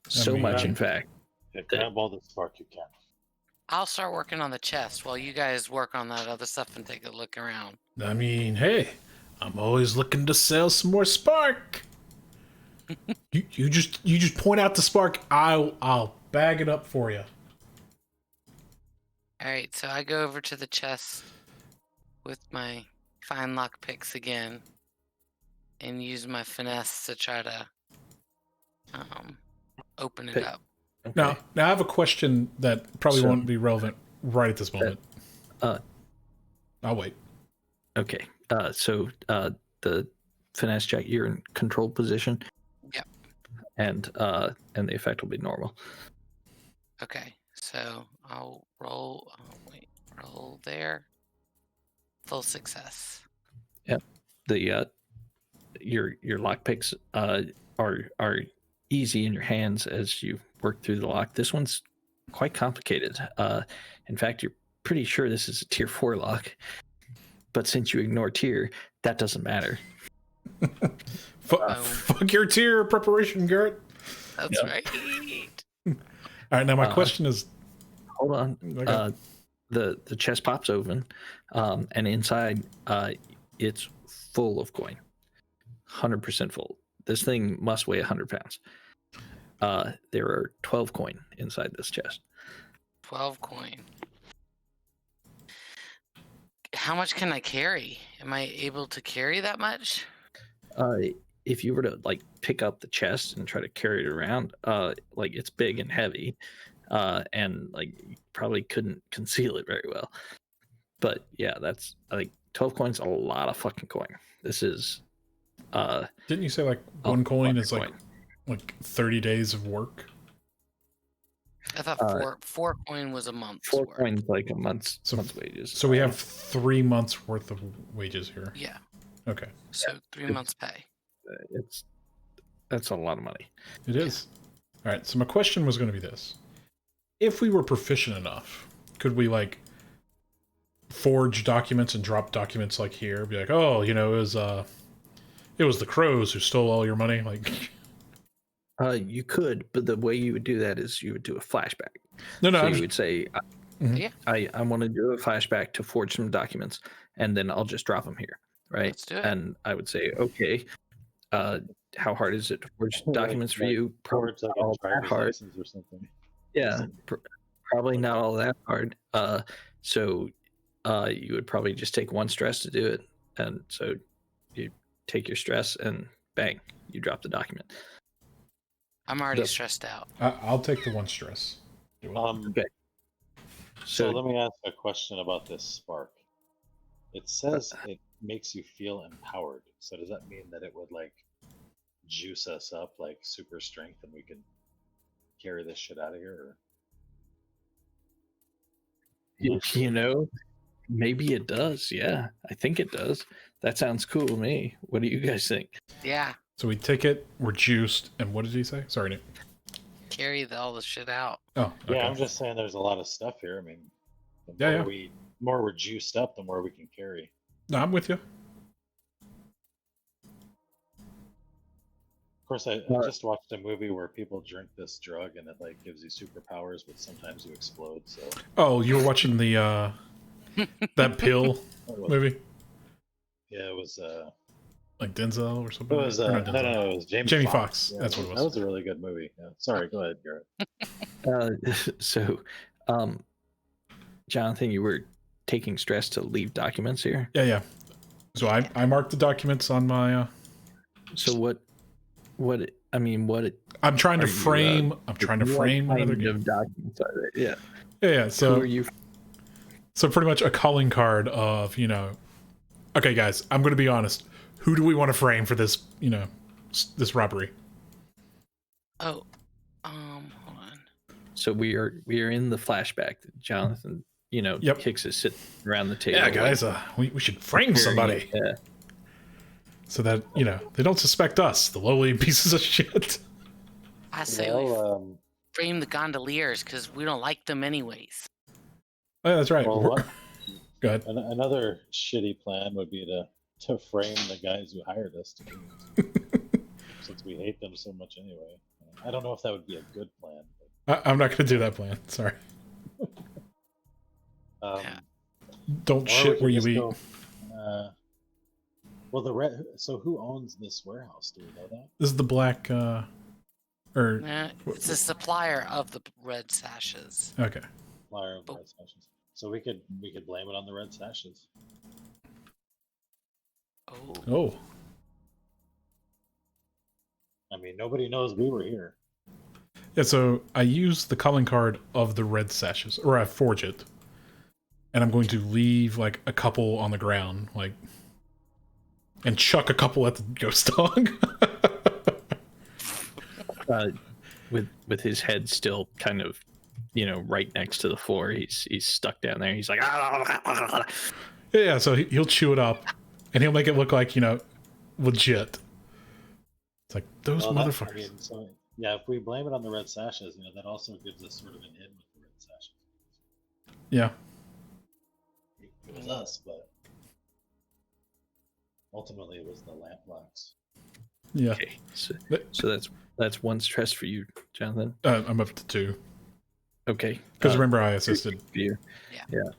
So much, in fact. Yeah, grab all the spark you can. I'll start working on the chest while you guys work on that other stuff and take a look around. I mean, hey, I'm always looking to sell some more spark. you just point out the spark. I'll bag it up for you. All right, so I go over to the chest with my fine lock picks again and use my finesse to try to open it up. Okay. Now I have a question that probably won't be relevant right at this moment. I'll wait. Okay. So the finesse check, you're in control position. Yep. And the effect will be normal. Okay, so I'll roll. Roll there. Full success. Yep. The your lockpicks are easy in your hands as you work through the lock. This one's quite complicated. In fact, you're pretty sure this is a tier 4 lock, but since you ignore tier, that doesn't matter. Fuck your tier preparation, Garrett. That's right. All right, now my question is, hold on. Okay. The chest pops open, and inside it's full of coin, 100% full. This thing must weigh 100 pounds. There are 12 coin inside this chest. 12 coin. How much can I carry? Am I able to carry that much? If you were to pick up the chest and try to carry it around, it's big and heavy, and you probably couldn't conceal it very well. But yeah, that's 12 coins, a lot of fucking coin. This is. Didn't you say one coin is like 30 days of work? I thought four coin was a month. 4 coins like a month's wages. So we have 3 months worth of wages here. Yeah. Okay. So 3 months pay. That's a lot of money. It is. All right. So my question was going to be this: if we were proficient enough, could we forge documents and drop documents here? Be like, oh, it was the crows who stole all your money. You could, but the way you would do that is you would do a flashback. No, so you would say, Yeah. I want to do a flashback to forge some documents, and then I'll just drop them here, right? Let's do it. And I would say, okay, how hard is it to forge documents for you? Probably Forge not all that hard. license or something. Yeah, probably not all that hard. So you would probably just take 1 stress to do it, and so you take your stress and bang, you drop the document. I'm already stressed out. I'll take the 1 stress. Okay. So let me ask a question about this spark. It says it makes you feel empowered. So does that mean that it would juice us up super strength and we can carry this shit out of here? Or... Maybe it does. Yeah, I think it does. That sounds cool to me. What do you guys think? Yeah. So we take it, we're juiced, and what did he say? Sorry, Nick. Carry all the shit out. Oh, okay. Yeah, I'm just saying there's a lot of stuff here. I mean, the more we're juiced up, the more we can carry. No, I'm with you. Of course, I just watched a movie where people drink this drug and it gives you superpowers, but sometimes you explode. So. Oh, you were watching the that pill movie? Yeah, it was. Denzel or something? It was no, it was Jamie Foxx. Yeah, that's what it was. That was a really good movie. Yeah. Sorry, go ahead, Garrett. So, Jonathan, you were taking stress to leave documents here? Yeah. So I marked the documents on my... So what I mean, what I'm trying to Are you, frame. I'm trying to what frame another kind game. of documents are they? Yeah. Yeah. Who So are you? so pretty much a calling card of Okay, guys, I'm going to be honest. Who do we want to frame for this? This robbery. Oh, hold on. So we are in the flashback. Jonathan, Yep. Hicks is sitting around the table. Yeah, guys. We should frame somebody Yeah. so that they don't suspect us, the lowly pieces of shit. I say we Well, frame the gondoliers because we don't like them anyways. Oh, yeah, that's right. well, what, Go ahead. another shitty plan would be to frame the guys who hired us to do it, since we hate them so much anyway. I don't know if that would be a good plan. I'm not going to do that plan. Sorry. But, Yeah. Don't or we shit could where you just eat. go, well, so who owns this warehouse? Do we know that? This is the black. Or It's a supplier of the red sashes. okay. Flyer of Oh. Red Sashes. So we could blame it on the Red Sashes. Oh, Oh, I mean, nobody knows we were here. yeah. So I use the calling card of the red sashes, or I forge it, and I'm going to leave like a couple on the ground, and chuck a couple at the ghost dog. With his head still kind of, right next to the floor. He's stuck down there. He's like, Yeah, so he'll chew it up, and he'll make it look like legit. It's like those Well, motherfuckers. so yeah, if we blame it on the Red Sashes, that also gives us sort of an in with the Red Sashes. Yeah, It was us, but ultimately it was the Lampblacks. yeah. okay. So that's one stress for you, Jonathan. I'm up to 2 Okay. because remember I assisted for you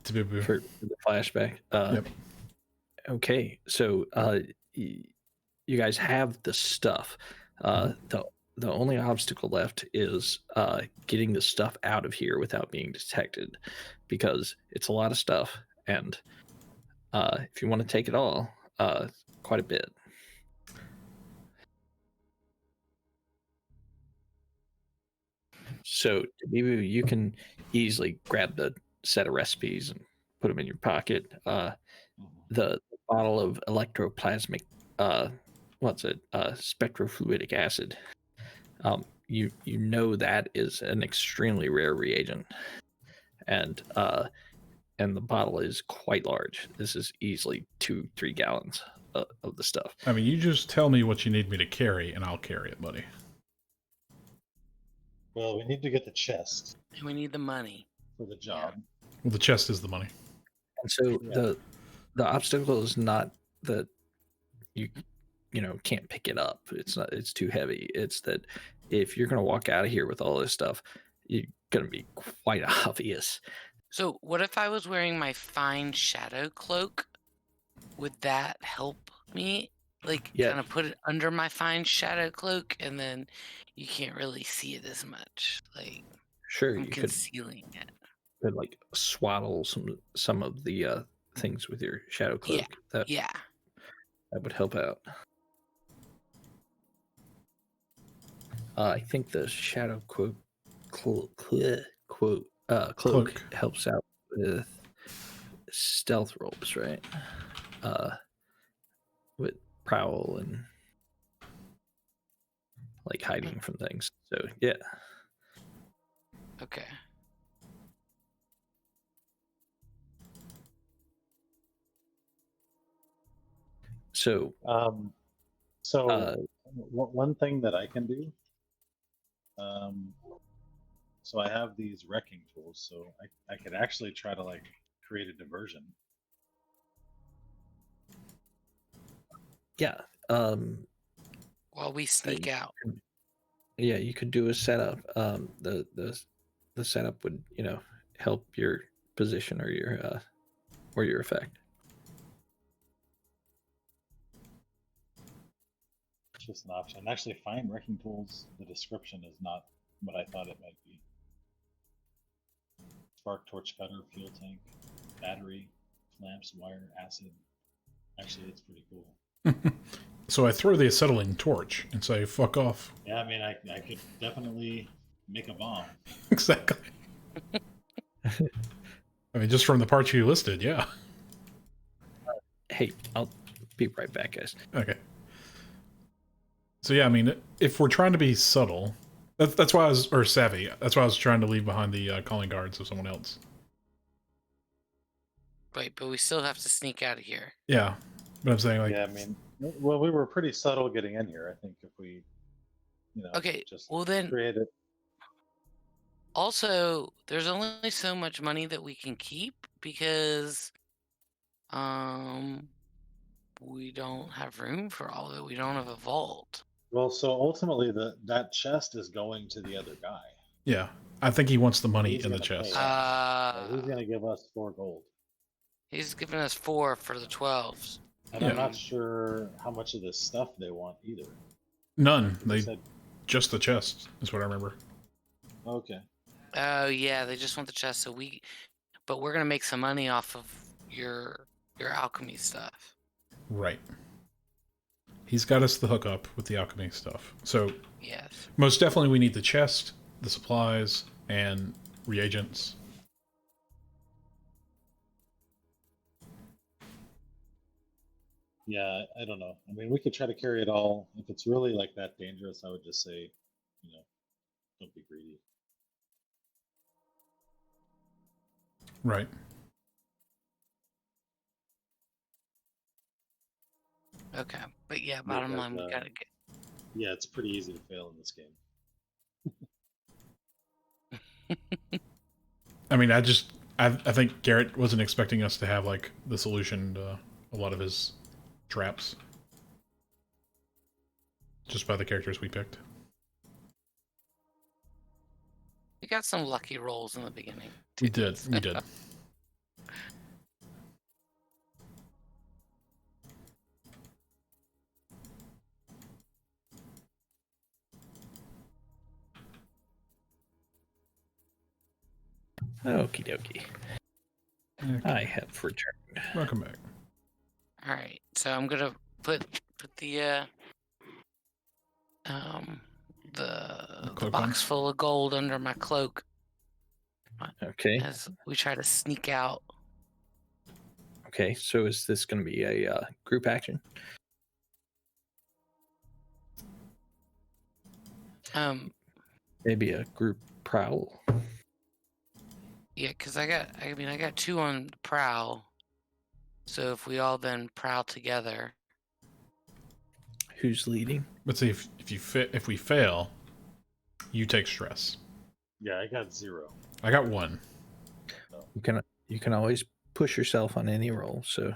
to be for the flashback. Yep. Okay. So you guys have the stuff. The only obstacle left is getting the stuff out of here without being detected, because it's a lot of stuff, and if you want to take it all, quite a bit. So, Dabibu, you can easily grab the set of recipes and put them in your pocket. The bottle of electroplasmic, spectrofluidic acid. You know that is an extremely rare reagent, and the bottle is quite large. This is easily 2-3 gallons of the stuff. I mean, you just tell me what you need me to carry, and I'll carry it, buddy. Well, we need to get the chest and we need the money. for the job. Well, the chest is the money. And so Yeah. the obstacle is not that you can't pick it up. It's too heavy. It's that if you're gonna walk out of here with all this stuff, you're gonna be quite obvious. So, what if I was wearing my fine shadow cloak? Would that help me? Yeah. Kind of put it under my fine shadow cloak, and then you can't really see it as much. Sure, I'm you could concealing it. like swaddle some of the things with your shadow cloak. Yeah. That would help out. I think the shadow cloak helps out with stealth rolls, right? With prowl and like hiding from things. So yeah. Okay. So One thing that I can do. So I have these wrecking tools, so I could actually try to create a diversion. yeah. While we sneak out. Yeah, you could do a setup. The setup would help your position or your effect. It's just an option. Actually, find wrecking tools. The description is not what I thought it might be. Spark, torch cutter, fuel tank, battery, clamps, wire, acid. Actually, it's pretty cool. So I throw the acetylene torch and say, "Fuck off." Yeah, I mean, I could definitely make a bomb. Exactly. I mean, just from the parts you listed, yeah. Hey, I'll be right back, guys. Okay. So yeah, I mean, if we're trying to be subtle, that's why I was, or savvy. That's why I was trying to leave behind the calling guards of someone else. Right, but we still have to sneak out of here. Yeah, but I'm saying like, Yeah, I mean, well, we were pretty subtle getting in here. I think if we, Okay, just well then, create it. also, there's only so much money that we can keep because, we don't have room for all of it. We don't have a vault. Well, so ultimately, that chest is going to the other guy. yeah, I think he wants the money He's in the gonna chest. pay us. He's gonna give us 4 gold, He's giving us 4 for the 12s. and Yeah. I'm not sure how much of this stuff they want either. None. They They said, just the chest is what I remember. okay, Oh yeah, they just want the chest. But we're gonna make some money off of your alchemy stuff. Right. He's got us the hookup with the alchemy stuff. So Yes. most definitely we need the chest, the supplies, and reagents. yeah, I don't know. I mean, we could try to carry it all. If it's really like that dangerous, I would just say, don't be greedy. Right. Okay. But yeah, bottom line, we gotta get. Yeah, it's pretty easy to fail in this game. I mean, I think Garrett wasn't expecting us to have like the solution to a lot of his traps. Just by the characters we picked. We got some lucky rolls in the beginning. We did. We did. Okie dokie. Okay. I have returned. Welcome back. All right. So I'm gonna put the cloak box on? full of gold under my cloak Okay. as we try to sneak out. Okay. So is this going to be a group action? Maybe a group prowl? Yeah, because I got 2 on prowl. So if we all then prowl together. Who's leading? But see, if we fail, you take stress. Yeah, I got 0. I got 1. You can always push yourself on any roll. So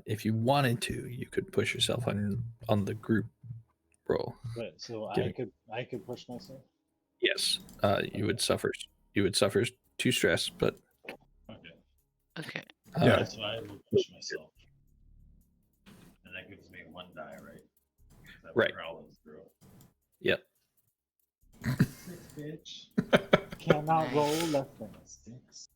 if you wanted to, you could push yourself on the group roll. Right, so Give me- I could push myself. Yes. You would suffer 2 stress, but Okay, Okay. Yeah. so I will push myself, and that gives me 1 die, right? That Right. prowl is 0. Yep. 6, bitch. Cannot roll less than a 6.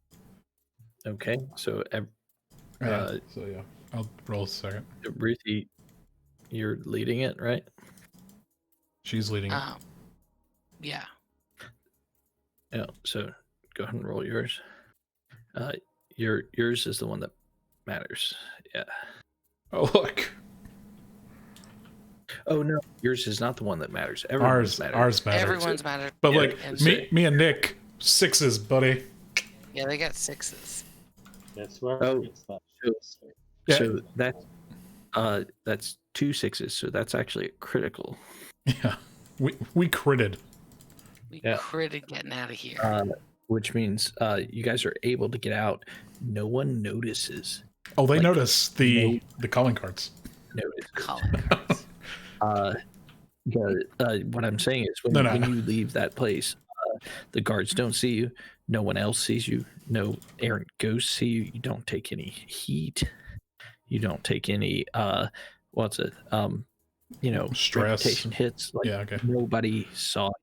Okay. So So yeah, I'll roll a second. Ruthie, you're leading it, right? She's leading. Yeah. Yeah. So go ahead and roll yours. Yours is the one that matters. Yeah. Oh look, Oh no, yours is not the one that matters. Everyone's ours matters. Everyone's mattered. But Yeah, like and me and Nick, 6s, buddy. Yeah, they got 6s. That's whoever Oh, gets that. so- Yeah. So that's 2 6s. So that's actually a critical. Yeah, we critted. We Yeah. critted getting out of here. Which means you guys are able to get out. No one notices. Oh, they Like, notice the calling cards. Calling cards. What I'm saying is when, No. when you leave that place, the guards don't see you. No one else sees you. No errant ghosts see you. You don't take any heat. You don't take any Stress. reputation hits. Like Yeah, okay. nobody saw you.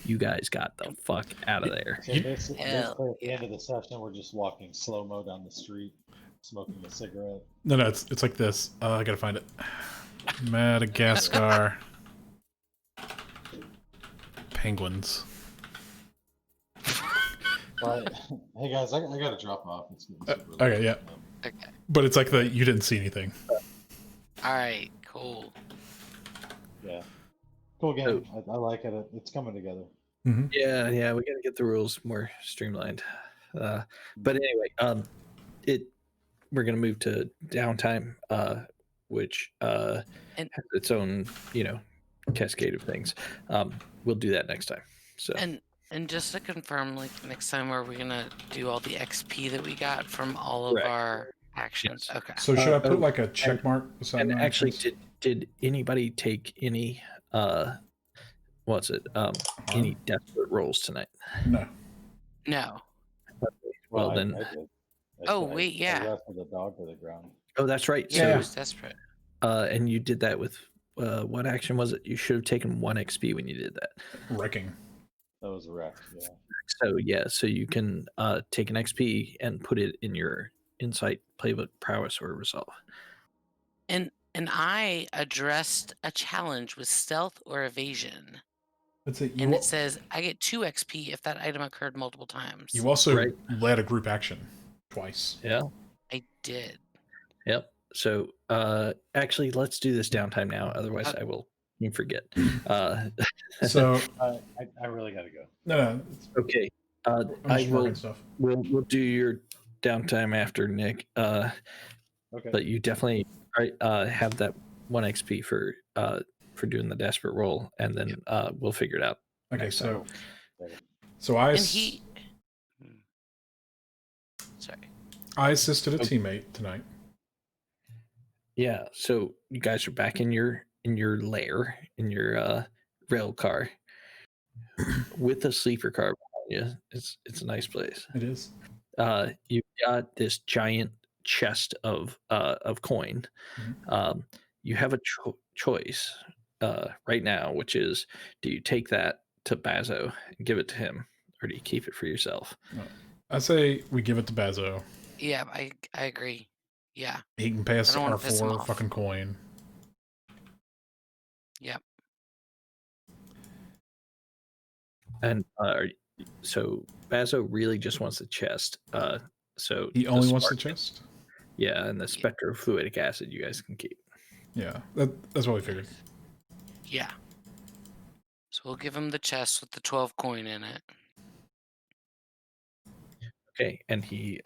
You guys got the fuck out of there. So You- basically, Hell, at the end of the session, we're just walking slow mo down the street, smoking a cigarette. No, it's like this. I gotta find it. Madagascar. Penguins. But, hey guys, I gotta drop off. It's getting super late. Okay, yeah. Okay. But it's like the you didn't see anything. All right. Cool. Yeah. Cool game. I like it. It's coming together. Mm-hmm. Yeah, we got to get the rules more streamlined. But anyway, we're gonna move to downtime, which has its own, cascade of things. We'll do that next time. So And just to confirm, like next time, are we gonna do all the XP that we got from all of Correct. our actions? Yes. Okay. So should I put oh, like a check mark beside and my actually, actions? did anybody take any any desperate rolls tonight? No. No. Well, I then- did. Oh, wait, yeah. I wrestled the dog to the ground. Oh, that's right. Yeah, Yeah. it was desperate. And you did that with what action was it? You should have taken 1 XP when you did that. Wrecking. That was wrecked. Yeah. So you can take an XP and put it in your insight, playbook, prowess, or resolve. And I addressed a challenge with stealth or evasion. That's it. And it says I get 2 XP if that item occurred multiple times. You also Right. led a group action twice. Yeah. I did. Yep. So actually, let's do this downtime now. Otherwise, I will forget. So I really gotta go. no, Okay. I'm I just will. working stuff. We'll do your downtime after Nick. Okay. But you definitely have that 1 XP for doing the desperate roll, and then we'll figure it out. Okay, next so time. I And he. Sorry. I assisted a teammate tonight. Yeah. So you guys are back in your lair, in your rail car, with a sleeper car behind you. It's a nice place. It is. You've got this giant chest of coin. Mhm. You have a choice right now, which is, do you take that to Bazo and give it to him, or do you keep it for yourself? I say we give it to Bazo. Yeah, I agree. Yeah. He can pay us I don't our wanna piss him 4 off. fucking coin. Yep. And so Bazo really just wants the chest. So He only wants the spark- chest? Yeah, and the spectrofluidic acid you guys can keep. Yeah, that's what we figured. Yeah. So we'll give him the chest with the 12 coin in it. Okay, and he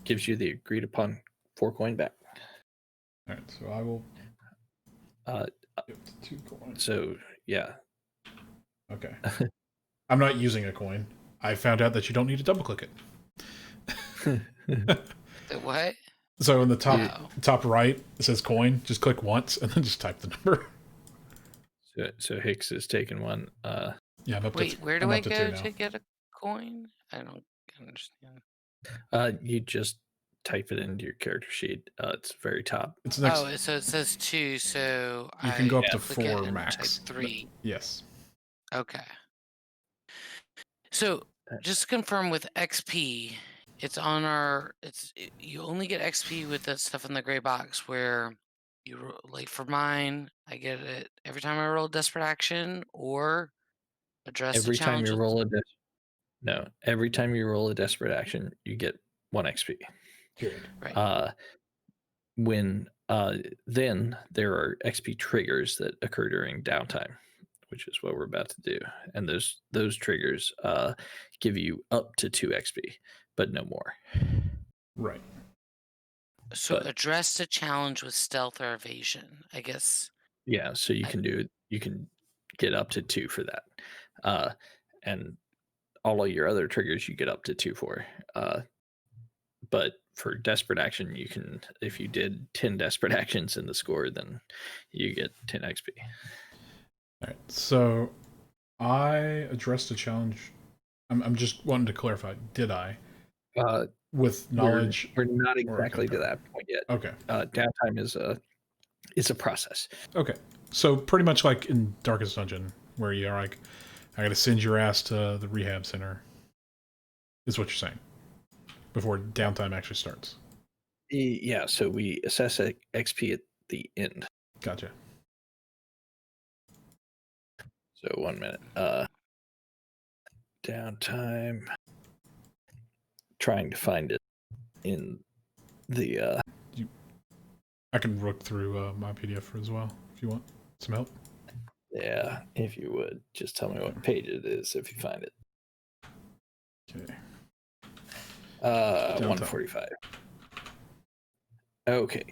gives you the agreed upon 4 coin back. All right, so I will Uh, give the 2 coins. so yeah, Okay. I'm not using a coin. I found out that you don't need to double click it. The what? So in the Oh. top right, it says coin. Just click once and then just type the number. so Hicks has taken one. Yeah, I'm up Wait, to where do I'm I up to go 2 now. to get a coin? I don't understand. You just type it into your character sheet. It's very top. It's next. Oh, so it says 2, so You can go up to click it 4 and max. type 3. Yes. Okay. So just to confirm with XP, it's on our. You only get XP with that stuff in the gray box where like for mine, I get it every time I roll a desperate action or address Every a time challenge. you roll every time you roll a desperate action, you get 1 XP. Period. Right. Then there are XP triggers that occur during downtime, which is what we're about to do, and those triggers give you up to 2 XP, but no more. Right. So but- address a challenge with stealth or evasion, I guess. Yeah, so you can get up to 2 for that, and all of your other triggers you get up to 2 for. But for desperate action, you can, if you did 10 desperate actions in the score, then you get 10 XP. All right. So I addressed a challenge. I'm just wanting to clarify. Did I? With knowledge. We're not or exactly to okay. that point yet. Okay. Downtime is a process. Okay. So pretty much like in Darkest Dungeon, where you're like, I gotta send your ass to the rehab center, is what you're saying, before downtime actually starts. Yeah, so we assess XP at the end. Gotcha. So 1 minute. Downtime. Trying to find it in the I can look through my PDF as well if you want some help. yeah, if you would just tell me what page it is if you find it. Okay. 145. Okay.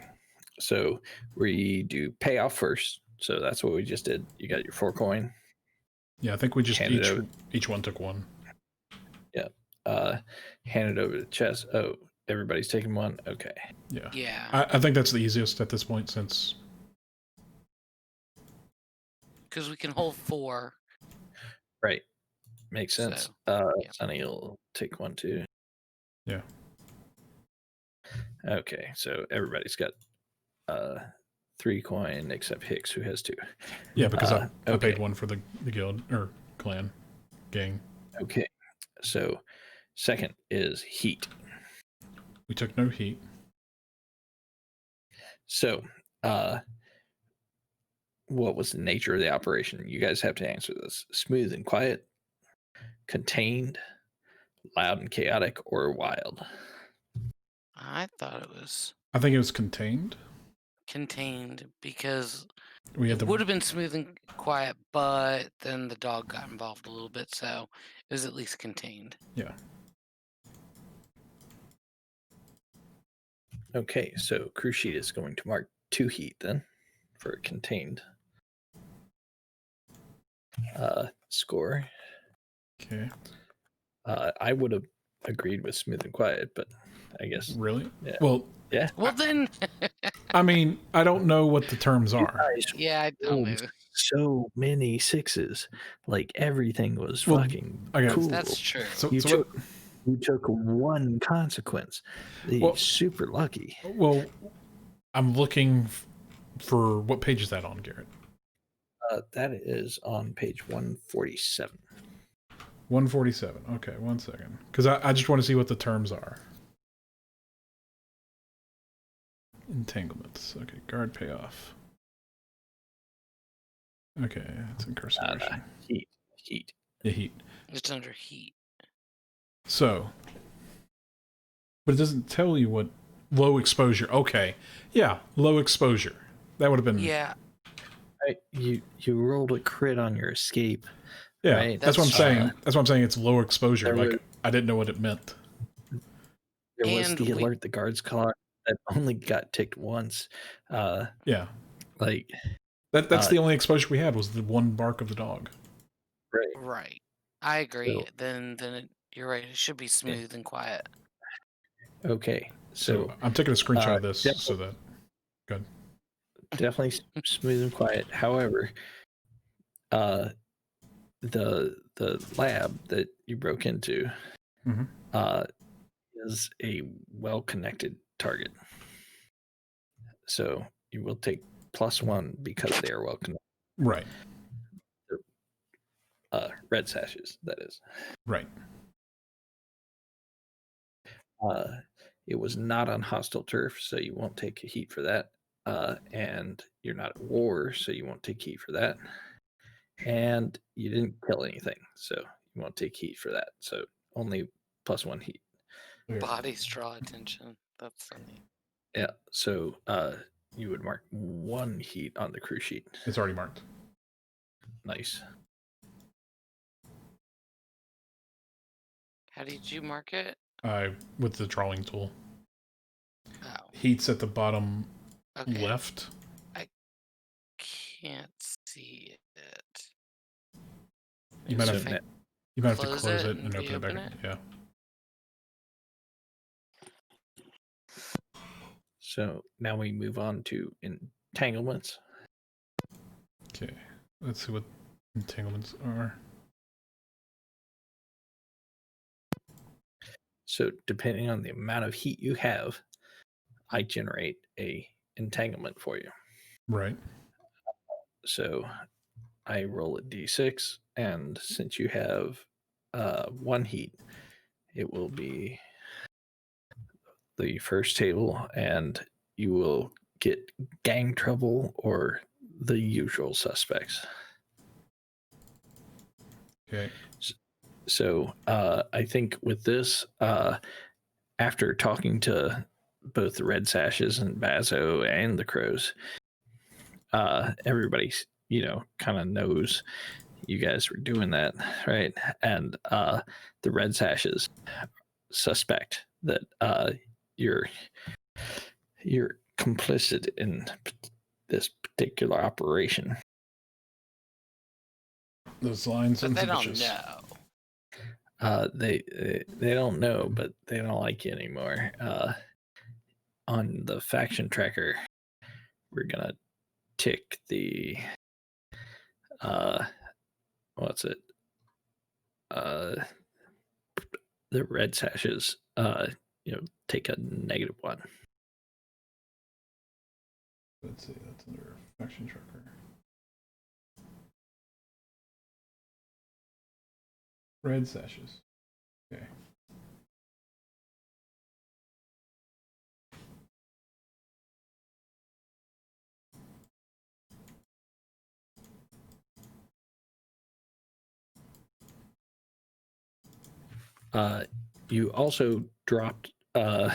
So we do payoff first. So that's what we just did. You got your 4 coin. Yeah, I think we just Hand it over. each one took one. Hand it over to the chest. Oh, everybody's taking one. Okay. Yeah. Yeah, I think that's the easiest at this point since. because we can hold 4. Right. Makes sense. Yeah. Sonny will take one too. Yeah. Okay, so everybody's got 3 coin except Hicks, who has 2. Yeah, because I okay. paid one for the guild or clan gang. Okay. So second is heat. We took no heat. So what was the nature of the operation? You guys have to answer this. Smooth and quiet, contained, loud and chaotic, or wild? I thought it was I think it was contained. contained because We had it would have been smooth and quiet, but then the dog got involved a little bit, so it was at least contained. Yeah. Okay, so crew sheet is going to mark 2 heat then for a contained score. Okay. I would have agreed with smooth and quiet, but I guess Really? Yeah. Well, yeah. Well, then, I mean, I don't know what the terms are. Guys yeah, I don't know. rolled so many 6s, like everything was Well, fucking okay. cool. That's true. So, You so You took 1 consequence. Well- Super lucky. well, I'm looking for what page is that on, Garrett? That is on page 147. 147. Okay, 1 second. Because I just want to see what the terms are. Entanglements. Okay, guard payoff. Okay, it's incarceration. Heat. Yeah, heat. It's under heat. So, but it doesn't tell you what low exposure. Okay, yeah, low exposure. That would have been. Yeah, Right. You rolled a crit on your escape. Yeah, right? that's what I'm That's, saying. That's what I'm saying. It's low exposure. there Like was- I didn't know what it meant. There was And the we- alert the guards caught that only got ticked once. Yeah, Like that's Uh, the only exposure we had was the one bark of the dog. right. right. I agree. So- Then you're right. It should be smooth and quiet. Okay. So So I'm taking a screenshot of this definitely- so that. definitely smooth and quiet. However, the lab that you broke into Mhm. is a well-connected target. So you will take +1 because they are well connected. Right, Red sashes, that is. right. It was not on hostile turf, so you won't take heat for that. And you're not at war, so you won't take heat for that. And you didn't kill anything, so you won't take heat for that. So only +1 heat. Here. Bodies draw attention. That's funny. Yeah. So you would mark 1 heat on the crew sheet. It's already marked. Nice. How did you mark it? With the drawing tool. Oh, Heat's at the bottom okay. left. Can't see it. You might have So If I ne- You might have to Close close it it and and open it back. reopen Yeah. So now we move on to entanglements. Okay. Let's see what entanglements are. So depending on the amount of heat you have, I generate a entanglement for you. Right. So I roll a d6, and since you have 1 heat, it will be the first table, and you will get gang trouble or the usual suspects. Okay. So I think with this, after talking to both the Red Sashes and Bazo and the Crows, everybody, kind of knows you guys were doing that, right? And the Red Sashes suspect that you're complicit in this particular operation. Those lines But and they some don't bitches. know. They don't know, but they don't like you anymore. On the faction tracker, we're gonna tick the what's it? The Red Sashes, take a -1. Let's see, that's under faction tracker. Red Sashes. Okay. You also dropped the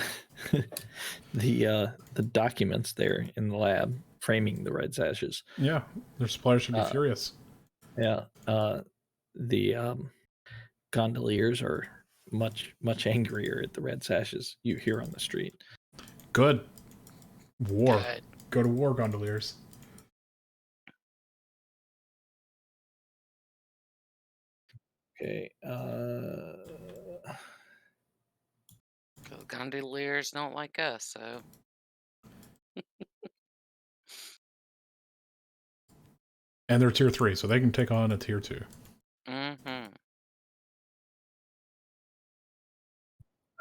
documents there in the lab framing the Red Sashes. Yeah, their suppliers should be furious. Yeah, the gondoliers are much angrier at the Red Sashes you hear on the street. Good. War. Good. Go to war, gondoliers. Okay. The gondoliers don't like us, so And they're tier 3, so they can take on a tier 2. mm-hmm.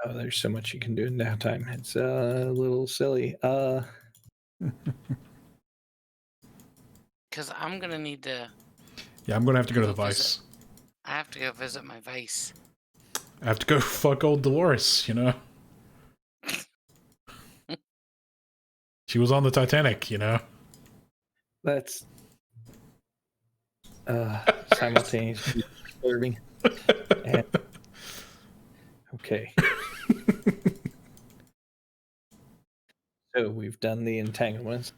Oh, there's so much you can do in downtime. It's a little silly. Because I'm gonna need to. Yeah, I'm gonna have to go to the Go Vice. visit. I have to go visit my Vice. I have to go fuck old Dolores, you know? She was on the Titanic, you know? That's simultaneously disturbing. And, okay. So we've done the entanglements.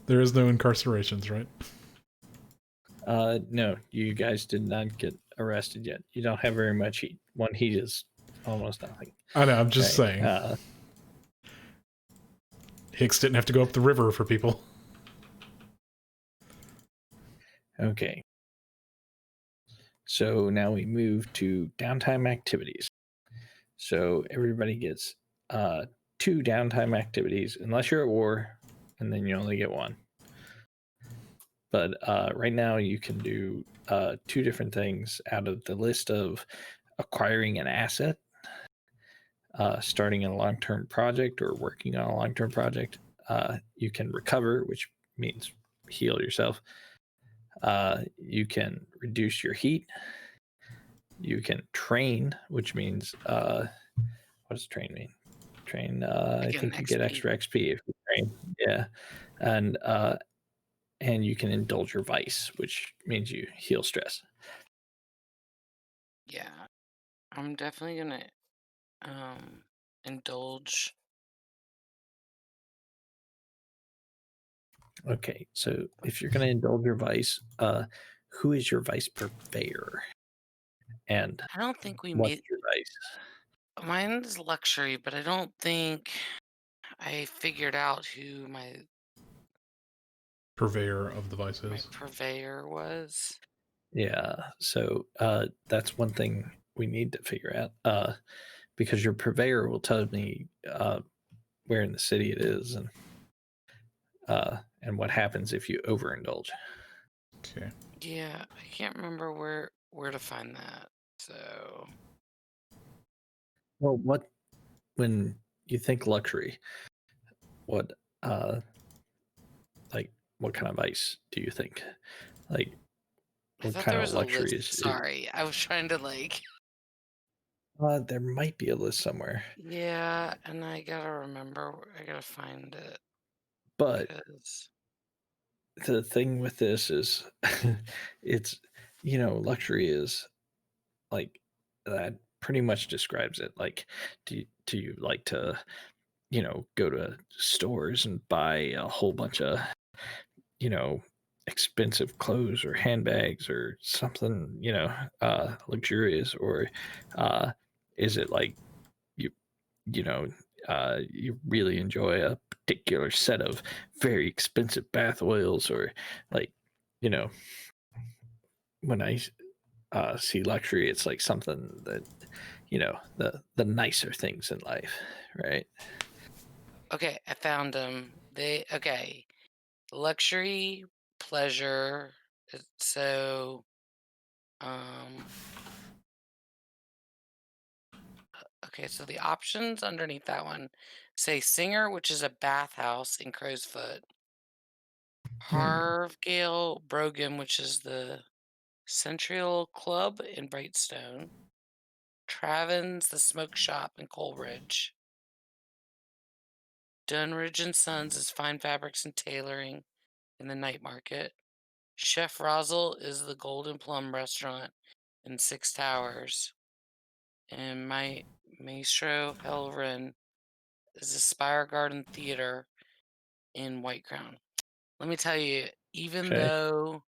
There is no incarcerations, right? No, you guys did not get arrested yet. You don't have very much heat. 1 heat is almost nothing. I know, I'm just saying. Hicks didn't have to go up the river for people. Okay. So now we move to downtime activities. So everybody gets 2 downtime activities, unless you're at war, and then you only get 1. But right now you can do 2 different things out of the list of acquiring an asset, starting a long-term project, or working on a long-term project. You can recover, which means heal yourself. You can reduce your heat. You can train, which means what does train mean? Train, I get think an you get XP. extra XP if you train. Yeah. And you can indulge your vice, which means you heal stress. Yeah, I'm definitely gonna indulge. Okay, so if you're going to indulge your vice, who is your vice purveyor? And I don't think we what's made your vice? mine is luxury, but I don't think I figured out who my Purveyor of the Vices. purveyor was. Yeah, so that's one thing we need to figure out, because your purveyor will tell me where in the city it is, and what happens if you overindulge. Okay. Yeah, I can't remember where to find that. So Well, when you think luxury, what like what kind of vice do you think? Like I what thought kind there of was a luxury list. is Sorry, I was trying to There might be a list somewhere, Yeah, and I gotta remember. I gotta find it but because the thing with this is, it's luxury is like that pretty much describes it. Like, do you like to go to stores and buy a whole bunch of you know expensive clothes or handbags or something luxurious, or uh is it like you you know you really enjoy a particular set of very expensive bath oils, or like you know when I see luxury, it's like something that the nicer things in life, right? okay, I found them. Luxury, pleasure. So, um, okay, so the options underneath that one say Singer, which is a bathhouse in Crowsfoot, Harvegale Brogan, which is the Central Club in Brightstone, Travin's, the Smoke Shop in Coleridge, Dunridge and Sons is fine fabrics and tailoring in the night market. Chef Rosal is the Golden Plum restaurant in Six Towers. And my Maestro Helren is the Spire Garden Theater in White Crown. Let me tell you, even Okay. though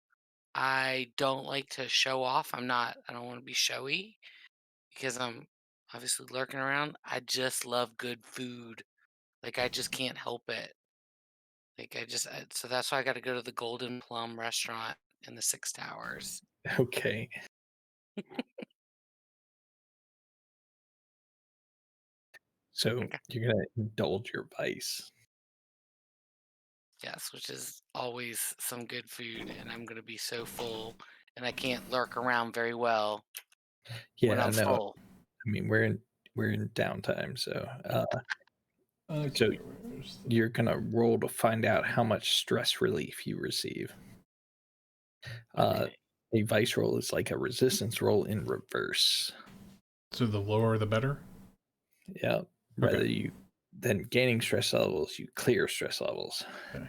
I don't like to show off, I don't want to be showy because I'm obviously lurking around. I just love good food. Like, I just can't help it. Like, so that's why I got to go to the Golden Plum restaurant in the Six Towers. Okay. So Okay. you're gonna indulge your vice. Yes, which is always some good food, and I'm gonna be so full, and I can't lurk around very well when Yeah, I'm no. full. I mean, we're in downtime, so Okay, where's the... you're gonna roll to find out how much stress relief you receive. Okay. A vice roll is like a resistance roll in reverse. So the lower the better? Yeah. Rather than gaining stress levels, you clear stress levels. Okay.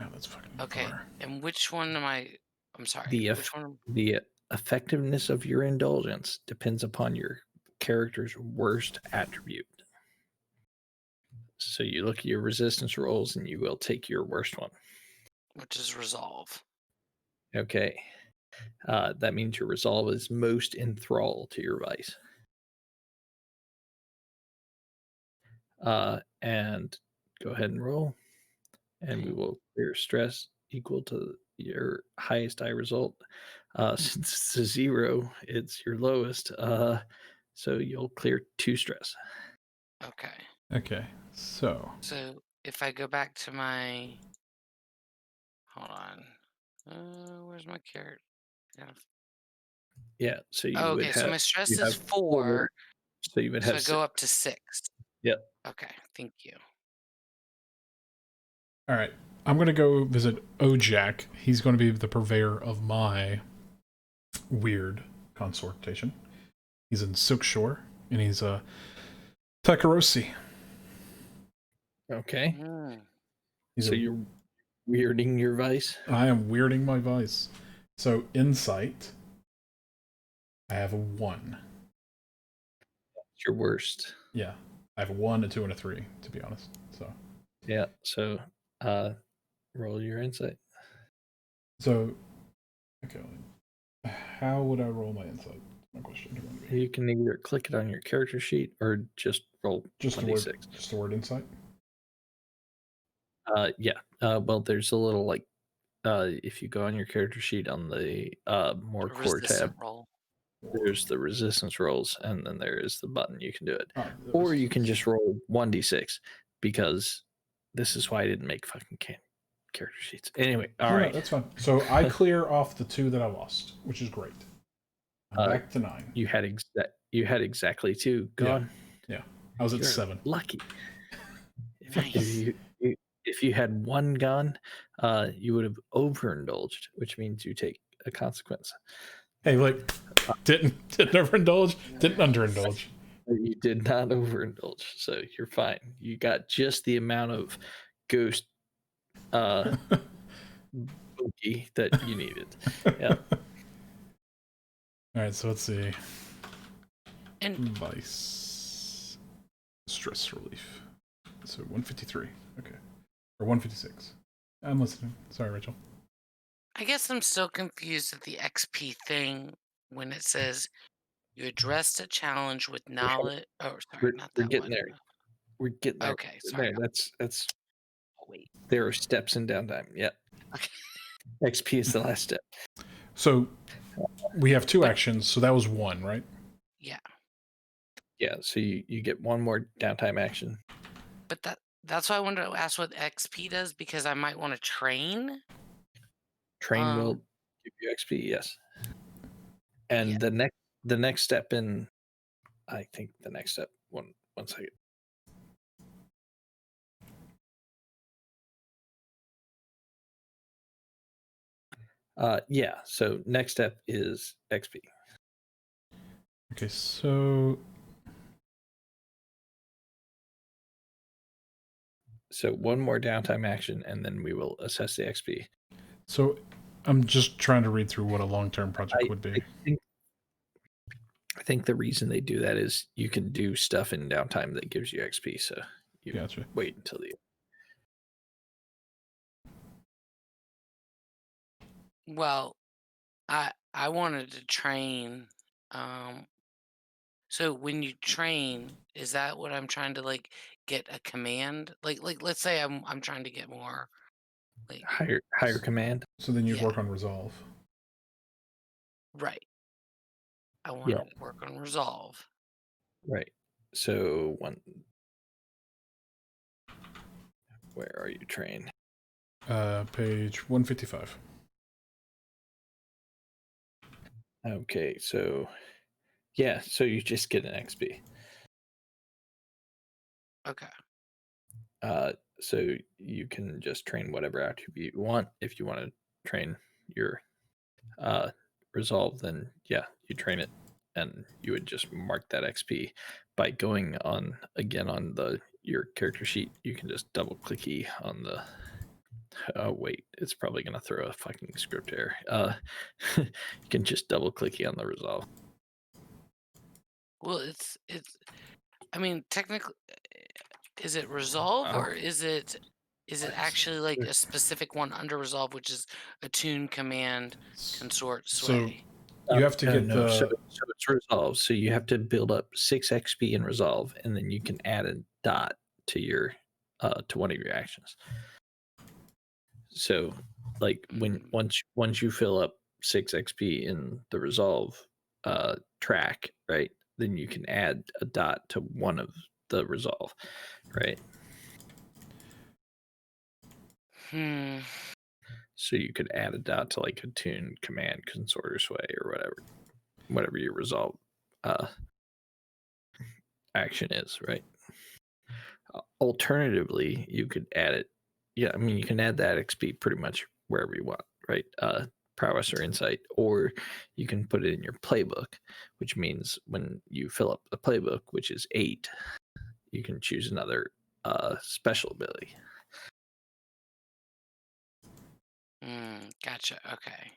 Oh, that's fucking Okay. far. And which one am I? I'm sorry. The Which one? the effectiveness of your indulgence depends upon your character's worst attribute. So you look at your resistance rolls and you will take your worst one. Which is resolve. Okay. That means your resolve is most enthralled to your vice. And go ahead and roll. And we will clear stress equal to your highest die result. Since it's a 0, it's your lowest. So you'll clear 2 stress. Okay. Okay, so So if I go back to my, hold on. Where's my character? Yeah. So you Oh, would okay. So have my stress you is have 4. So you would So have I go up to 6. Yep. Okay. Thank you. all right. I'm gonna go visit Ojak. He's gonna be the purveyor of my weird consortation. He's in Silkshore, and he's a Takarosi. Okay. He's So you're weirding your vice? I am weirding my vice. So insight, I have a 1. It's your worst. Yeah, I have a 1, a 2, and a 3. To be honest, so Yeah. So roll your insight. so okay. How would I roll my insight? My question. You can either click it on your character sheet or just roll Just the 1d6. word. Just the word insight. Yeah. Well, there's a little like if you go on your character sheet on the more core tab, Roll. there's the resistance rolls, and then there is the button you can do it. Oh, Or you can just roll 1d6, because this is why I didn't make fucking character sheets. Anyway, all right. That's fine. So I clear off the 2 that I lost, which is great. I'm back to 9. You had exactly 2 gone. Yeah. I was at You're 7. lucky. Nice. If you had 1 gone, you would have overindulged, which means you take a consequence. Hey, like didn't overindulge, didn't underindulge. You did not overindulge, so you're fine. You got just the amount of ghost boogie that you needed. Yeah. All right, so let's see. And Vice. Stress relief. So 153. Okay. Or 156. I'm listening. Sorry, Rachel. I guess I'm still confused at the XP thing when it says you addressed a challenge with knowledge. Oh, sorry, not We're that getting one. there. We're getting there. Okay, sorry. There. That's Wait. there are steps in downtime. Yeah. Okay. XP is the last step. So we have two actions, so that was one, right? Yeah, Yeah. So you get one more downtime action. but that's why I wanted to ask what XP does because I might want to train. Train will give you XP. Yes. And Yeah. the next step in, I think the next step. One second. Yeah. So next step is XP. Okay, so one more downtime action, and then we will assess the XP. So I'm just trying to read through what a long-term project would be. I think the reason they do that is you can do stuff in downtime that gives you XP. So you Gotcha. wait until the. Well, I wanted to train. So when you train, is that what I'm trying to like get a command? Like let's say I'm trying to get more like higher command. So then you'd Yeah. work on resolve. right. I want to work on resolve. Right. So where are you trained? Page 155. Okay, so yeah, so you just get an XP. Okay. So you can just train whatever attribute you want. If you want to train your resolve, then yeah, you train it, and you would just mark that XP by going on your character sheet. You can just double clicky on the. Oh wait, it's probably gonna throw a fucking script error. You can just double clicky on the resolve. Well, it's. I mean, technically, is it resolve or is it actually like a specific one under resolve, which is attune command consort sway? You have to get the. So it's resolve. So you have to build up 6 XP in resolve, and then you can add a dot to your to one of your actions. So, like once you fill up 6 XP in the resolve track, right? Then you can add a dot to one of the resolve, right? So you could add a dot to like attune command consort or sway or whatever your resolve action is, right? Alternatively, you could add it. Yeah, I mean, you can add that XP pretty much wherever you want, right? Prowess or insight, or you can put it in your playbook, which means when you fill up the playbook, which is 8, you can choose another special ability. Gotcha. Okay.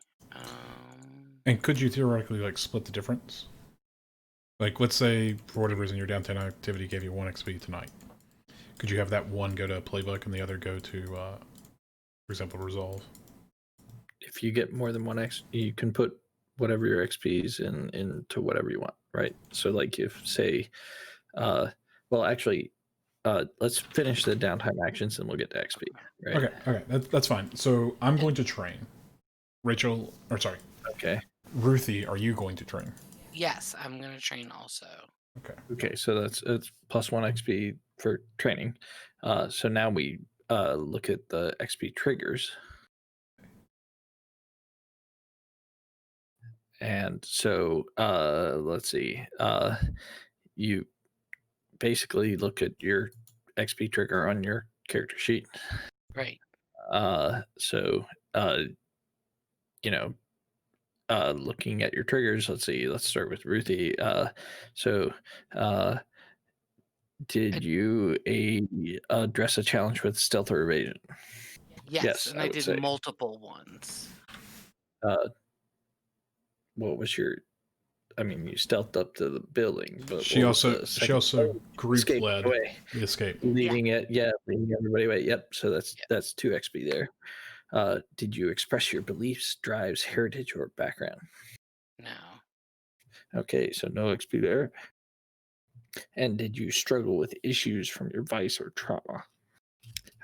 And could you theoretically like split the difference? Like, let's say for whatever reason your downtown activity gave you 1 XP tonight. Could you have that one go to playbook and the other go to, for example, resolve? If you get more than 1 X, you can put whatever your XPs into whatever you want, right? So, like, if say, well, actually, let's finish the downtime actions and we'll get to XP. Right? Okay, that's fine. So I'm going to train. Rachel, or sorry. Okay. Ruthie, are you going to train? Yes, I'm going to train also. Okay, so it's plus 1 XP for training. So now we look at the XP triggers. And so let's see. You basically look at your XP trigger on your character sheet. Right. So you know, looking at your triggers, let's see. Let's start with Ruthie. So, did you address a challenge with stealth or evasion? Yes, and I I would did say. multiple ones. What was your? I mean, you stealthed up to the building, but She what was also the she second? also group Escape led away, the escape. leading leading everybody away. Yep. So Yeah. that's 2 XP there. Did you express your beliefs, drives, heritage, or background? No. Okay, so no XP there. And did you struggle with issues from your vice or trauma?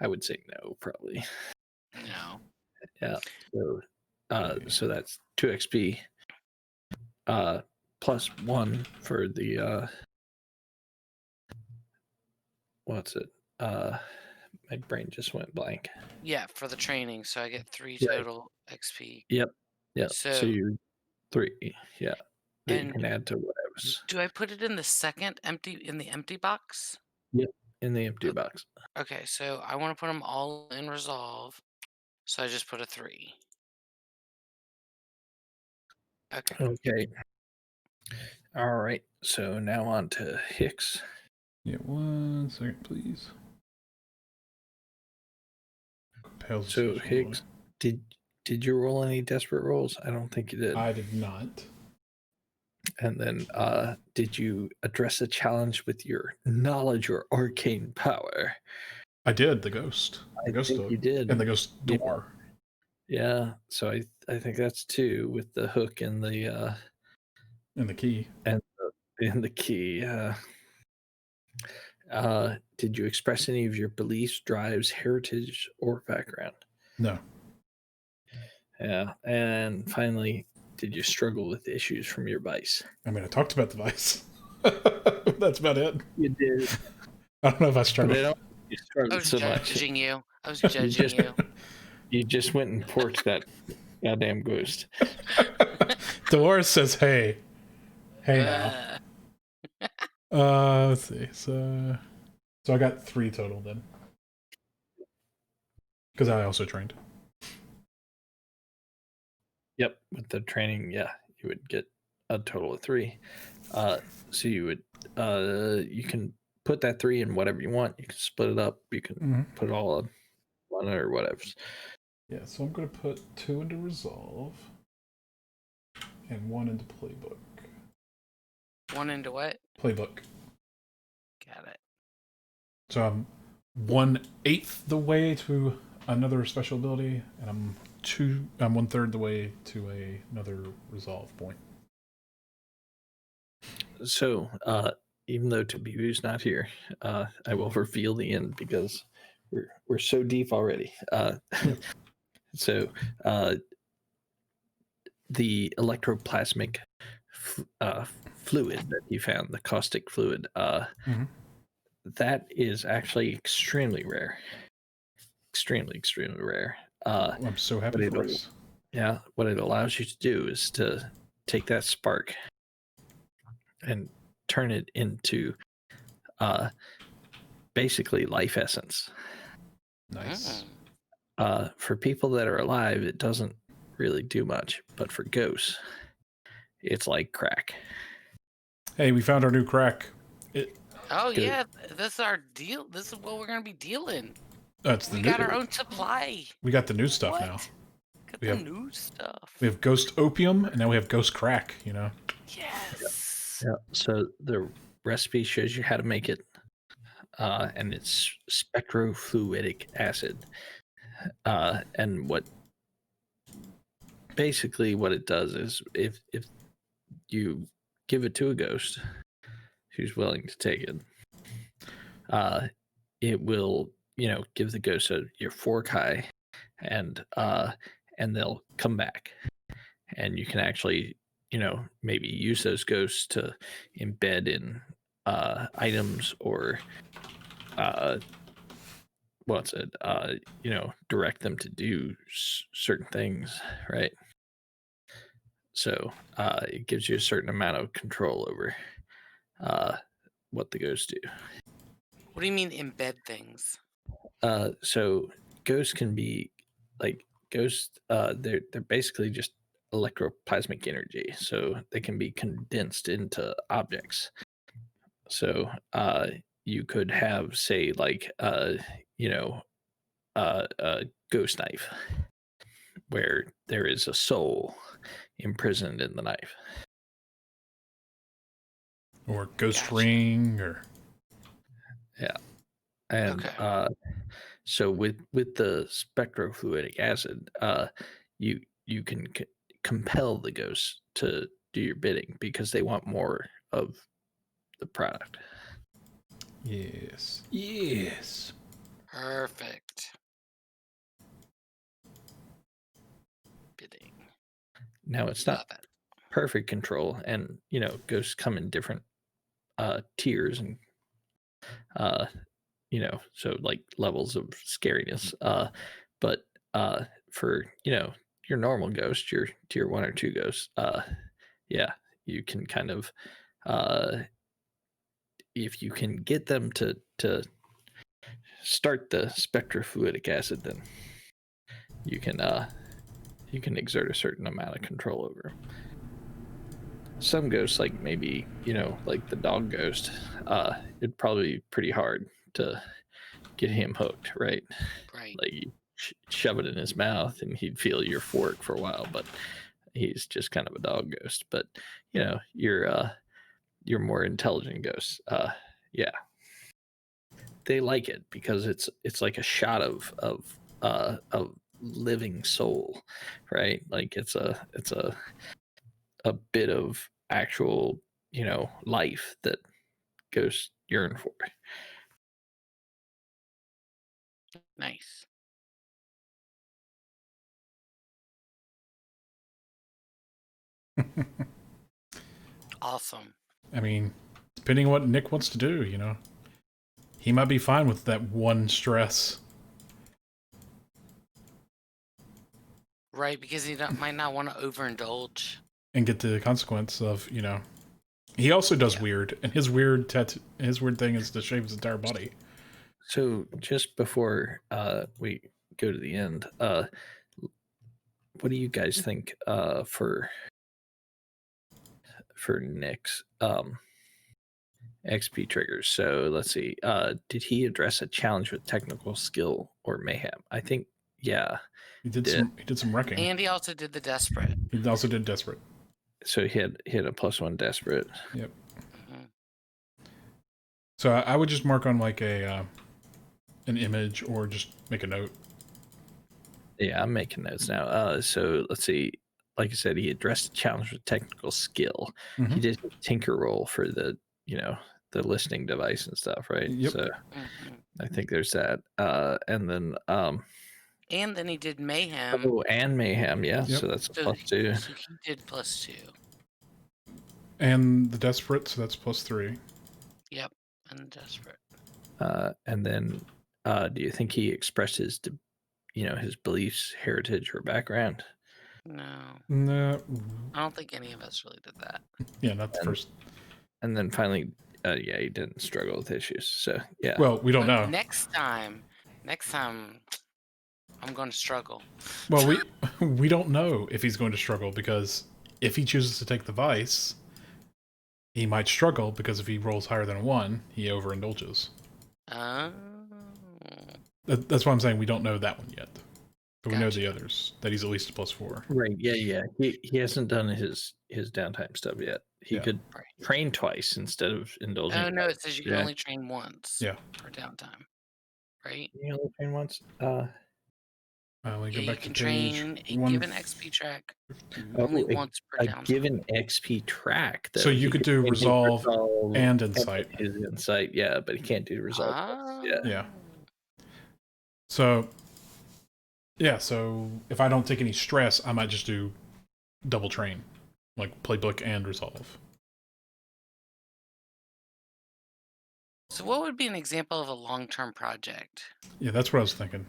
I would say no, probably. No. Yeah. So, Okay. so that's 2 XP. Plus 1 for the what's it? My brain just went blank. Yeah, for the training, so I get 3 Yeah. total XP. Yep. Yep. So So you 3. Yeah. That you and can add to whatever's. do I put it in the second empty box? Yep. In the empty box. Okay, so I want to put them all in resolve. So I just put a 3. Okay. Okay. All right. So now on to Hicks. Yeah, 1 second, please. Pales So special Hicks, ability. did you roll any desperate rolls? I don't think you did. I did not. And then did you address a challenge with your knowledge or arcane power? I did the ghost. The I ghost think door. you did. And the ghost Yeah. door. Yeah. So I think that's 2 with the hook and the And the key. and the key. Did you express any of your beliefs, drives, heritage, or background? No. Yeah. And finally, did you struggle with issues from your vice? I mean, I talked about the vice. That's about it. You did. I don't know if I But struggled. I don't think you I struggled was so much. judging you. I was judging you. You just went and torched that goddamn ghost. Dolores says, hey. Hey now. Let's see. So I got 3 total then. Because I also trained. Yep, with the training, yeah, you would get a total of 3. So you would you can put that 3 in whatever you want. You can split it up. You can put it all in one or whatever. Yeah, so I'm going to put 2 into resolve and 1 into playbook. 1 into what? Playbook. Got it. So I'm 1/8 the way to another special ability, and I'm 1/3 the way to another resolve point. So even though Tabibu's not here, I will reveal the end because we're so deep already. So the electroplasmic fluid that you found, the caustic fluid, that is actually extremely rare. Extremely rare. I'm so happy for us. Yeah, what it allows you to do is to take that spark and turn it into basically life essence. Nice. For people that are alive, it doesn't really do much, but for ghosts, it's like crack. Hey, we found our new crack. Oh Good. yeah, this is our deal. This is what we're gonna be dealing. That's the We new. got our own supply. We got the new stuff What? now. Got We the have- new stuff. We have ghost opium, and now we have ghost crack. You know. Yes. Yeah. So the recipe shows you how to make it, and it's spectrofluidic acid. And what it does is if you give it to a ghost who's willing to take it, it will give the ghost your fork high, and they'll come back, and you can actually maybe use those ghosts to embed in items or direct them to do certain things, right? So it gives you a certain amount of control over what the ghosts do. What do you mean embed things? So ghosts can be like ghosts. They're basically just electroplasmic energy, so they can be condensed into objects. So you could have, say, like you know, a ghost knife, where there is a soul imprisoned in the knife. Or ghost Gotcha. ring, or And Okay. so with the spectrofluidic acid, you can compel the ghosts to do your bidding because they want more of the product. yes, yes. Perfect. Bidding. Now it's Love not it. perfect control, and ghosts come in different tiers and so like levels of scariness. But for your normal ghost, your tier 1 or 2 ghosts, yeah, you can kind of if you can get them to start the spectrofluidic acid, then you can exert a certain amount of control over 'em. Some ghosts, like maybe like the dog ghost, it'd probably be pretty hard to get him hooked, right? Right. Like you shove it in his mouth and he'd feel your fork for a while, but he's just kind of a dog ghost. But your more intelligent ghosts, yeah, they like it because it's like a shot of living soul, right? Like it's a bit of actual life that ghosts yearn for. Nice. Awesome. I mean, depending on what Nick wants to do, he might be fine with that one stress. Right, because he might not want to overindulge. And get the consequence of, he also does Yeah. weird, and his weird thing is to shave his entire body. So just before we go to the end, what do you guys think for Nick's XP triggers? So let's see. Did he address a challenge with technical skill or mayhem? I think yeah. He did some wrecking. And he also did the desperate. He also did desperate. So he had a +1 desperate. Yep. Mhm. So I would just mark on like an image or just make a note. Yeah, I'm making notes now. So let's see. Like I said, he addressed the challenge with technical skill. Mhm. He did tinker roll for the the listening device and stuff, right? Yep. So Mhm. I think there's that. And then And then he did mayhem. oh, and mayhem, yeah. Yep. So that's a So, +2. so he did +2. And the desperate, so that's +3. Yep, and desperate. And then do you think he expressed his his beliefs, heritage, or background? No, No. I don't think any of us really did that. Yeah, not the And- first. And then finally, yeah, he didn't struggle with issues. So yeah. Well, we don't know. Next time, I'm going to struggle. Well, we don't know if he's going to struggle, because if he chooses to take the vice, he might struggle, because if he rolls higher than a 1, he overindulges. Oh. That's why I'm saying we don't know that one yet. But we know Gotcha. the others, that he's at least a +4. Right. Yeah. He hasn't done his downtime stuff yet. He Yeah. could Right. train twice instead of indulging. Oh no, it says you can Yeah. only train once. Yeah. For downtime. Right? You only train once. Let me Yeah, go you back can to page train a 1. given XP track Oh, only once per a downtime. given XP track. Though. So you He could could do train his resolve and and insight. his insight, yeah, but he can't do resolve. Yeah. Yeah. So, yeah, so if I don't take any stress, I might just do double train, like playbook and resolve. So what would be an example of a long-term project? Yeah, that's what I was thinking.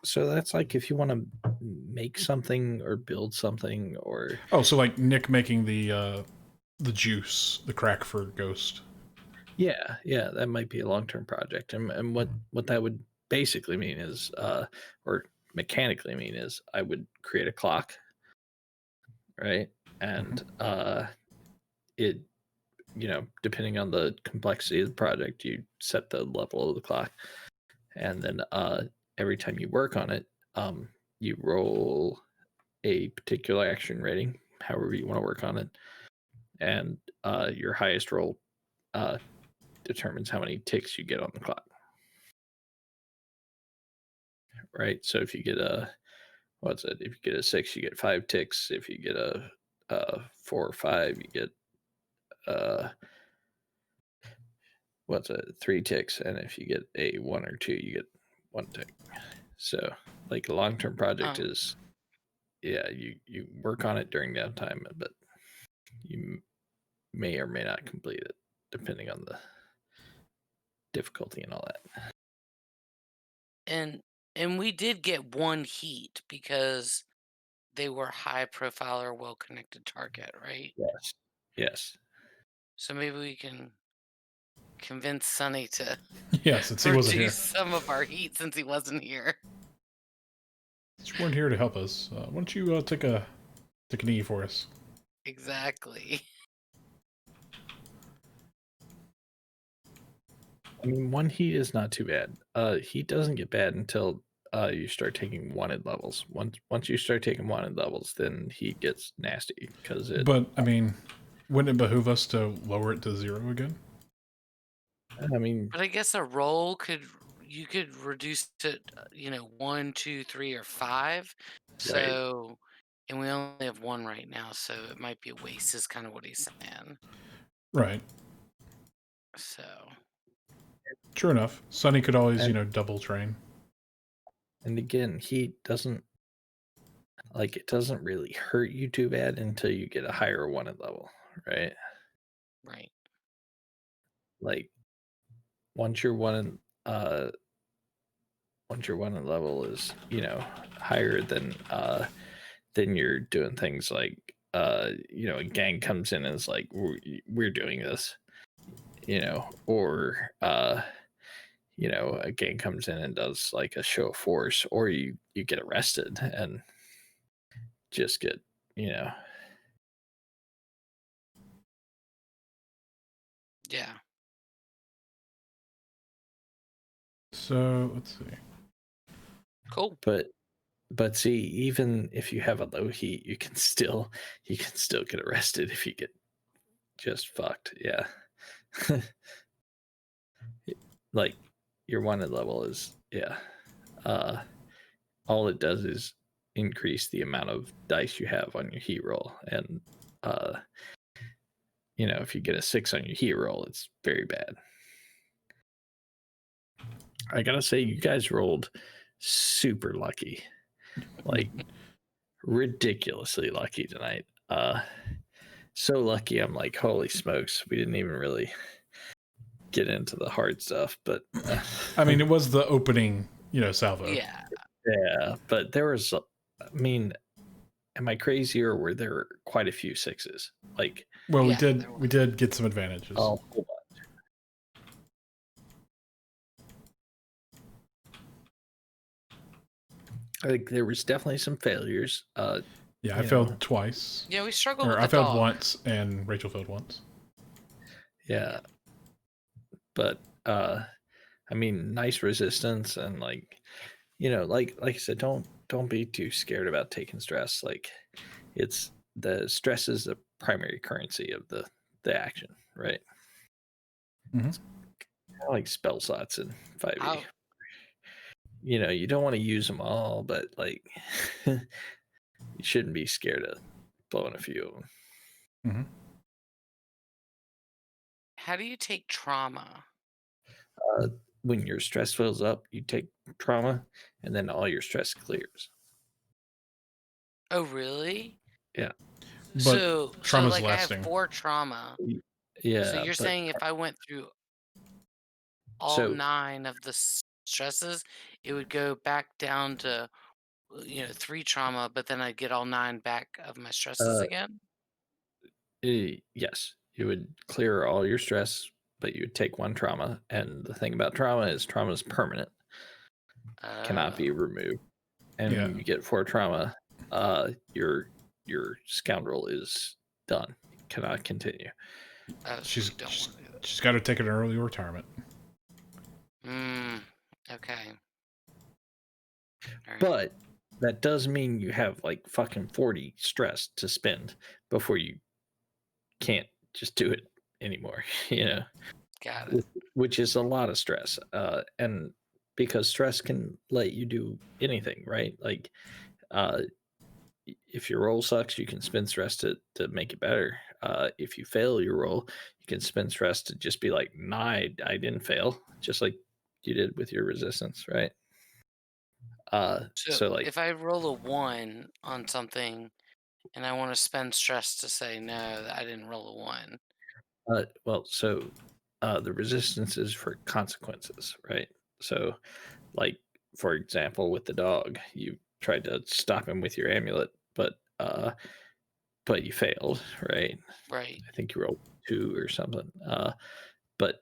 So that's like if you want to make something or build something or Oh, so like Nick making the juice, the crack for Ghost. yeah, that might be a long-term project. And what that would basically mean is or mechanically mean is I would create a clock right? And it, depending on the complexity of the project, you set the level of the clock, and then every time you work on it, you roll a particular action rating, however you want to work on it, and your highest roll determines how many ticks you get on the clock. Right. So if you get a If you get a 6, you get 5 ticks. If you get a 4 or 5, you get 3 ticks, and if you get a 1 or 2, you get 1 tick. So like a long-term project is, you work on it during downtime, but you may or may not complete it depending on the difficulty and all that. And we did get 1 heat because they were high profile or well connected target, right? Yes. So maybe we can convince Sonny to Yeah, since he wasn't here. reduce some of our heat since he wasn't here. You weren't here to help us. Why don't you take a knee for us? Exactly. I mean, 1 heat is not too bad. Heat doesn't get bad until you start taking wanted levels. Once you start taking wanted levels, then heat gets nasty because it. But I mean, wouldn't it behoove us to lower it to 0 again? I mean, But I guess a roll you could reduce it, 1, 2, 3, or 5. So, and we only have 1 right now, so it might be a waste. Is kind of what he's saying. Right. So, True enough. Sonny could always, double train. and again, heat doesn't it doesn't really hurt you too bad until you get a higher wanted level, right? right. Like once your wanted level is higher than you're doing things like a gang comes in and is like, we're doing this, or a gang comes in and does like a show of force, or you get arrested and just get Yeah. So let's see. Cool. But see, even if you have a low heat, you can still get arrested if you get just fucked. Yeah. Like your wanted level is all it does is increase the amount of dice you have on your heat roll, and if you get a 6 on your heat roll, it's very bad. I gotta say, you guys rolled super lucky, like ridiculously lucky tonight. So lucky, I'm like, holy smokes, we didn't even really get into the hard stuff. But I mean, it was the opening, salvo. Yeah, but there was, I mean, am I crazy, or were there quite a few 6s? Like, well, Yeah, we did get some advantages. oh, hold on. I think there was definitely some failures. Yeah, I failed twice. yeah, we struggled Or with I the failed dog. once, and Rachel failed once. Yeah, but I mean, nice resistance, and like I said, don't be too scared about taking stress. Like, it's the stress is the primary currency of the action, right? Mhm. Kind of like spell slots in 5e. Oh, You don't want to use them all, but like you shouldn't be scared of blowing a few of them. Mm-hmm. how do you take trauma? When your stress fills up, you take trauma, and then all your stress clears. Oh, really? Yeah. But So trauma's like I lasting. have 4 trauma. Yeah. So you're but saying if I went through all So- 9 of the stresses, it would go back down to 3 trauma, but then I'd get all 9 back of my stresses again? yes, you would clear all your stress, but you would take 1 trauma. And the thing about trauma is permanent, cannot be removed. And Yeah. when you get 4 trauma, your your scoundrel is done, cannot continue. She's Don't want to do that. she's got to take an early retirement. Okay. All right. But that does mean you have like fucking 40 stress to spend before you can't just do it anymore, you know, Got it. which is a lot of stress. And because stress can let you do anything, right? Like, if your roll sucks, you can spend stress to make it better. If you fail your roll, you can spend stress to just be like, nah, I didn't fail, just like you did with your resistance, right? So like, if I roll a 1 on something and I want to spend stress to say no, that I didn't roll a 1. well, so the resistance is for consequences, right? So, like for example, with the dog, you tried to stop him with your amulet, but you failed, right? Right. I think you rolled 2 or something. But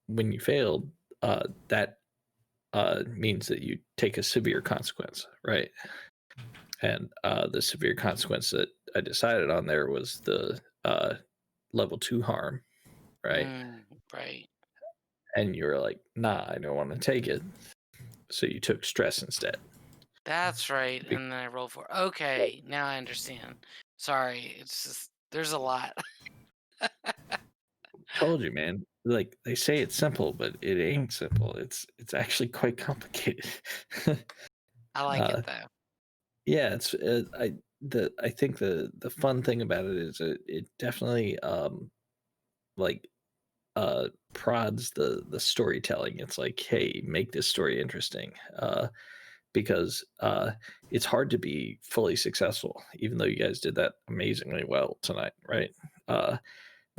when you failed, that means that you take a severe consequence, right? And the severe consequence that I decided on there was the level 2 harm, right? Right. And you were like, nah, I don't want to take it. So you took stress instead. That's right. And then I roll 4. Okay, now I understand. Sorry, it's just there's a lot. Told you, man. Like they say it's simple, but it ain't simple. It's actually quite complicated. I like it though. Yeah, it's I think the fun thing about it is it definitely like prods the storytelling. It's like, hey, make this story interesting. Because it's hard to be fully successful, even though you guys did that amazingly well tonight, right?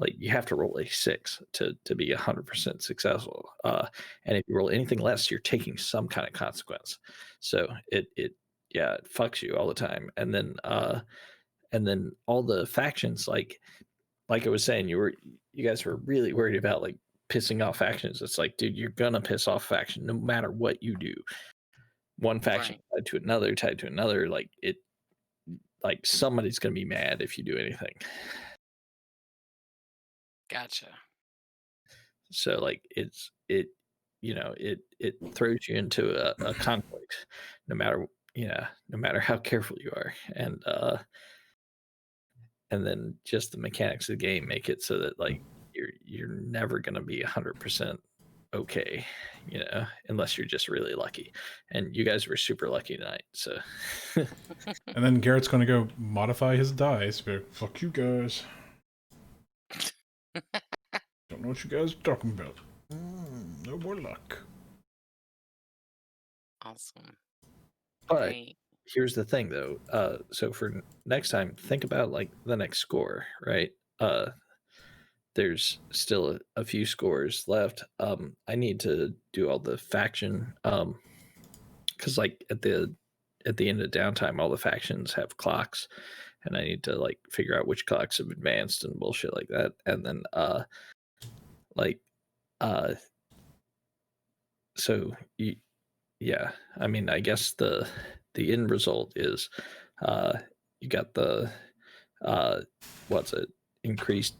Like you have to roll a 6 to be 100% successful, and if you roll anything less, you're taking some kind of consequence. So it fucks you all the time, and then all the factions, like I was saying, you guys were really worried about like pissing off factions. It's like, dude, you're gonna piss off faction no matter what you do. One faction Right. tied to another, like it, like somebody's gonna be mad if you do anything. Gotcha. So like it throws you into a conflict, no matter no matter how careful you are, and then just the mechanics of the game make it so that like you're never gonna be 100% okay, unless you're just really lucky, and you guys were super lucky tonight. So And then Garrett's going to go modify his dice. But fuck you guys. Don't know what you guys are talking about. No more luck. Awesome. but Great. here's the thing though, so for next time, think about like the next score, right? There's still a few scores left. I need to do all the faction, because like at the end of downtime, all the factions have clocks, and I need to like figure out which clocks have advanced and bullshit like that, and then like so yeah, I mean, I guess the end result is you got the what's it, increased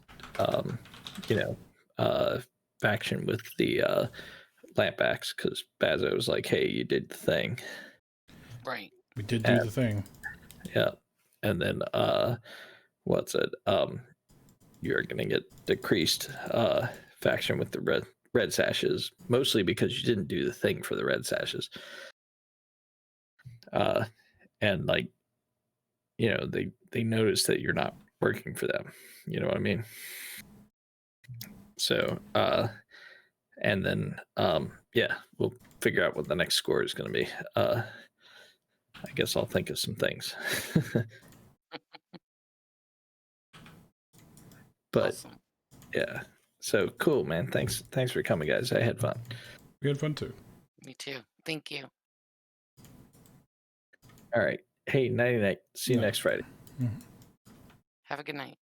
faction with the lamp axe, because Bazo was like, hey, you did the thing. Right. We did do the thing. Yeah. And then what's it, you're gonna get decreased faction with the red sashes, mostly because you didn't do the thing for the red sashes. And like, they notice that you're not working for them. You know what I mean? So and then yeah, we'll figure out what the next score is going to be. I guess I'll think of some things. But Awesome. yeah, so cool, man. Thanks for coming, guys. I had fun. We had fun too. Me too. Thank you. All right. Hey, nighty night. See you Night. next Friday. Have a good night.